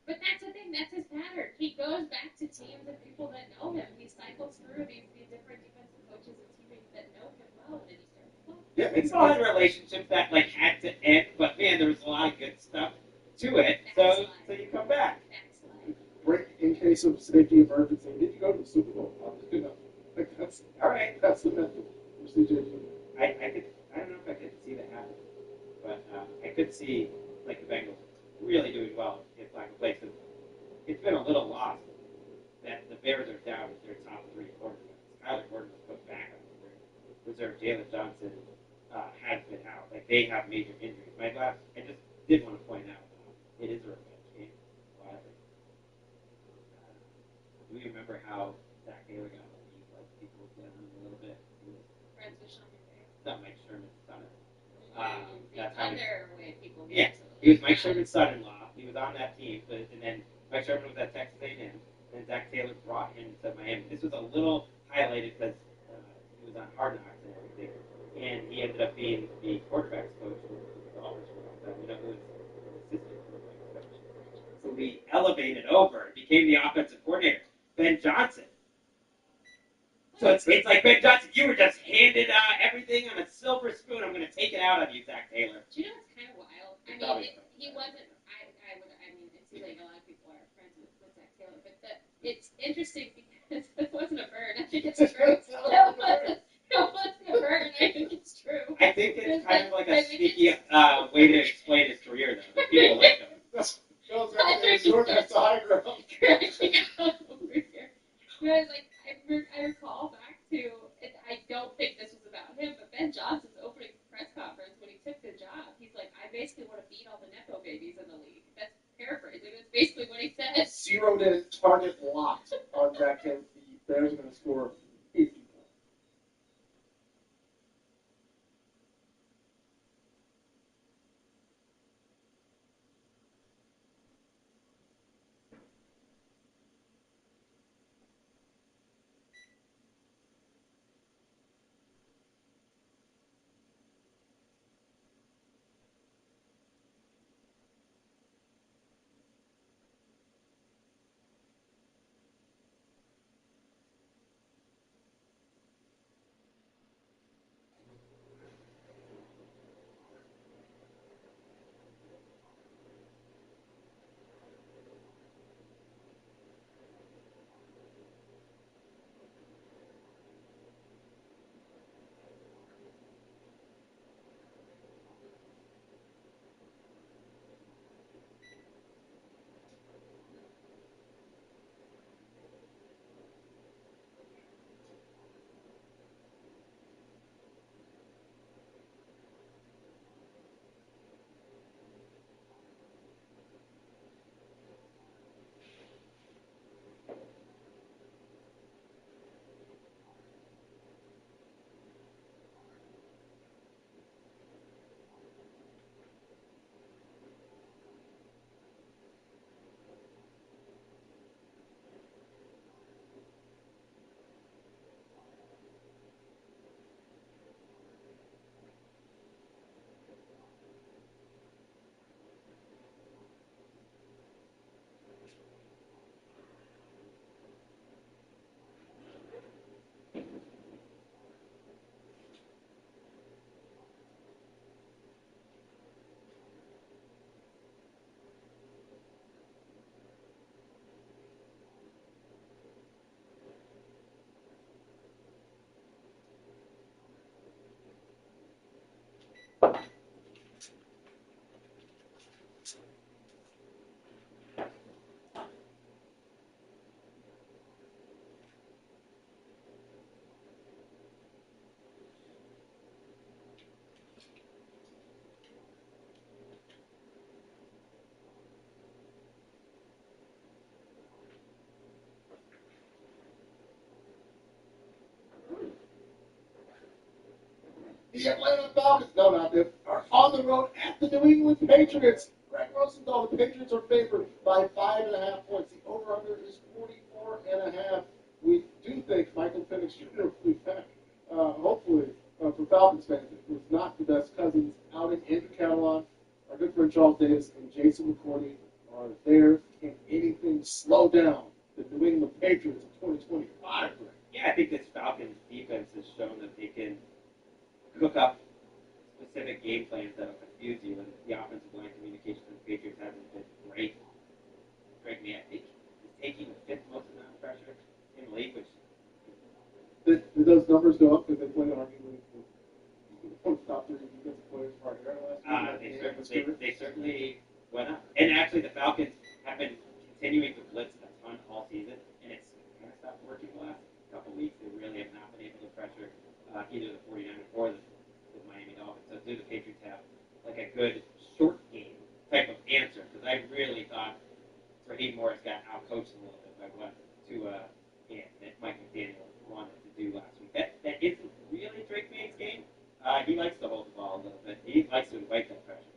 Speaker 21: But that's the thing. That's his pattern. He goes back to teams and people that know him. He cycles through these different defensive coaches and teammates that know him well, and then he starts to play.
Speaker 20: Yeah, it's all had relationships that had to end, but man, there was a lot of good stuff to it. So you come back.
Speaker 2: Break in case of safety emergency. Did you go to the Super Bowl? Good enough. That's
Speaker 20: all right.
Speaker 2: That's the method for CJ.
Speaker 20: I don't know if I could see that happen, but I could see the Bengals really doing well if Flacco plays. It's been a little lost that the Bears are down with their top three quarterbacks. Kyler Gordon was put back on the reserve. Jalen Johnson has been out. They have major injuries. I just did want to point out it is a revenge game. Do you remember how Zach Taylor got people down a little bit?
Speaker 21: Friends with Sean McVay.
Speaker 20: Not Mike Sherman's son.
Speaker 21: That's how people.
Speaker 20: Yeah, he was Mike Sherman's son-in-law. He was on that team, and then Mike Sherman was at Texas A&M, and Zach Taylor brought him to Miami. This was a little highlighted because he was on Hard Knocks and everything, and he ended up being the quarterbacks coach with the Dolphins for a long time. You know who was assistant quarterbacks coach? So we elevated over, became the offensive coordinator, Ben Johnson. So it's like, Ben Johnson, you were just handed everything on a silver spoon. I'm going to take it out on you, Zach Taylor.
Speaker 21: Do you know what's kind of wild? He wasn't. It seems like a lot of people are friends with Zach Taylor, but it's interesting because it wasn't a burn. I think it's true. It wasn't a burn. I think it's true.
Speaker 20: I think it's kind of like a sneaky way to explain his career, though. People like him.
Speaker 2: That's the high ground.
Speaker 21: I recall back to, I don't think this was about him, but Ben Johnson's opening press conference when he took the job, he's like, I basically want to beat all the Nepo babies in the league. That's paraphrasing. That's basically what he said.
Speaker 2: Zeroed in target locked on Zach Taylor. The Bears are going to score 50 points. The Atlanta Falcons, no, not them, are on the road at the New England Patriots. Greg Rosen Rosenthal, the Patriots are favored by 5.5 points. The over-under is 44.5. We do think Michael Penix Jr. will be back, hopefully, for Falcons fans. It was not the best Cousins outing. Andrew Catalon, our good friend Charles Davis, and Jason McCourty are there. Can anything slow down the New England Patriots in 2025?
Speaker 20: Yeah, I think this Falcons defense has shown that they can cook up specific game plans that'll confuse you, and the offensive line communication for the Patriots hasn't been great. Greg May, I think, is taking the fifth most amount of pressure in the league, which...
Speaker 2: Did those numbers go up because they played arguably one of the top 3 defensive players for our era last year?
Speaker 20: They certainly went up. And actually, the Falcons have been continuing to blitz a ton all season, and it's kind of stopped working the last couple weeks. They really have not been able to pressure either the 49ers or the Miami Dolphins. So do the Patriots have like a good short game type of answer? Because I really thought Raheem Morris got out-coached a little bit by what that Mike McDaniel wanted to do last week. That isn't really Drake May's game. He likes to hold the ball a little bit. He likes to invite that pressure.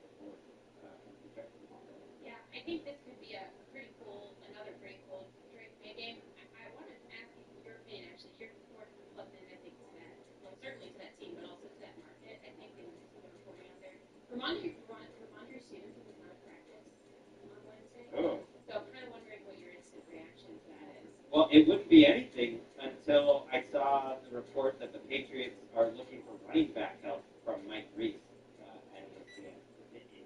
Speaker 21: Yeah, I think this could be another pretty cool Drake May game. I wanted to ask you your opinion, actually. You're more plugged in, I think, to that, well, certainly to that team, but also to that market. I think they were reporting out there. Ramondre Stevenson was not practice on Wednesday.
Speaker 20: Oh.
Speaker 21: So I'm kind of wondering what your instant reaction to that is.
Speaker 20: Well, it wouldn't be anything until I saw the report that the Patriots are looking for running back help from Mike Reese. And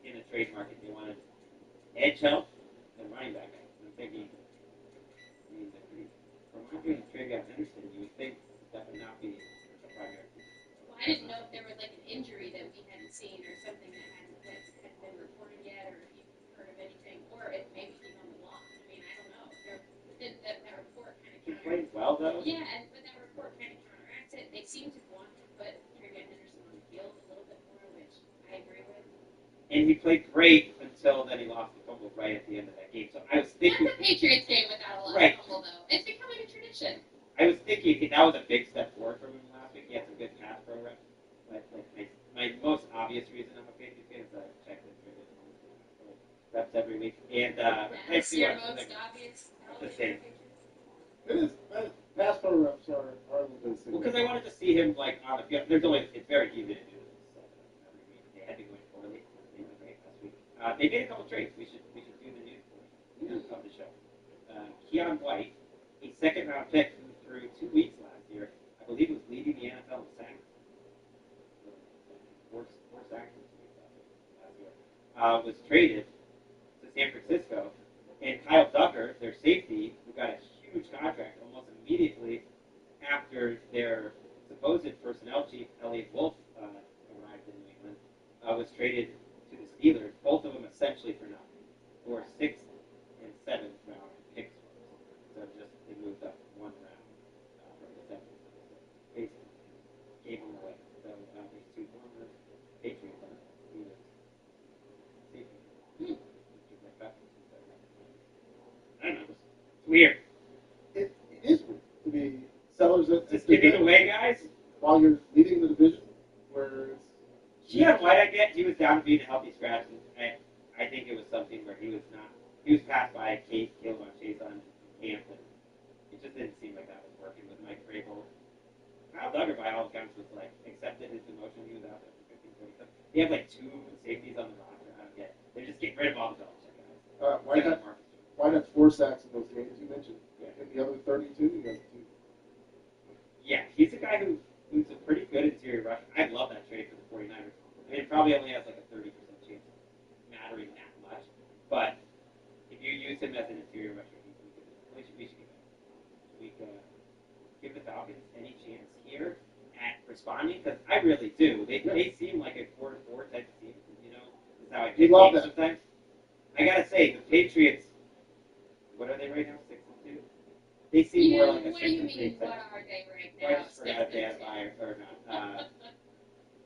Speaker 20: in the trade market, they wanted edge help and running back help. I'm thinking, Ramondre and Travion Henderson, you would think that would not be the primary.
Speaker 21: Well, I didn't know if there was like an injury that we hadn't seen or something that hadn't been reported yet, or if you've heard of anything, or if maybe he's on the block. I mean, I don't know. That report kind of
Speaker 20: He played well, though.
Speaker 21: Yeah, but that report kind of counteracts it. They seem to want to put Travion Henderson on the field a little bit more, which I agree with.
Speaker 20: And he played great until then he lost the fumble right at the end of that game. So I was thinking...
Speaker 21: That's a Patriots game without a lot
Speaker 20: Right.
Speaker 21: of fumble, though. It's becoming a tradition.
Speaker 20: I was thinking that was a big step forward from him last week. He had some good pass pro reps. My most obvious reason I'm a Patriots fan is that I checked it reps every week. And
Speaker 21: That's your most obvious.
Speaker 20: The same.
Speaker 2: It is. Pass pro reps are a little bit
Speaker 20: Well, because I wanted to see him like on the field. It's very easy to do this every week. They had to go in poorly. They went great last week. They made a couple trades. We should do the news of the show. Keon White, a second-round pick who threw 2 weeks last year, I believe was leading the NFL in sacks. Four sacks last year. Was traded to San Francisco, and Kyle Duggar, their safety, who got a huge contract almost immediately after their supposed personnel chief, Elliot Wolf, arrived in New England, was traded to the Steelers, both of them essentially for nothing, for 6th and 7th round picks. So they moved up 1 round from the 7th. Basically, gave them away. So these 2 former Patriots are Steelers safety. I don't know. It's weird.
Speaker 2: It is weird to be sellers at
Speaker 20: Just giving away guys
Speaker 2: while you're leading the division, where it's...
Speaker 20: Keon White, I get he was down to being a healthy scratch, and I think it was something where he was passed by Caleb Chase on camp, and it just didn't seem like that was working with Mike Vrabel. Kyle Duggar, by all accounts, was like accepted his demotion. He was out there for 15, 20. They have like 2 safeties on the roster. I don't get it. They're just getting rid of all the Belichick guys.
Speaker 2: White had 4 sacks in those games you mentioned. Yeah. And the other 32, you guys 2.
Speaker 20: Yeah, he's a guy who's a pretty good interior rusher. I'd love that trade for the 49ers. I mean, it probably only has like a 30% chance of mattering that much. But if you use him as an interior rusher, we should give the Falcons any chance here at responding, because I really do. They seem like a 4-4 type of team. You know, that's how I pick games sometimes. I gotta say, the Patriots, what are they right now? 6-2. They seem more like a 6-3.
Speaker 21: What do you mean? What are they right now?
Speaker 20: I just forgot if they had a buy or not.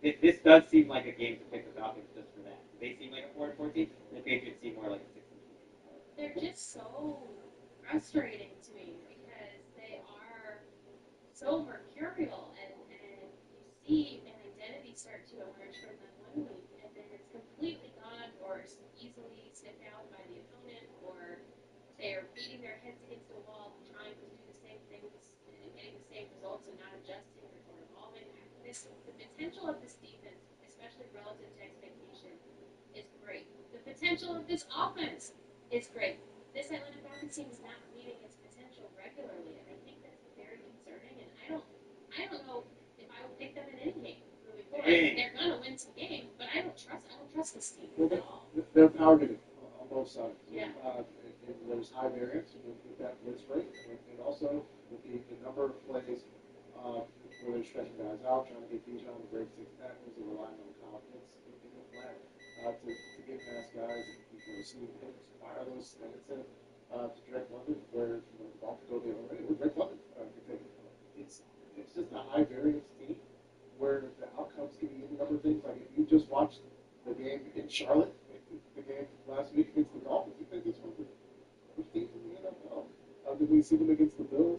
Speaker 20: This does seem like a game to pick the Falcons just for that. They seem like a 4-4 team, and the Patriots seem more like a 6-2 team.
Speaker 21: They're just so frustrating to me because they are so mercurial, and you see an identity start to emerge from them 1 week, and then it's completely gone or easily snipped out potential of this defense, especially relative to expectation, is great. The potential of this offense is great. This Atlanta Falcons team is not meeting its potential regularly, and I think that's very concerning. And I don't know if I would pick them in any game moving forward. They're gonna win some games, but I don't trust this team at all.
Speaker 2: They're power hitting on both sides.
Speaker 21: Yeah.
Speaker 2: And there's high variance with that blitz rate, and also with the number of plays where they're stretching guys out, trying to get Bijan to break 6 tackles, and relying on confidence in the flat to get past guys and see hits, fire those slants in to Drake London, where the ball could go the other way. Where Drake London could take it. It's just a high variance team where the outcomes can be any number of things. Like if you just watched the game in Charlotte, the game last week against the Dolphins, you think it's one of the worst teams in the NFL. Did we see them against the Bills?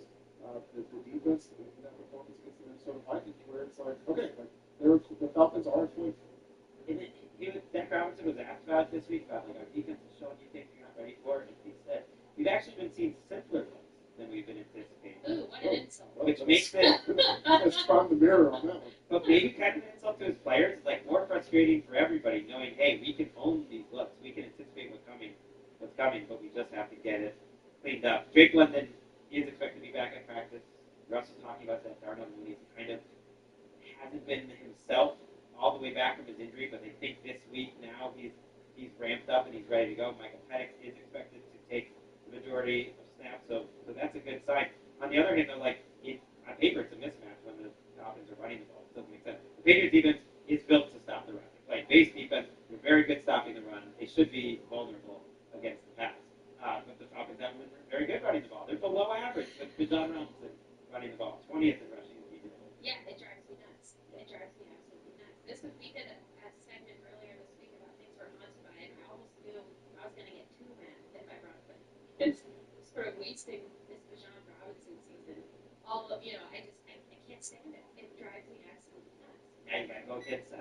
Speaker 2: The defense in that performance against the Minnesota Vikings, where it's like, okay, like the Falcons are a
Speaker 20: Zach Robinson was asked about this week about like our defense is showing you things you're not ready for, and he said we've actually been seeing simpler things than we've been anticipating.
Speaker 21: Ooh, what an insult!
Speaker 20: Which makes it
Speaker 2: let's prime the mirror on that one.
Speaker 20: But maybe kind of an insult to his players. It's like more frustrating for everybody knowing, hey, we can own these looks, we can anticipate what's coming, but we just have to get it cleaned up. Drake London is expected to be back at practice. Russ was talking about that Darnell Mooney kind of hasn't been himself all the way back from his injury, but they think this week now he's ramped up and he's ready to go. Michael Penix is expected to take the majority of snaps, so that's a good sign. On the other hand, though, like on paper it's a mismatch when the Falcons are running the ball. It doesn't make sense. The Patriots defense is built to stop the run. They play base defense. They're very good stopping the run. They should be vulnerable against the pass. But the Falcons haven't been very good running the ball. They're below average with Bijan Robinson running the ball, 20th in rushing.
Speaker 21: Yeah, it drives me nuts. It drives me absolutely nuts. This was, we did a segment earlier this week about things we're haunted by, and I almost knew I was going to get too mad if I brought up it's sort of wasting this Bijan Robinson season. All of, I can't stand it. It drives me absolutely nuts.
Speaker 20: Yeah, you got to go against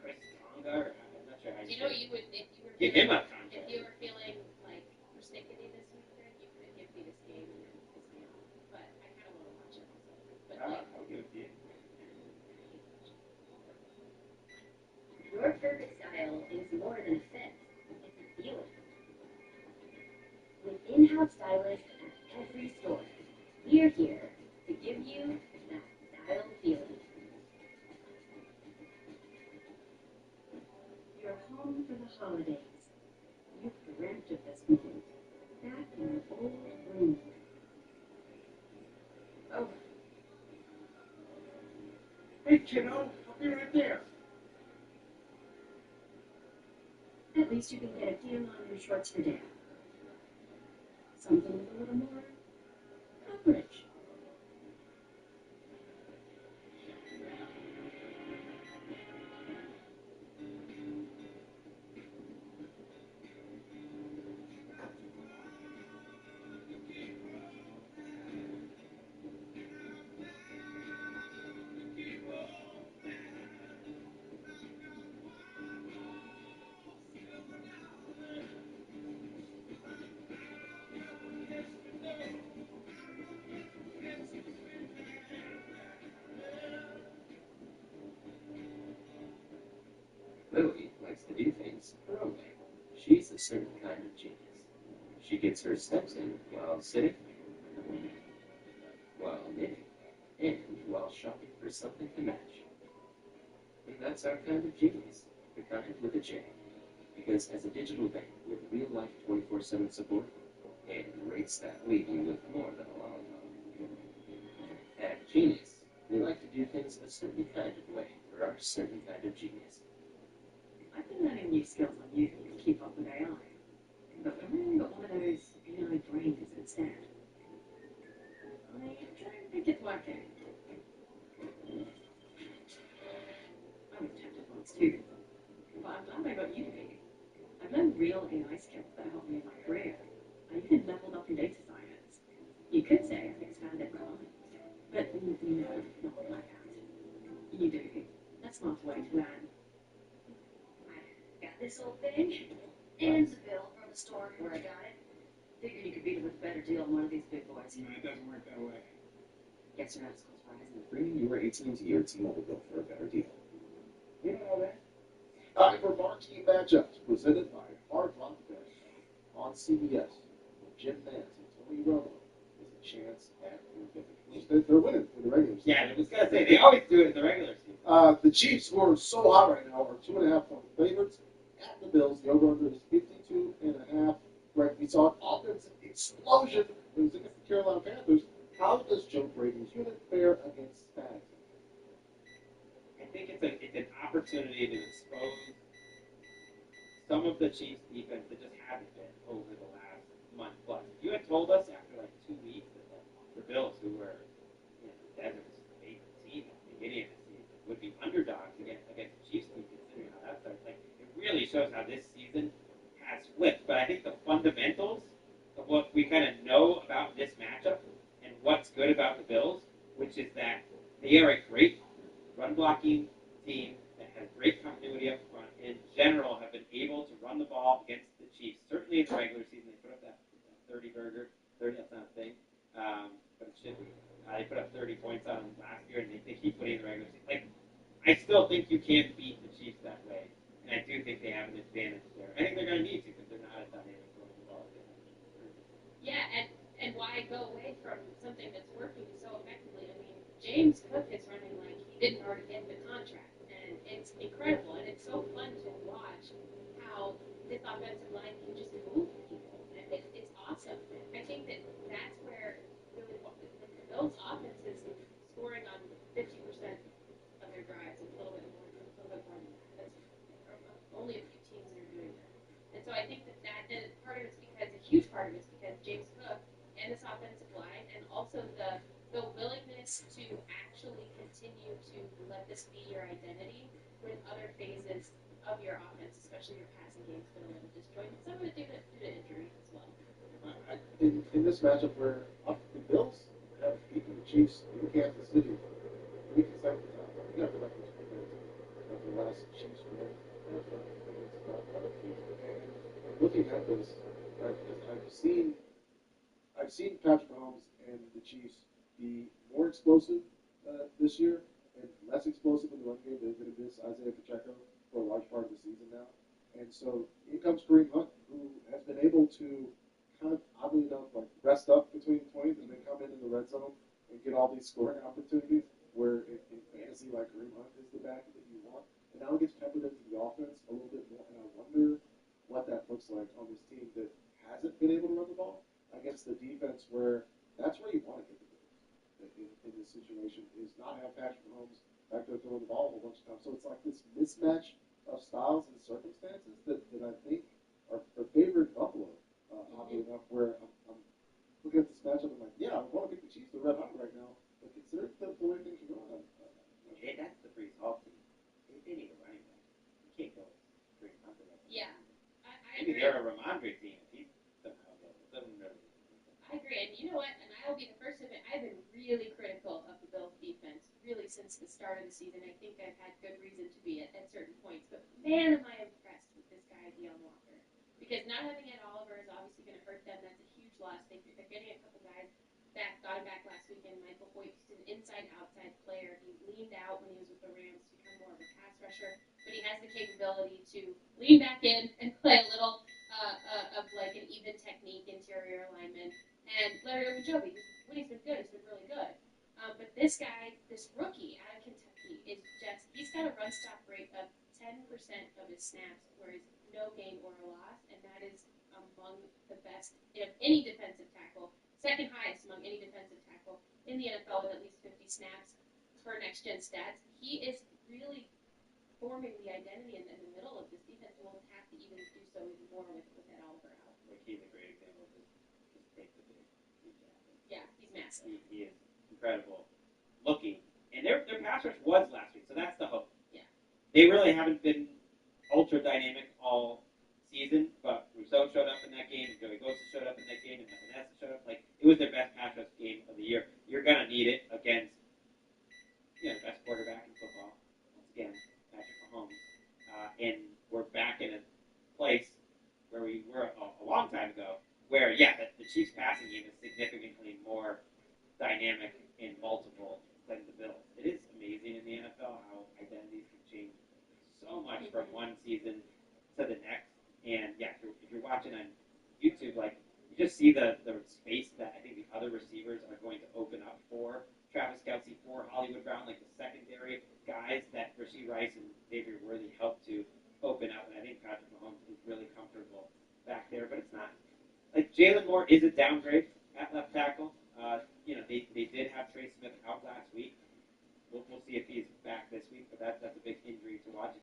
Speaker 20: Chris Tonga, or I'm not sure how
Speaker 21: Do you know what you would, if you were
Speaker 20: give him a contract.
Speaker 21: If you were feeling like persnickety this week, Greg, you could give me this game and then piss me off. But I kind of want to watch it myself. But
Speaker 20: I'll give it to you.
Speaker 18: Your perfect style is more than a fit, it's a feeling. With in-house stylists at every store, we're here to give you that style feeling. You're home for the holidays. You've dreamt of this moment, back in your old room. Oh.
Speaker 2: Hey, kiddo, I'll be right there.
Speaker 18: At least you can get a deal on your shorts for dad. Something with a little more coverage.
Speaker 3: Lily likes to do things her own way. She's a certain kind of genius. She gets her steps in while sitting, while knitting, and while shopping for something to match. And that's our kind of genius, the kind with a J. Because as a digital bank with real-life 24/7 support and rates that leave you with more than a lollipop, at Genius, we like to do things a certain kind of way for our certain kind of genius.
Speaker 18: I've been learning new skills on YouTube to keep up with AI. But I've really got one of those AI brains instead. I don't think it's working. I was tempted once too. But I'm glad I got you to be. I've learned real AI skills that help me in my career. I even leveled up in data science. You could say I've expanded my mind. But no, not like that. You do. That's a smart way to learn.
Speaker 22: Got this old thing, and the bill from the store where I got it. Figured you could beat it with a better deal than one of these big boys.
Speaker 2: No, it doesn't work that way.
Speaker 3: Answer Max calls Verizon, bringing your AT&T or T-Mobile bill for a better deal.
Speaker 20: You don't know that?
Speaker 2: Time for marquee matchups presented by Hard Rock Bet on CBS. Jim Nance and Tony Romo is a chance at they're winning in the regular season.
Speaker 20: Yeah, I was gonna say they always do it in the regular season.
Speaker 2: The Chiefs, who are so hot right now, are 2.5-point favorites at the Bills. The over-under is 52.5. Right, we saw an offensive explosion. It was against the Carolina Panthers. How does Joe Brady's unit fare against Spags?
Speaker 20: I think it's an opportunity to expose some of the Chiefs' defense that just hasn't been over the last month plus. If you had told us after like 2 weeks that the Bills, who were Desert's favorite team at the beginning of the season, would be underdogs against the Chiefs team, considering how that starts, like it really shows how this season has flipped. But I think the fundamentals of what we kind of know about this matchup and what's good about the Bills, which is that they are a great run blocking team that has great continuity up front, and in general have been able to run the ball against the Chiefs. Certainly in the regular season, they put up that 30-burger. 30, that's not a thing, but it should be. They put up 30 points on them last year, and they keep putting in the regular season. Like, I still think you can't beat the Chiefs that way, and I do think they have an advantage there. I think they're going to need to because they're not as dynamic running the ball.
Speaker 21: Yeah, and why go away from something that's working so effectively? I mean, James Cook is running like he didn't already get the contract, and it's incredible, and it's so fun to watch how this offensive line can just move people. It's awesome. I think that's where really the Bills' offense is scoring on 50% of their drives, a little bit more than that. That's only a few teams that are doing that. And so I think that and part of it's because, a huge part of it's because James Cook and this offensive line, and also the willingness to actually continue to let this be your identity when other phases of your offense, especially your passing game, has been a little disjointed. Some of it due to injury as well.
Speaker 2: In this matchup where the Bills have beaten the Chiefs in Kansas City 3 consecutive times, you have the records of the last Chiefs win. And looking at this, I've seen Patrick Mahomes and the Chiefs be more explosive this year and less explosive in the run game. They're going to miss Isaiah Pacheco for a large part of the season now. And so in comes Kareem Hunt, who has been able to kind of, oddly enough, like rest up between 20s and then come in the red zone and get all these scoring opportunities where in fantasy, like Kareem Hunt is the back that you want. And now he gets peppered into the offense a little bit more. And I wonder what that looks like on this team that hasn't been able to run the ball against the defense where that's where you want to hit the Bills in this situation, is not have Patrick Mahomes back there throwing the ball a whole bunch of times. So it's like this mismatch of styles and circumstances that I think are favored Buffalo, oddly enough, where I'm looking at this matchup and I'm like, yeah, I want to pick the Chiefs. They're red hot right now. But consider the way things are going.
Speaker 20: That's the Brees Hall team. They need a running back. You can't go Brees Hunter.
Speaker 21: Yeah, I
Speaker 20: Maybe
Speaker 21: agree.
Speaker 20: they're a Ramondre team. He's somehow
Speaker 21: I agree, and you know what? And I will be the first to admit I've been really critical of the Bills' defense, really since the start of the season. I think I've had good reason to be at certain points, but man, am I impressed with this guy, Deion Walker. Because not having Ed Oliver is obviously going to hurt them. That's a huge loss. They're getting a couple guys that got him back last weekend. Michael Hoyt, he's an inside-outside player. He leaned out when he was with the Rams to become more of a pass rusher, but he has the capability to lean back in and play a little of like an even technique interior alignment. And Larry Ogunjobi, when he's been good, he's been really good. But this guy, this rookie out of Kentucky, is he's got a run stop rate of 10% of his snaps where he's no gain or a loss, and that is among the best of any defensive tackle, second highest among any defensive tackle in the NFL with at least 50 snaps per next-gen stats. He is really forming the identity in the middle of this defense. We'll have to even do so even more with that Oliver out.
Speaker 20: Like he's a great example of just take the big.
Speaker 21: Yeah, he's massive.
Speaker 20: He is incredible looking. And their pass rush was last week, so that's the hope.
Speaker 21: Yeah.
Speaker 20: They really haven't been ultra dynamic all season, but Rousseau showed up in that game, and Joey Bosa showed up in that game, and Vanessa showed up. Like, it was their best pass rush game of the year. You're going to need it against, the best quarterback in football. Once again, Patrick Mahomes. And we're back in a place where we were a long time ago, where, the Chiefs passing game is significantly more dynamic in multiple much from one season to the next. And yeah, if you're watching on YouTube, like you just see the space that I think the other receivers are going to open up for Travis Kelce, for Hollywood Brown, like the secondary guys that Rashee Rice and Xavier Worthy helped to open up. And I think Patrick Mahomes is really comfortable back there, but it's not like Jalen Moore is a downgrade at left tackle. They did have Trey Smith out last week. We'll see if he's back